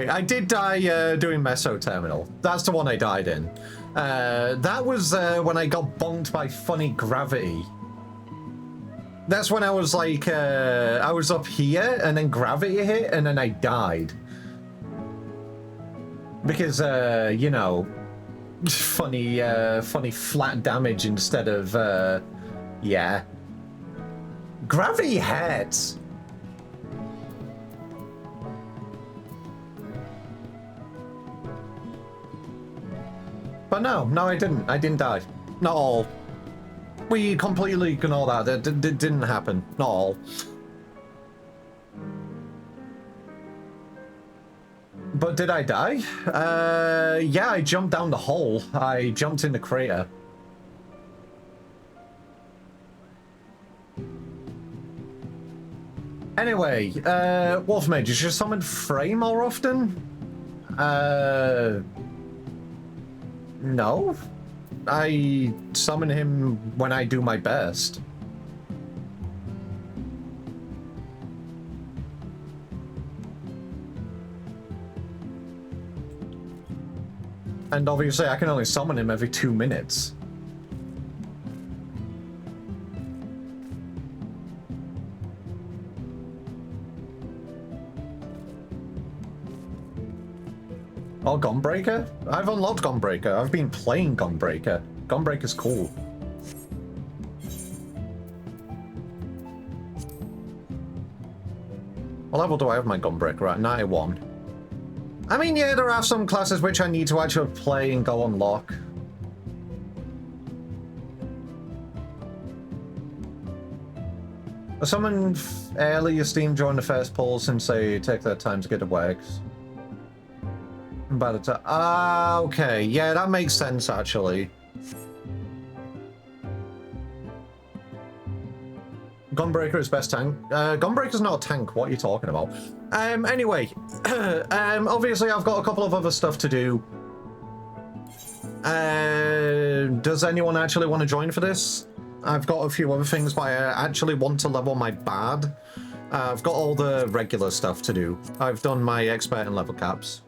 I did die doing Meso Terminal. That's the one I died in. That was when I got bonked by funny gravity. That's when I was like, I was up here and then gravity hit and then I died. Because, you know, funny flat damage instead of, yeah. Gravity hurts. But no, I didn't. I didn't die. Not all. We completely ignore that. That didn't happen. Not all. But did I die? Yeah, I jumped down the hole. I jumped in the crater. Anyway, Wolfmage, you should summon Frey more often? No. I summon him when I do my best. And obviously I can only summon him every 2 minutes. Oh, Gunbreaker? I've unlocked Gunbreaker. I've been playing Gunbreaker. Gunbreaker's cool. What level do I have my Gunbreaker at? 91. I mean, yeah, there are some classes which I need to actually play and go unlock. Someone early esteemed during the first poll since they take their time to get the works. By the time. Okay. Yeah, that makes sense, actually. Gunbreaker is best tank. Gunbreaker's not a tank. What are you talking about? Anyway. Obviously, I've got a couple of other stuff to do. Does anyone actually want to join for this? I've got a few other things, but I actually want to level my bard. I've got all the regular stuff to do. I've done my expert and level caps.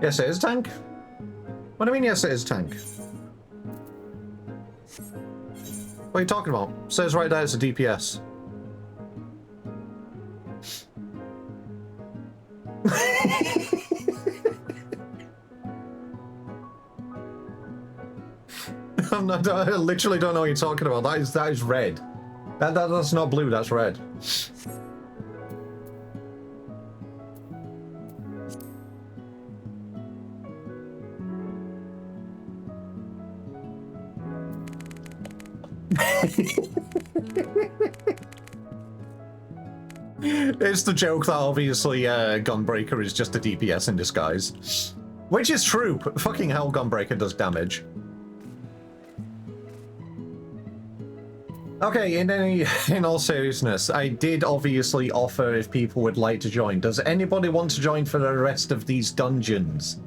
Yes, it is tank. What do you mean, yes, it is tank? What are you talking about? It says right there it's a DPS. I literally don't know what you're talking about. That is red. That's not blue, that's red. It's the joke that obviously Gunbreaker is just a DPS in disguise. Which is true. Fucking hell, Gunbreaker does damage. Okay, in all seriousness, I did obviously offer if people would like to join. Does anybody want to join for the rest of these dungeons?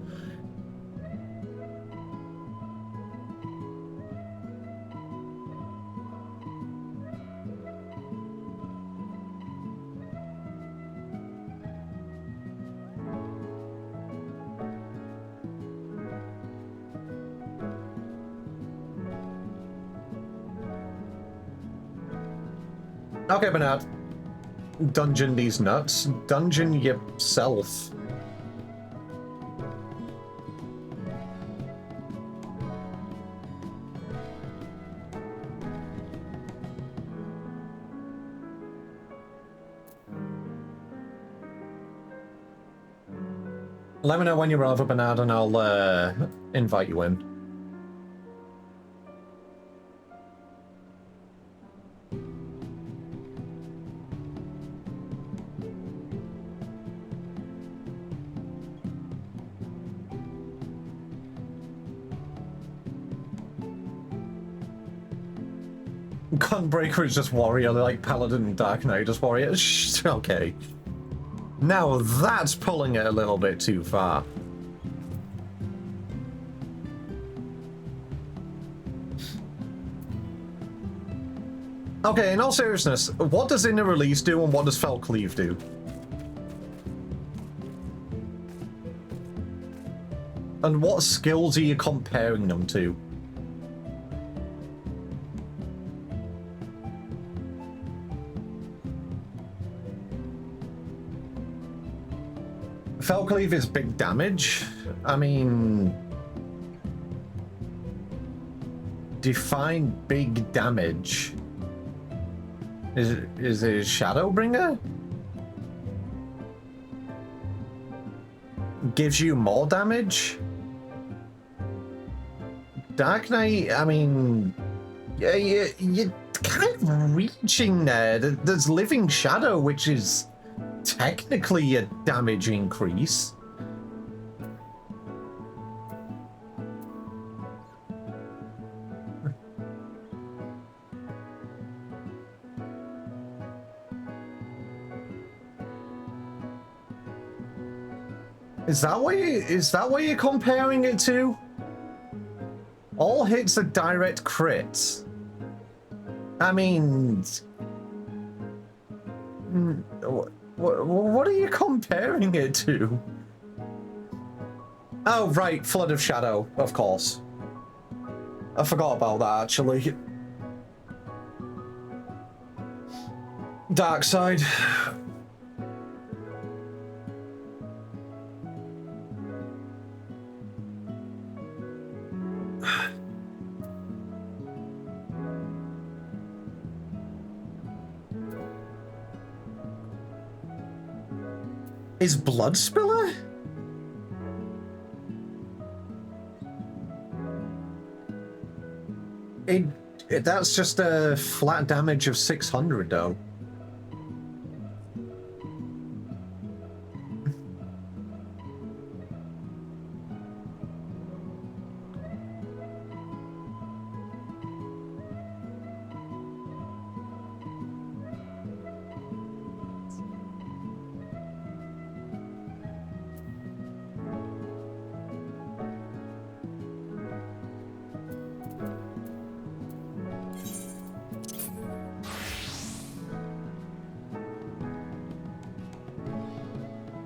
Okay, Bernard. Dungeon these nuts. Dungeon yourself. Let me know when you're over, Bernard, and I'll invite you in. Gunbreaker is just warrior, like Paladin and Dark Knight, just warrior. Shh, okay. Now that's pulling it a little bit too far. Okay, in all seriousness, what does Inner Release do and what does Fell Cleave do? And what skills are you comparing them to? Fell Cleave is big damage. I mean... define big damage. Is it Shadowbringer? Gives you more damage? Dark Knight, I mean... yeah, you're kind of reaching there. There's Living Shadow, which is... technically a damage increase. Is that what you're comparing it to? All hits are direct crits. I mean... what are you comparing it to? Oh, right, Flood of Shadow, of course. I forgot about that, actually. Dark Side. Is Bloodspiller? That's just a flat damage of 600 though.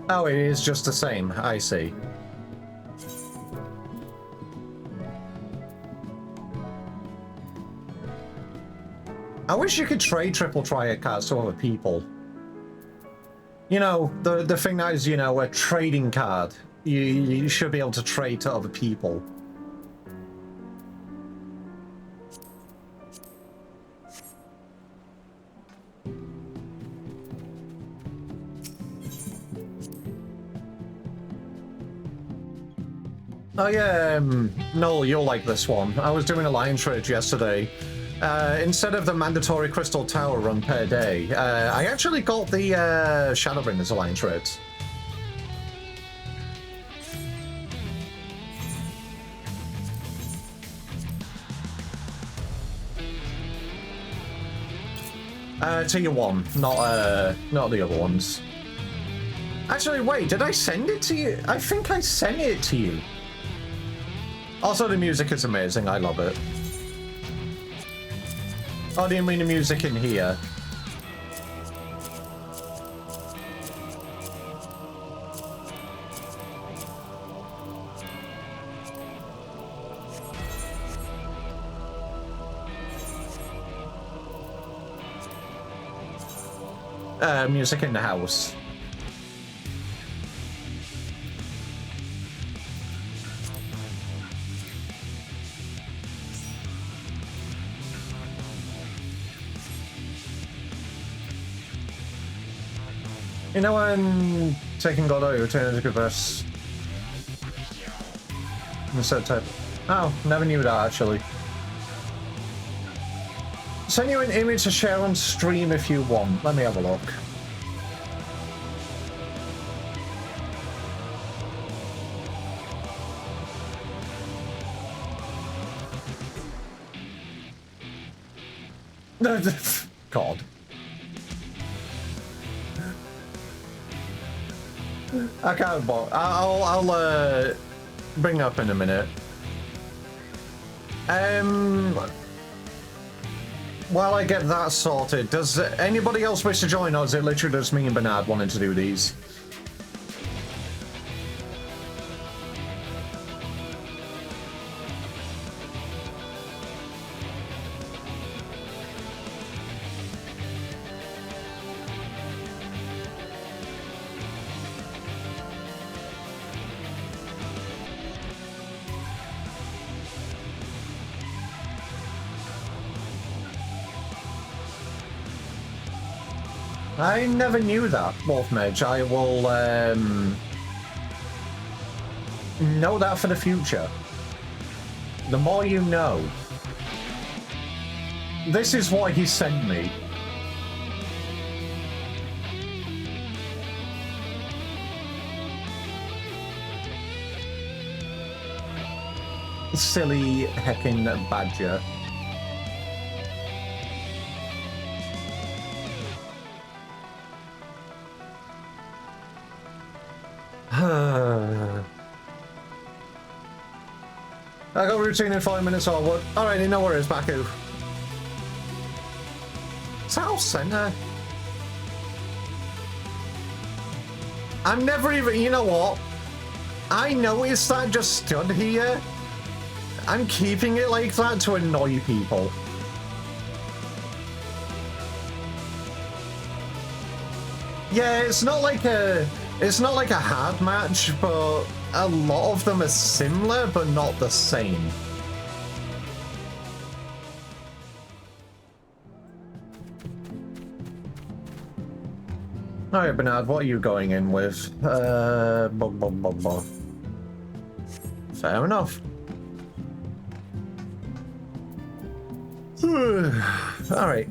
Oh, it is just the same. I see. I wish you could trade triple triad cards to other people. You know, the thing that is, you know, a trading card. You should be able to trade to other people. Oh yeah, Noel, you'll like this one. I was doing a line trade yesterday. Instead of the mandatory Crystal Tower run per day, I actually got the Shadowbringers Alliance trades. Tier 1, not the other ones. Actually, wait, did I send it to you? I think I sent it to you. Also, the music is amazing. I love it. Oh, do you mean the music in here? Music in the house. You know when taking God out, return to reverse instead type. Oh, never knew that actually. Send you an image to share on stream if you want. Let me have a look. God. I can't. I'll bring up in a minute. While I get that sorted, does anybody else wish to join, or is it literally just me and Bernard wanting to do these? I never knew that, Wolfmage. I will know that for the future. The more you know. This is what he sent me. Silly heckin' badger. I got routine in 5 minutes or what? Alrighty, no worries, Baku. South Center. I'm never even, you know what? I noticed that just stood here. I'm keeping it like that to annoy people. Yeah, it's not like a hard match, but a lot of them are similar, but not the same. Alright, Bernard, what are you going in with? Fair enough. Alright.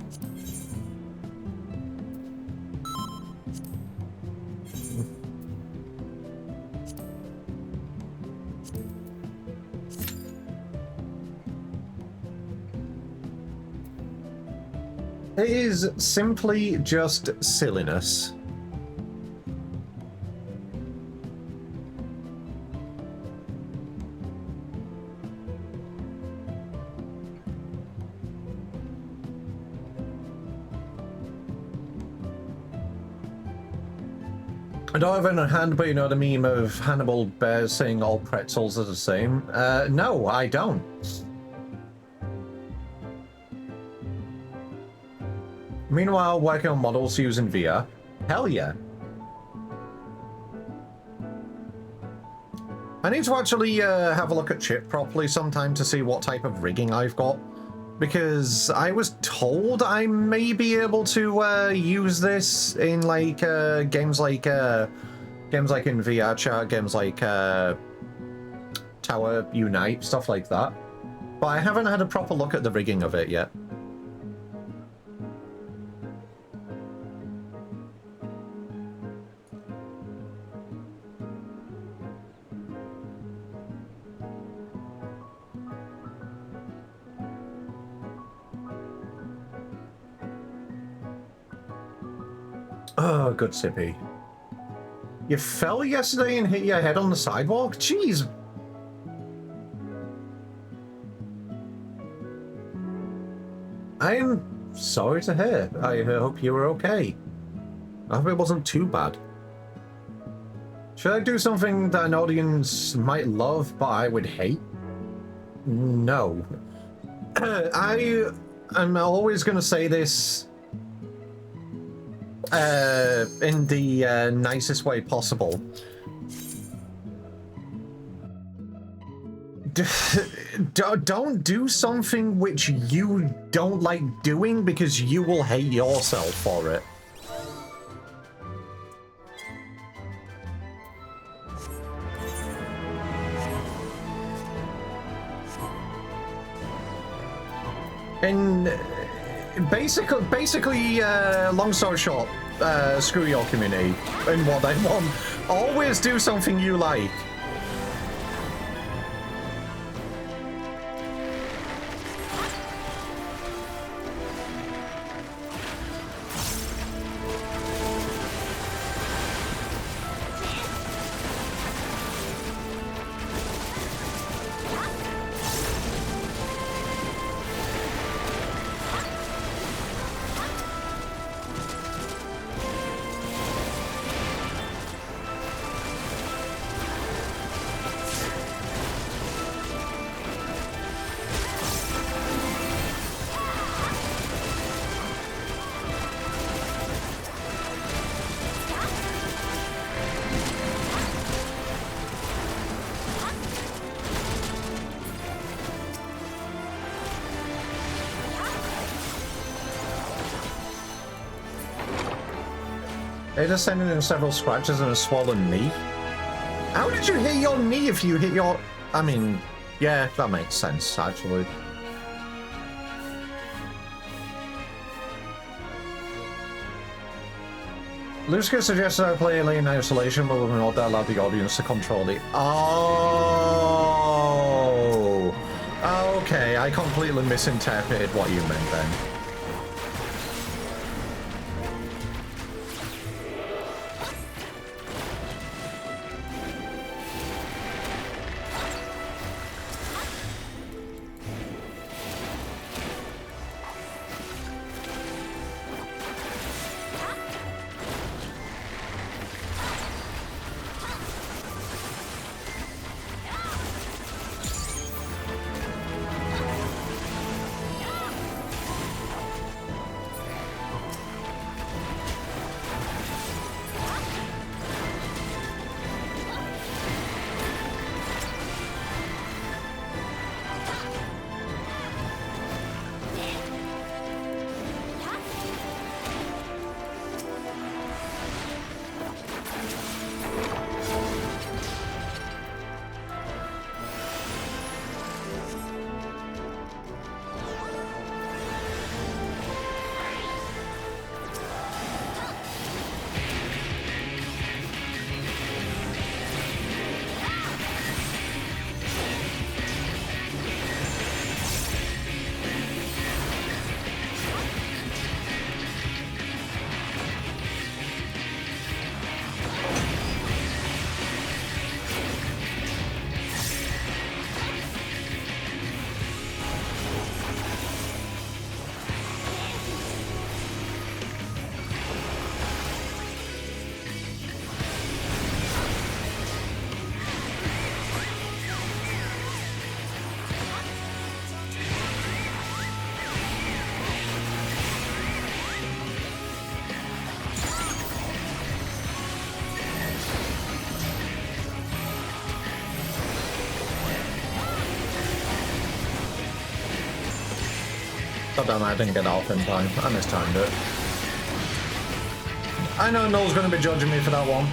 It is simply just silliness. I don't have it in hand, but you know the meme of Hannibal Bears saying all pretzels are the same? No, I don't. Meanwhile, working on models using VR. Hell yeah. I need to actually have a look at Chip properly sometime to see what type of rigging I've got. Because I was told I may be able to use this in like games like in VR chat, games like Tower Unite, stuff like that. But I haven't had a proper look at the rigging of it yet. Oh, good sippy. You fell yesterday and hit your head on the sidewalk? Jeez. I'm sorry to hear. I hope you were okay. I hope it wasn't too bad. Should I do something that an audience might love, but I would hate? No. I'm always going to say this in the nicest way possible. Don't do something which you don't like doing because you will hate yourself for it. And basically, long story short, screw your community and what they want. Always do something you like. It is sending in several scratches and a swollen knee. How did you hit your knee if you hit your... I mean, yeah, that makes sense, actually. Lucica suggested I play Alien Isolation, but with an order that allowed the audience to control the... Oh! Okay, I completely misinterpreted what you meant then. God damn, I didn't get off in time. I mistimed it. I know Noel's going to be judging me for that one.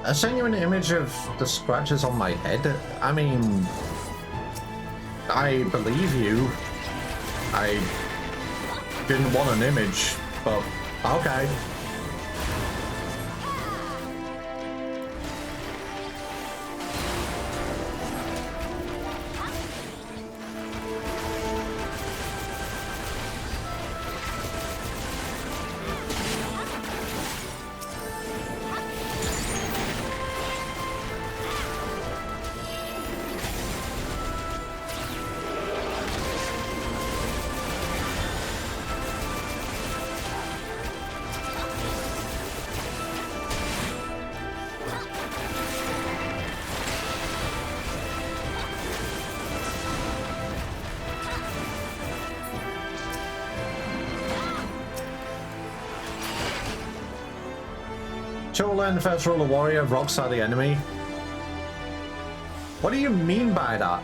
I sent you an image of the scratches on my head. I mean, I believe you. I didn't want an image, but okay. Cholan first roll a warrior, rocks are the enemy. What do you mean by that?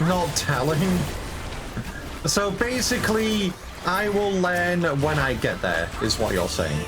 Not telling. So basically, I will learn when I get there, is what you're saying.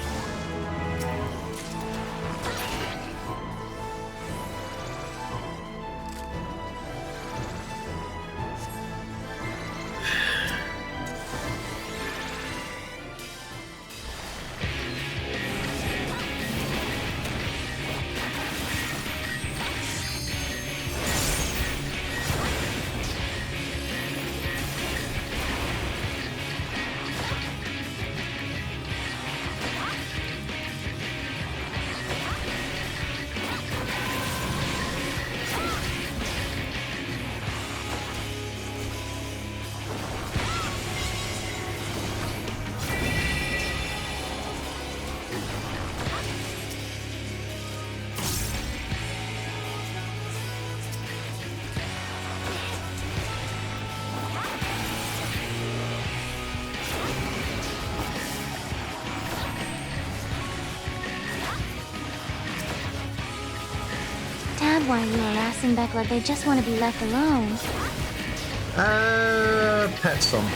Why you harassing Beck like they just want to be left alone? Pet some.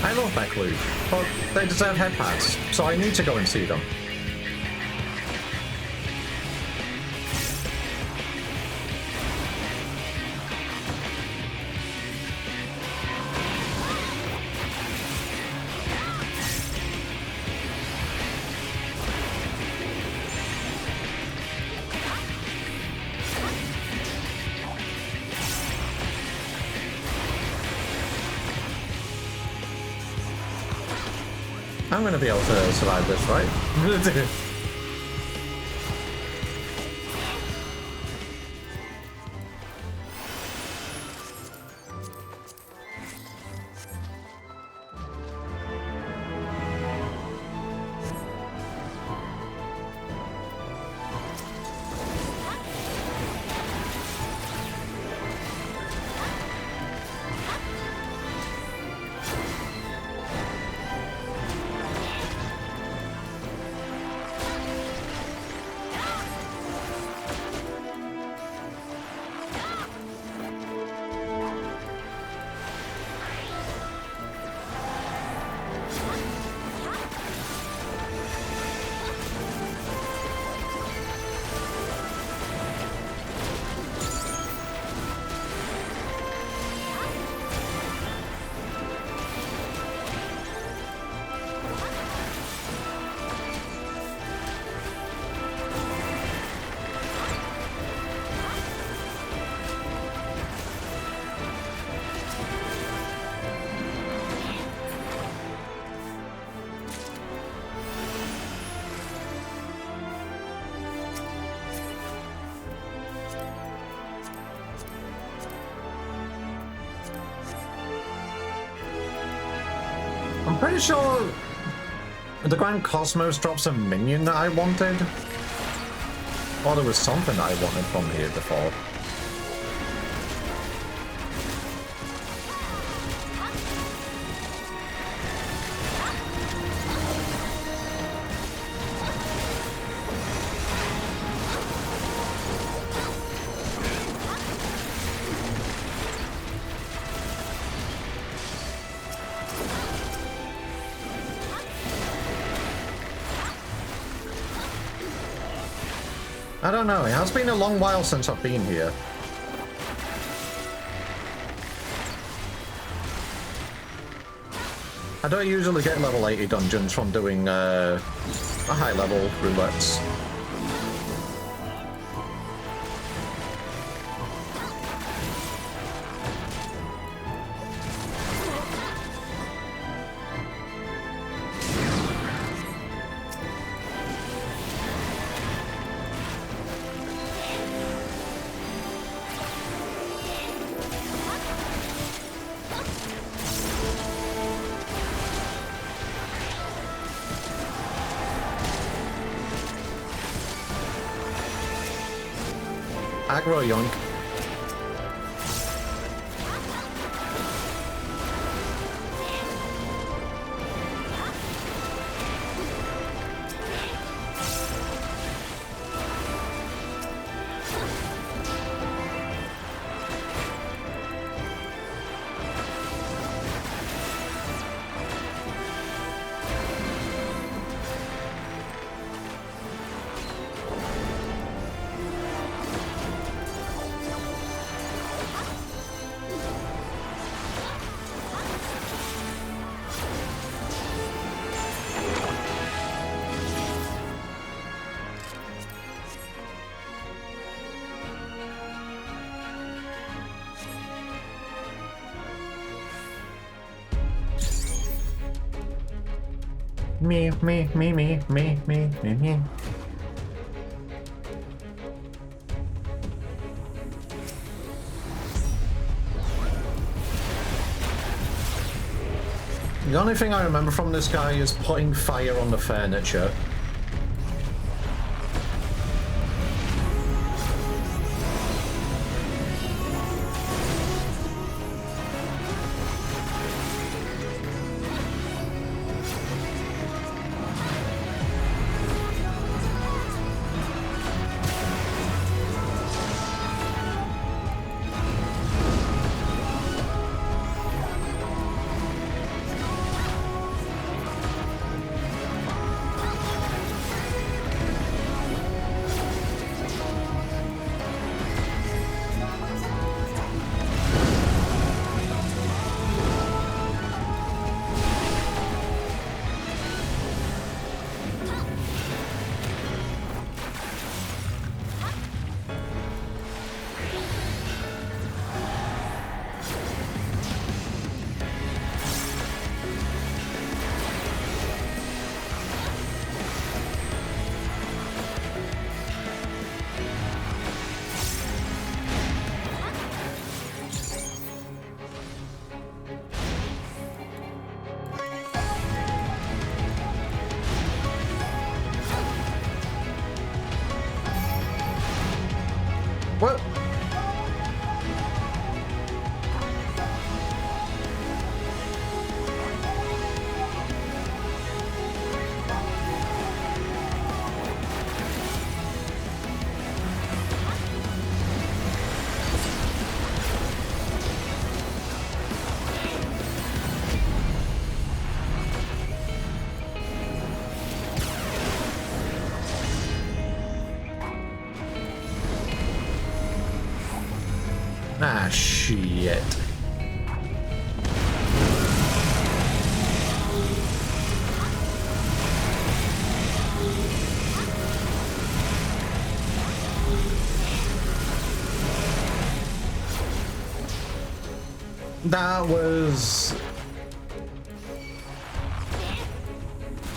I love mech loot, but they deserve head pads, so I need to go and see them. I'm gonna be able to survive this, right? I'm pretty sure the Grand Cosmos drops a minion that I wanted. Or there was something that I wanted from here before. I don't know, it has been a long while since I've been here. I don't usually get level 80 dungeons from doing a high level roulettes. Aggro yoink. Me. The only thing I remember from this guy is putting fire on the furniture. What? Ah, shit. That was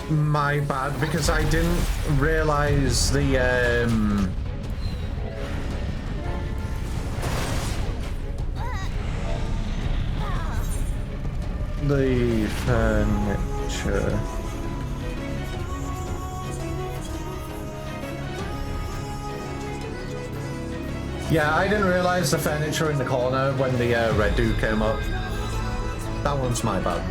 my bad because I didn't realize the furniture. Yeah, I didn't realize the furniture in the corner when the red dude came up. That one's my bad.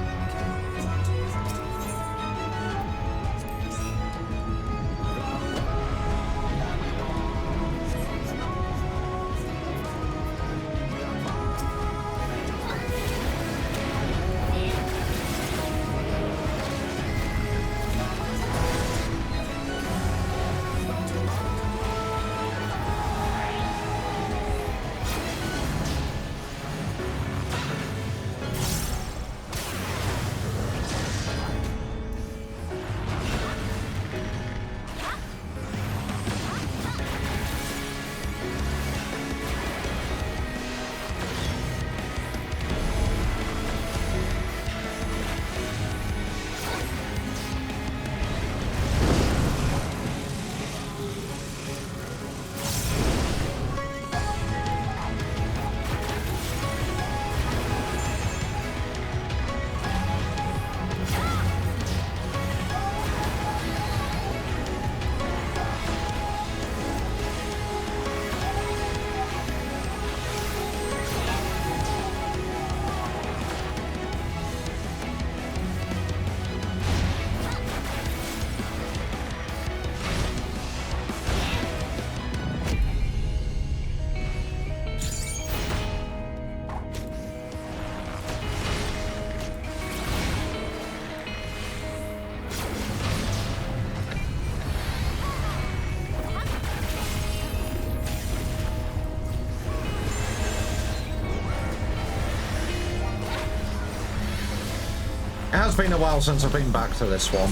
It has been a while since I've been back to this one.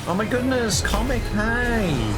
Oh my goodness, comic, hey!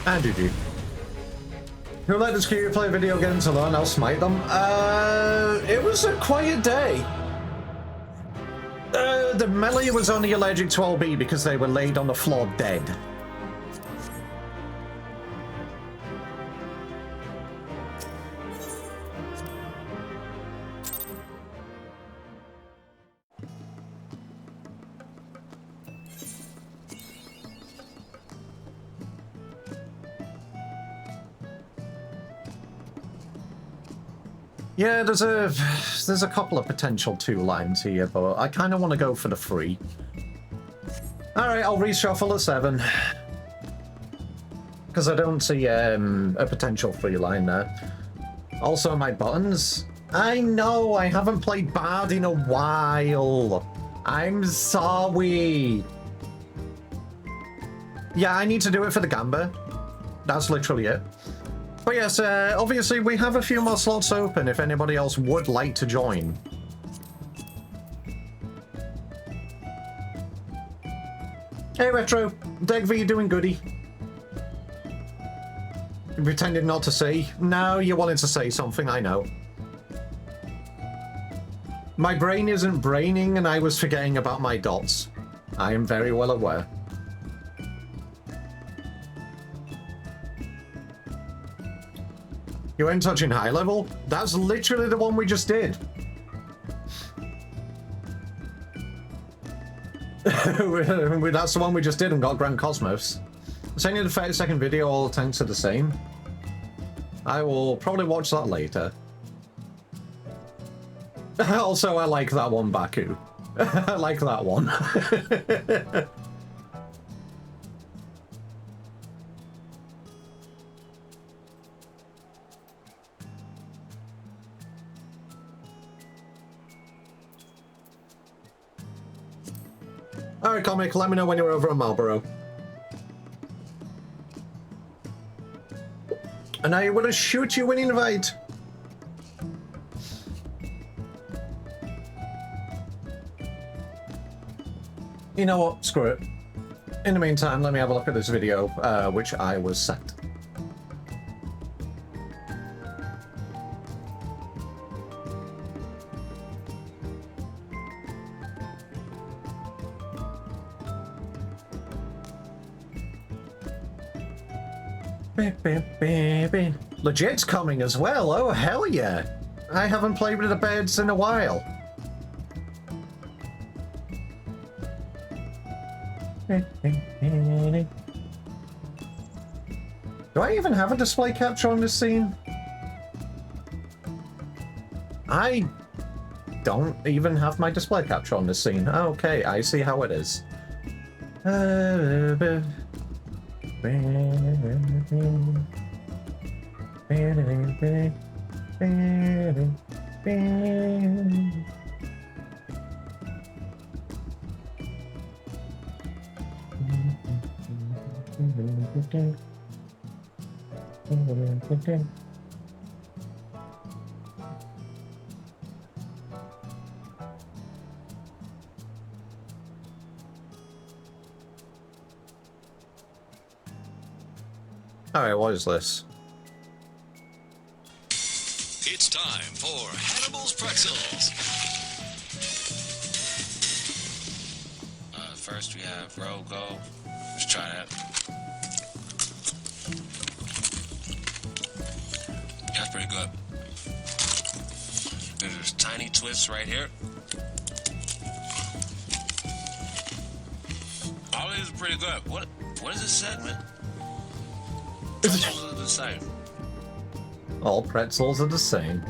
And GG. Who let us queue play video games alone? I'll smite them. It was a quiet day. The melee was only allergic to LB because they were laid on the floor dead. Yeah, there's a couple of potential 2 lines here, but I kind of want to go for the 3. Alright, I'll reshuffle at 7. Because I don't see a potential 3 line there. Also, my buttons. I know, I haven't played Bard in a while. I'm sorry. Yeah, I need to do it for the Gamba. That's literally it. But yes, obviously we have a few more slots open if anybody else would like to join. Hey Retro, Degv, you doing goody? You pretended not to see? No, you wanted to say something, I know. My brain isn't braining and I was forgetting about my dots. I am very well aware. You ain't touching high level? That's literally the one we just did. That's the one we just did and got Grand Cosmos. Sending the 30-second video, all attempts are the same. I will probably watch that later. Also, I like that one, Baku. I like that one. Alright, Comic, let me know when you're over at Marlborough. And I will shoot you an invite. You know what? Screw it. In the meantime, let me have a look at this video, which I was sent. Legit's coming as well. Oh, hell yeah. I haven't played with the beds in a while. Do I even have a display capture on this scene? I don't even have my display capture on this scene. Okay, I see how it is. Alright, what is this? It's time for Hannibal's Pretzels. First we have Rogo. Let's try that. That's pretty good. There's tiny twists right here. All these are pretty good. What is this segment? Pretzels are the same. All pretzels are the same.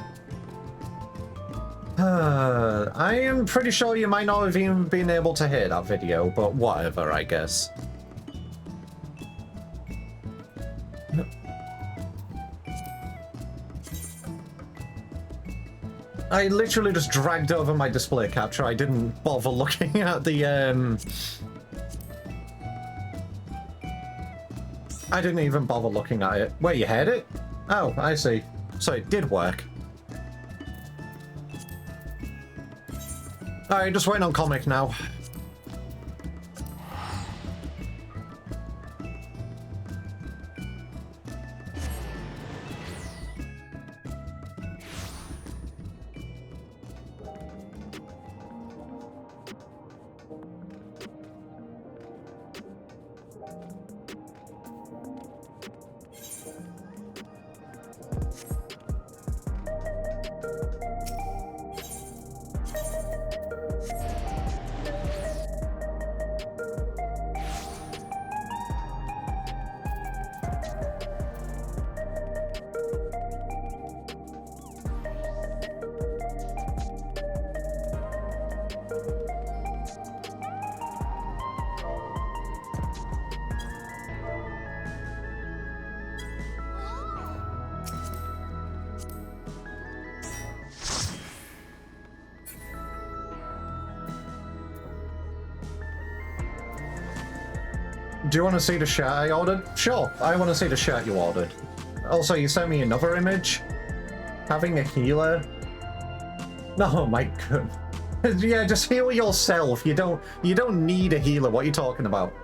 I am pretty sure you might not have even been able to hear that video, but whatever, I guess. I literally just dragged over my display capture. I didn't bother looking at the, I didn't even bother looking at it. Wait, you heard it? Oh, I see. So it did work. Alright, just waiting on Comic now. Do you want to see the shirt I ordered? Sure, I want to see the shirt you ordered. Also, you sent me another image. Having a healer. Oh my god. Yeah, just heal yourself. You don't need a healer. What are you talking about?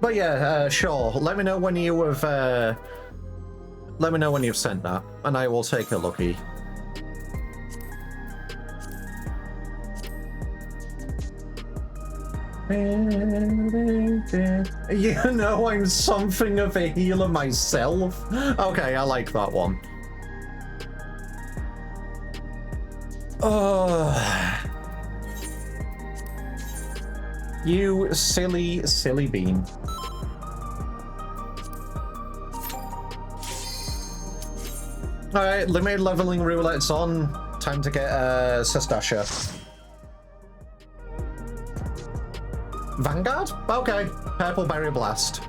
But yeah, sure. Let me know when you have. Let me know when you've sent that, and I will take a lookie. You know, I'm something of a healer myself. Okay, I like that one. You silly, silly bean. Alright, limit leveling roulette's on. Time to get Sestasha. Vanguard? Okay. Purple Berry Blast.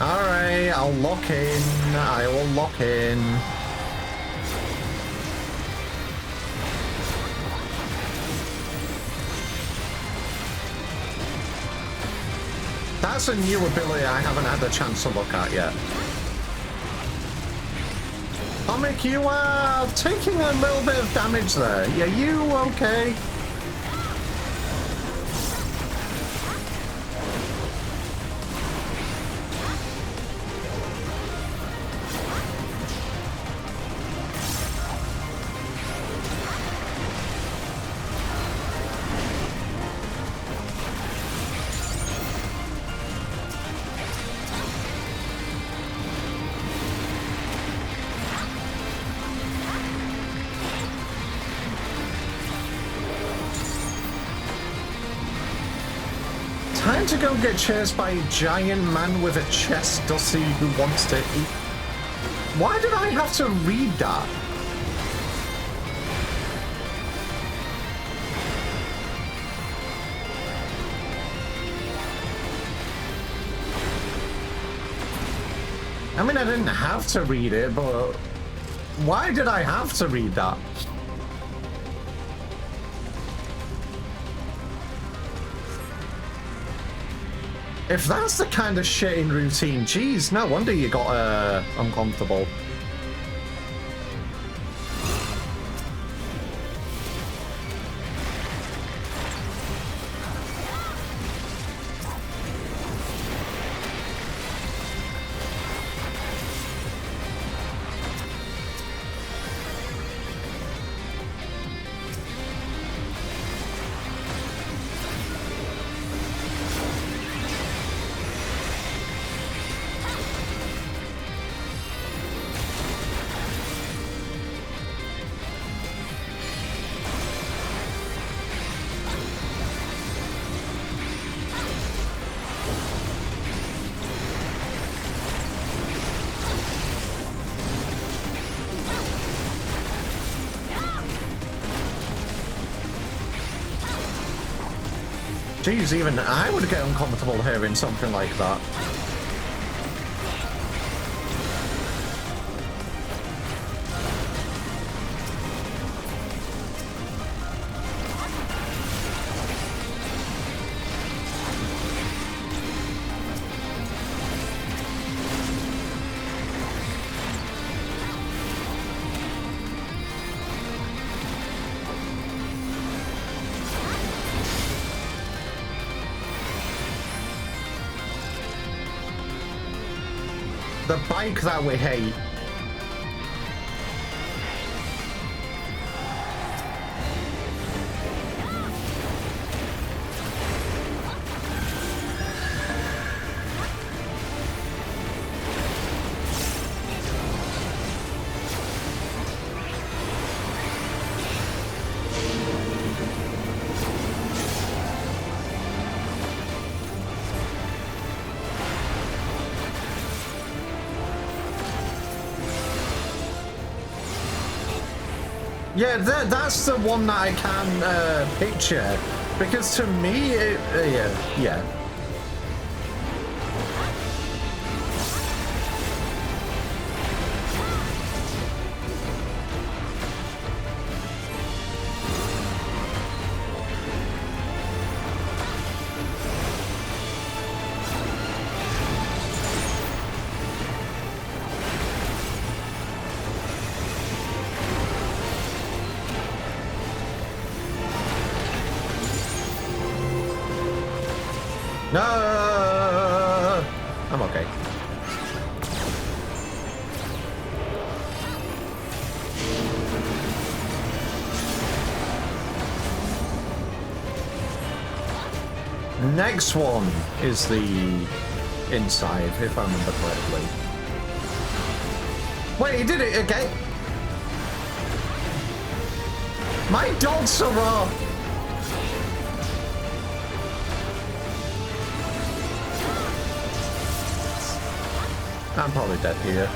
Alright, I'll lock in. I will lock in. That's a new ability I haven't had a chance to look at yet. Comic, you are taking a little bit of damage there. Yeah, you okay? Time to go get chased by a giant man with a chest dussy who wants to eat. Why did I have to read that? I mean, I didn't have to read it, but why did I have to read that? If that's the kind of shit in routine, geez, no wonder you got uncomfortable. Jeez, even I would get uncomfortable hearing something like that. The bike that we hate. Yeah, that's the one that I can picture, because to me, yeah. No, I'm okay. Next one is the inside, if I remember correctly. Wait, he did it again. My dog's so raw. I'm probably dead here.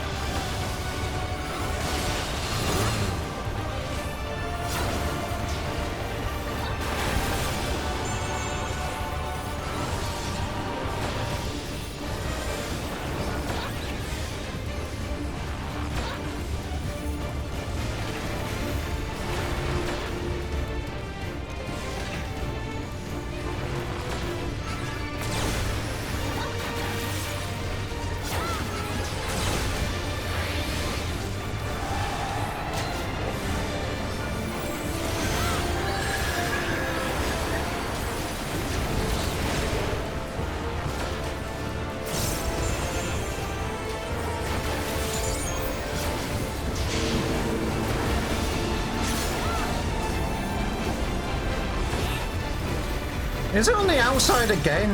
Is it on the outside again?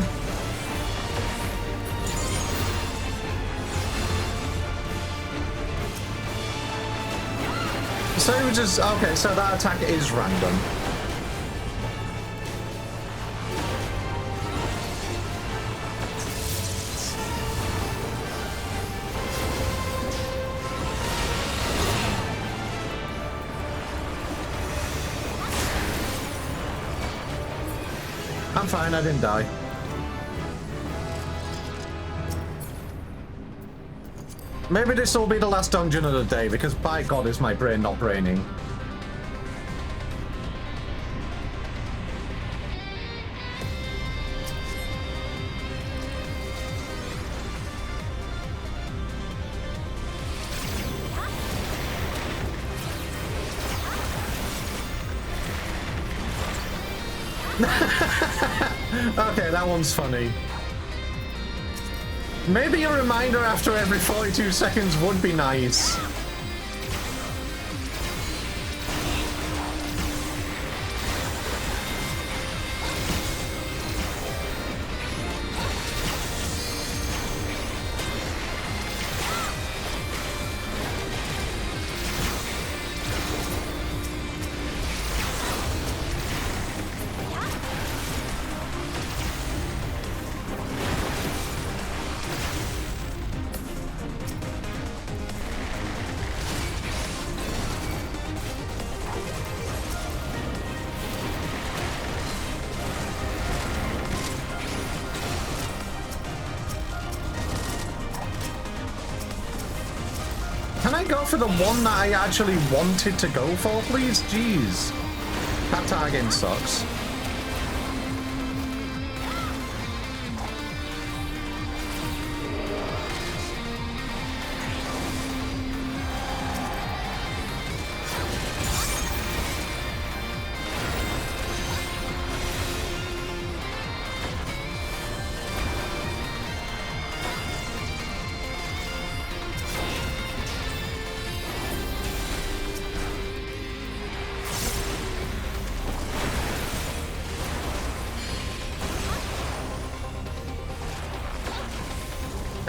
So it was just, okay, so that attack is random. I'm fine, I didn't die. Maybe this will be the last dungeon of the day, because by God is my brain not braining. Okay, that one's funny. Maybe a reminder after every 42 seconds would be nice. Can I go for the one that I actually wanted to go for, please? Jeez. That target sucks.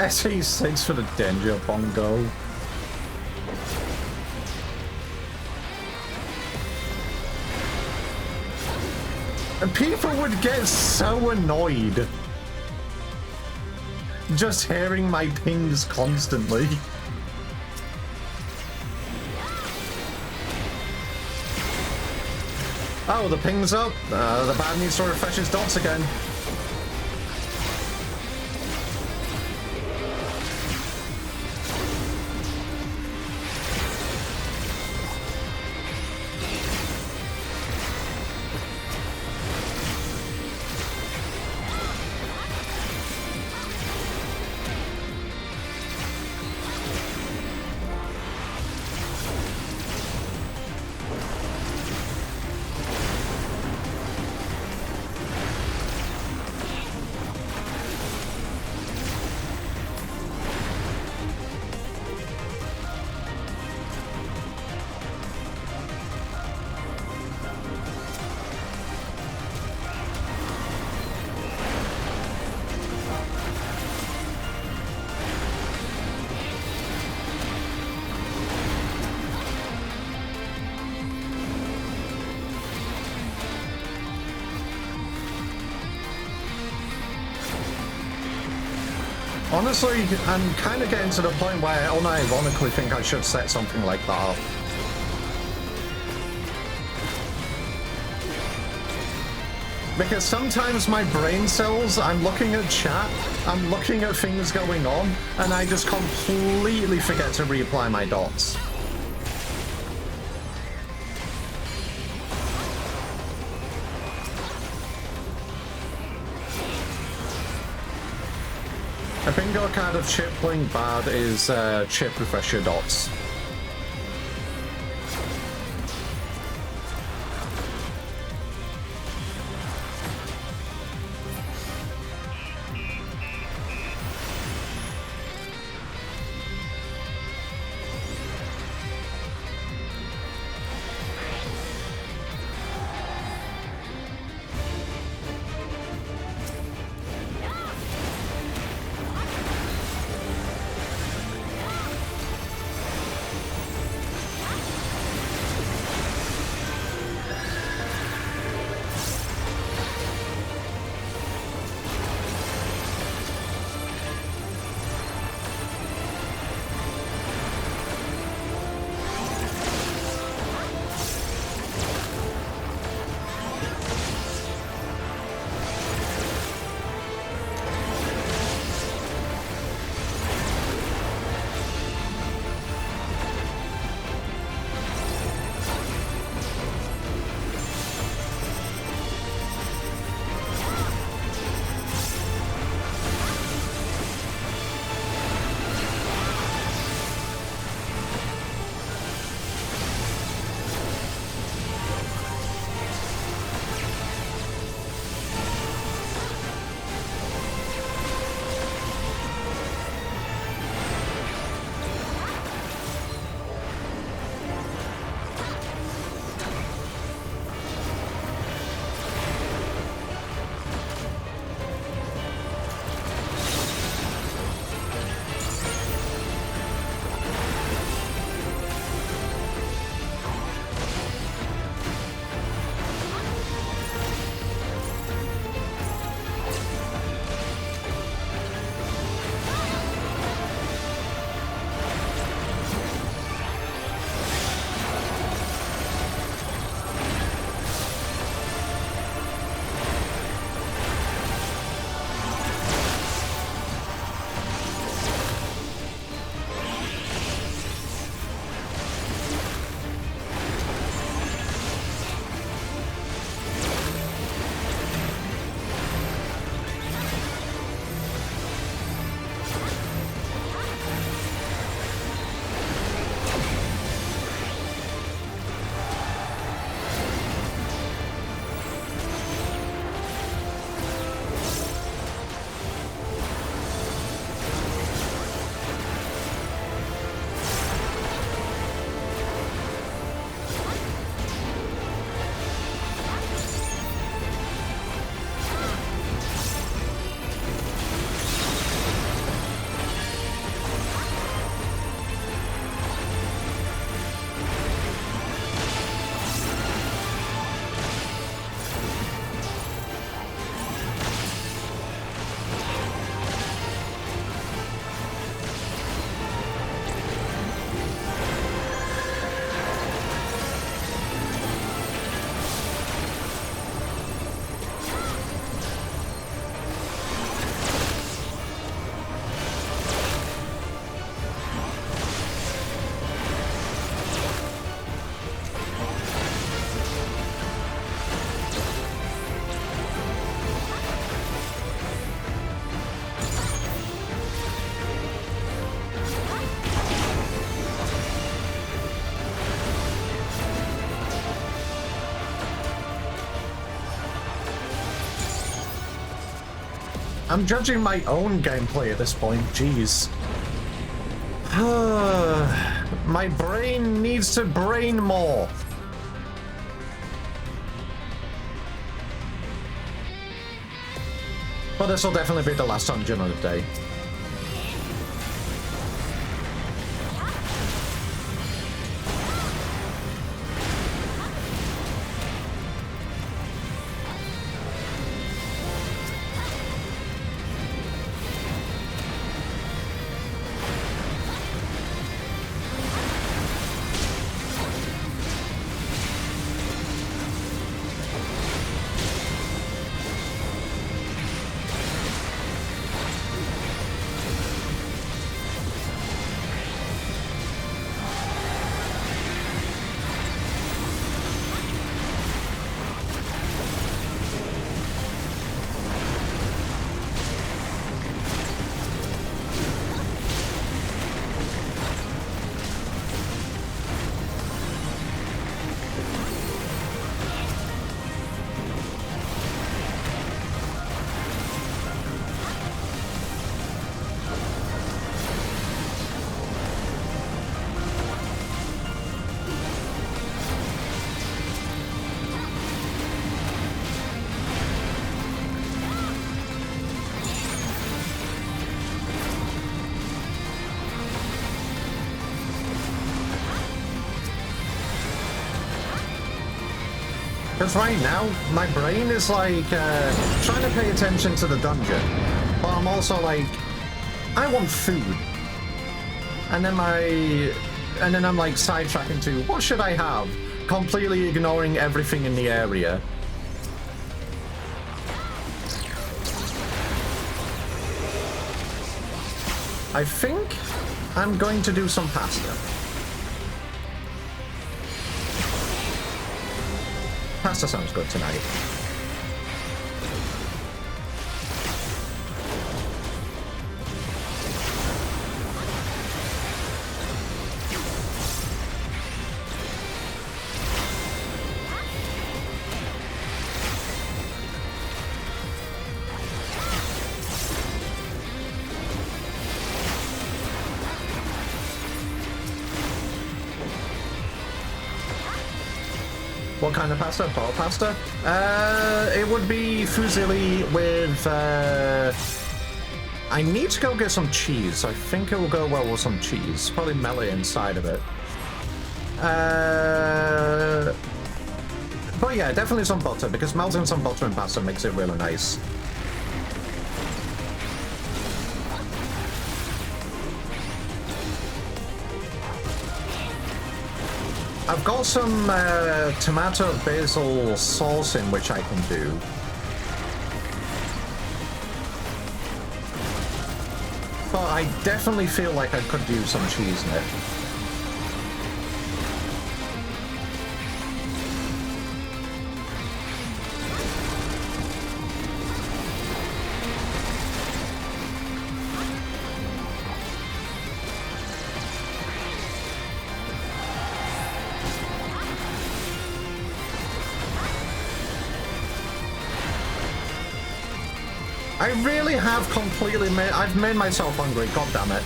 SE6 for the danger bongo. And people would get so annoyed just hearing my pings constantly. Oh, the ping's up. The bad needs to refresh his dots again. Honestly, I'm kind of getting to the point where I unironically think I should set something like that up. Because sometimes my brain cells, I'm looking at chat, I'm looking at things going on, and I just completely forget to reapply my dots. A bingo card of chip playing bad is chip refresh your dots. I'm judging my own gameplay at this point. Jeez. My brain needs to brain more. But this will definitely be the last dungeon of the day. Because right now, my brain is like trying to pay attention to the dungeon, but I'm also like, I want food, and then I'm like sidetracking to what should I have, completely ignoring everything in the area. I think I'm going to do some pasta. Pasta sounds good tonight. What kind of pasta? Bottle pasta? It would be fusilli with, I need to go get some cheese. I think it will go well with some cheese. Probably melt it inside of it. But yeah, definitely some butter, because melting some butter in pasta makes it really nice. I've got some tomato basil sauce in which I can do. But I definitely feel like I could do some cheese in it. I really have completely made... I've made myself hungry, god damn it.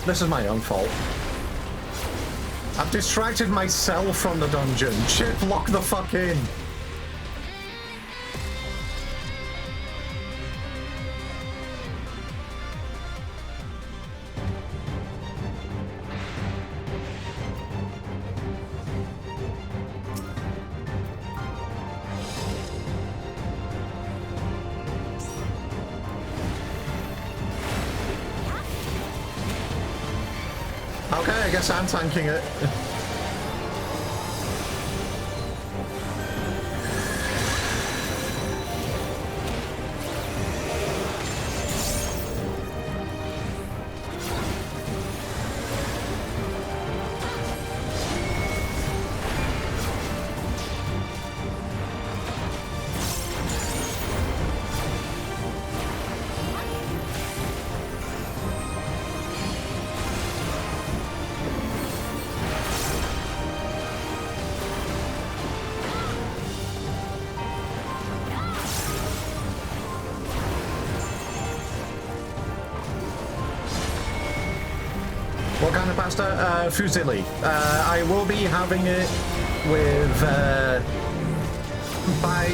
This is my own fault. I've distracted myself from the dungeon. Chip, lock the fuck in. Okay, I guess I'm tanking it. pasta? Fusilli. I will be having it with, by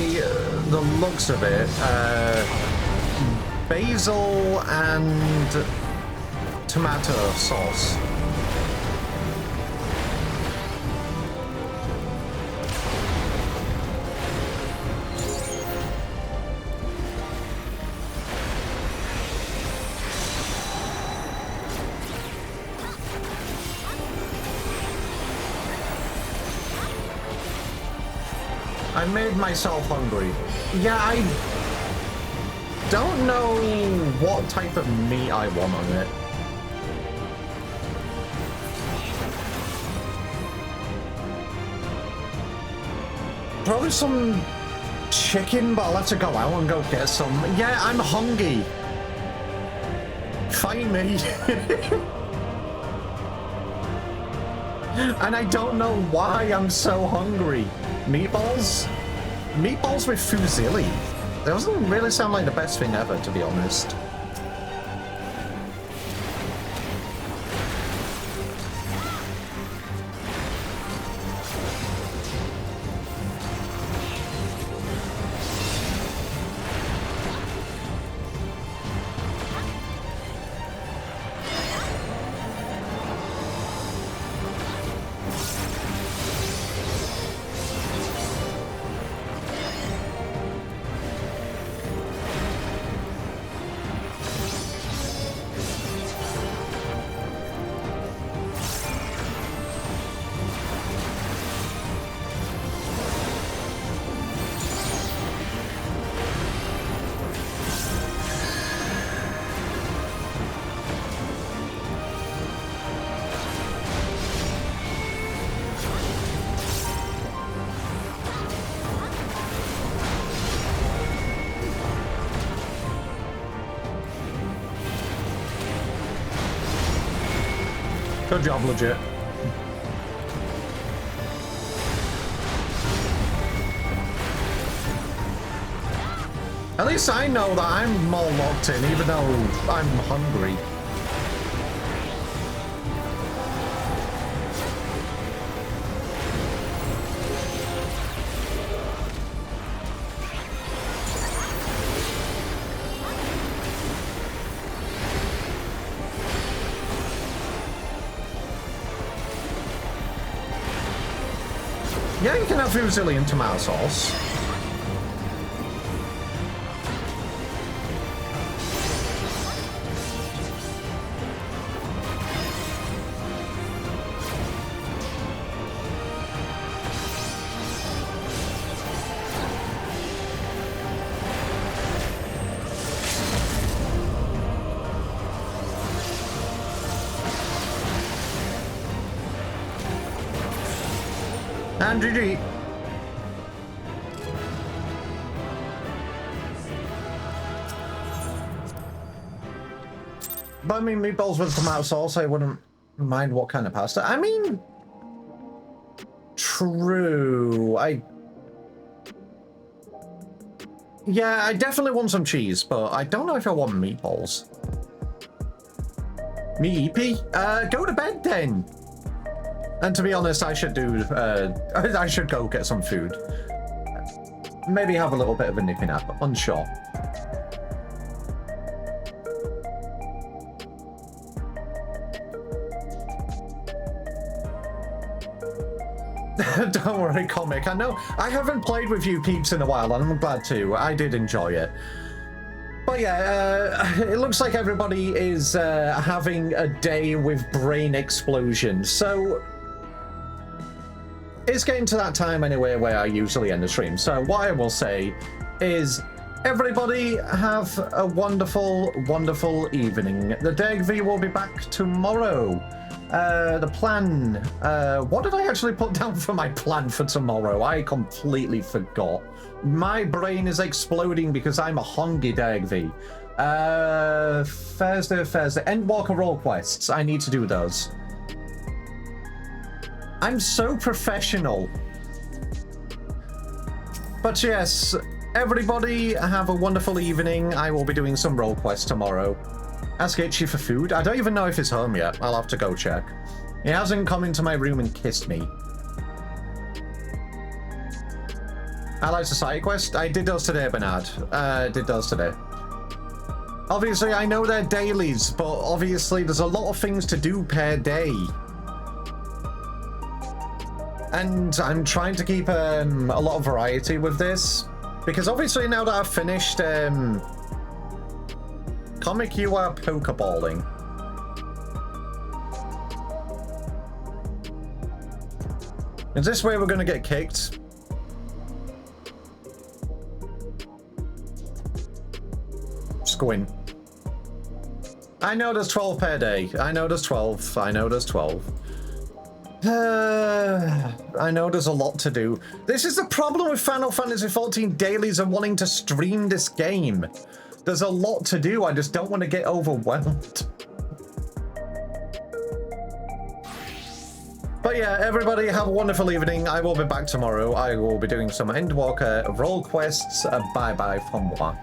the looks of it, basil and tomato sauce. I made myself hungry. Yeah, I don't know what type of meat I want on it. Probably some chicken, but I'll have to go out and go get some. Yeah, I'm hungry. Fight me. And I don't know why I'm so hungry. Meatballs? Meatballs with fusilli? That doesn't really sound like the best thing ever, to be honest. Good job, legit. At least I know that I'm more locked in, even though I'm hungry. Yeah, you can have fusilli and tomato sauce. And GG. But I mean, meatballs with tomato sauce, I wouldn't mind what kind of pasta. I mean, true. Yeah, I definitely want some cheese, but I don't know if I want meatballs. Meepy? Go to bed then. And to be honest, I should do, I should go get some food. Maybe have a little bit of a nippy nap, unsure. Don't worry, comic. I know I haven't played with you peeps in a while, and I'm glad to. I did enjoy it. But yeah, it looks like everybody is having a day with brain explosions. So it's getting to that time anyway where I usually end the stream. So what I will say is, everybody have a wonderful, wonderful evening. The DegV will be back tomorrow. The plan, what did I actually put down for my plan for tomorrow? I completely forgot. My brain is exploding because I'm a hungry DegV. Thursday. Endwalker role quests. I need to do those. I'm so professional. But yes, everybody have a wonderful evening. I will be doing some role quests tomorrow. Ask Itchy for food. I don't even know if he's home yet. I'll have to go check. He hasn't come into my room and kissed me. Allied Society quest? I did those today, Bernard. Did those today. Obviously, I know they're dailies, but obviously there's a lot of things to do per day. And I'm trying to keep a lot of variety with this. Because obviously now that I've finished Comic You Are Pokeballing. Is this where we're going to get kicked? Squint. I know there's 12 per day. I know there's 12. I know there's 12. I know there's a lot to do. This is the problem with Final Fantasy XIV dailies and wanting to stream this game. There's a lot to do. I just don't want to get overwhelmed. But yeah, everybody have a wonderful evening. I will be back tomorrow. I will be doing some Endwalker role quests. Bye bye from moi.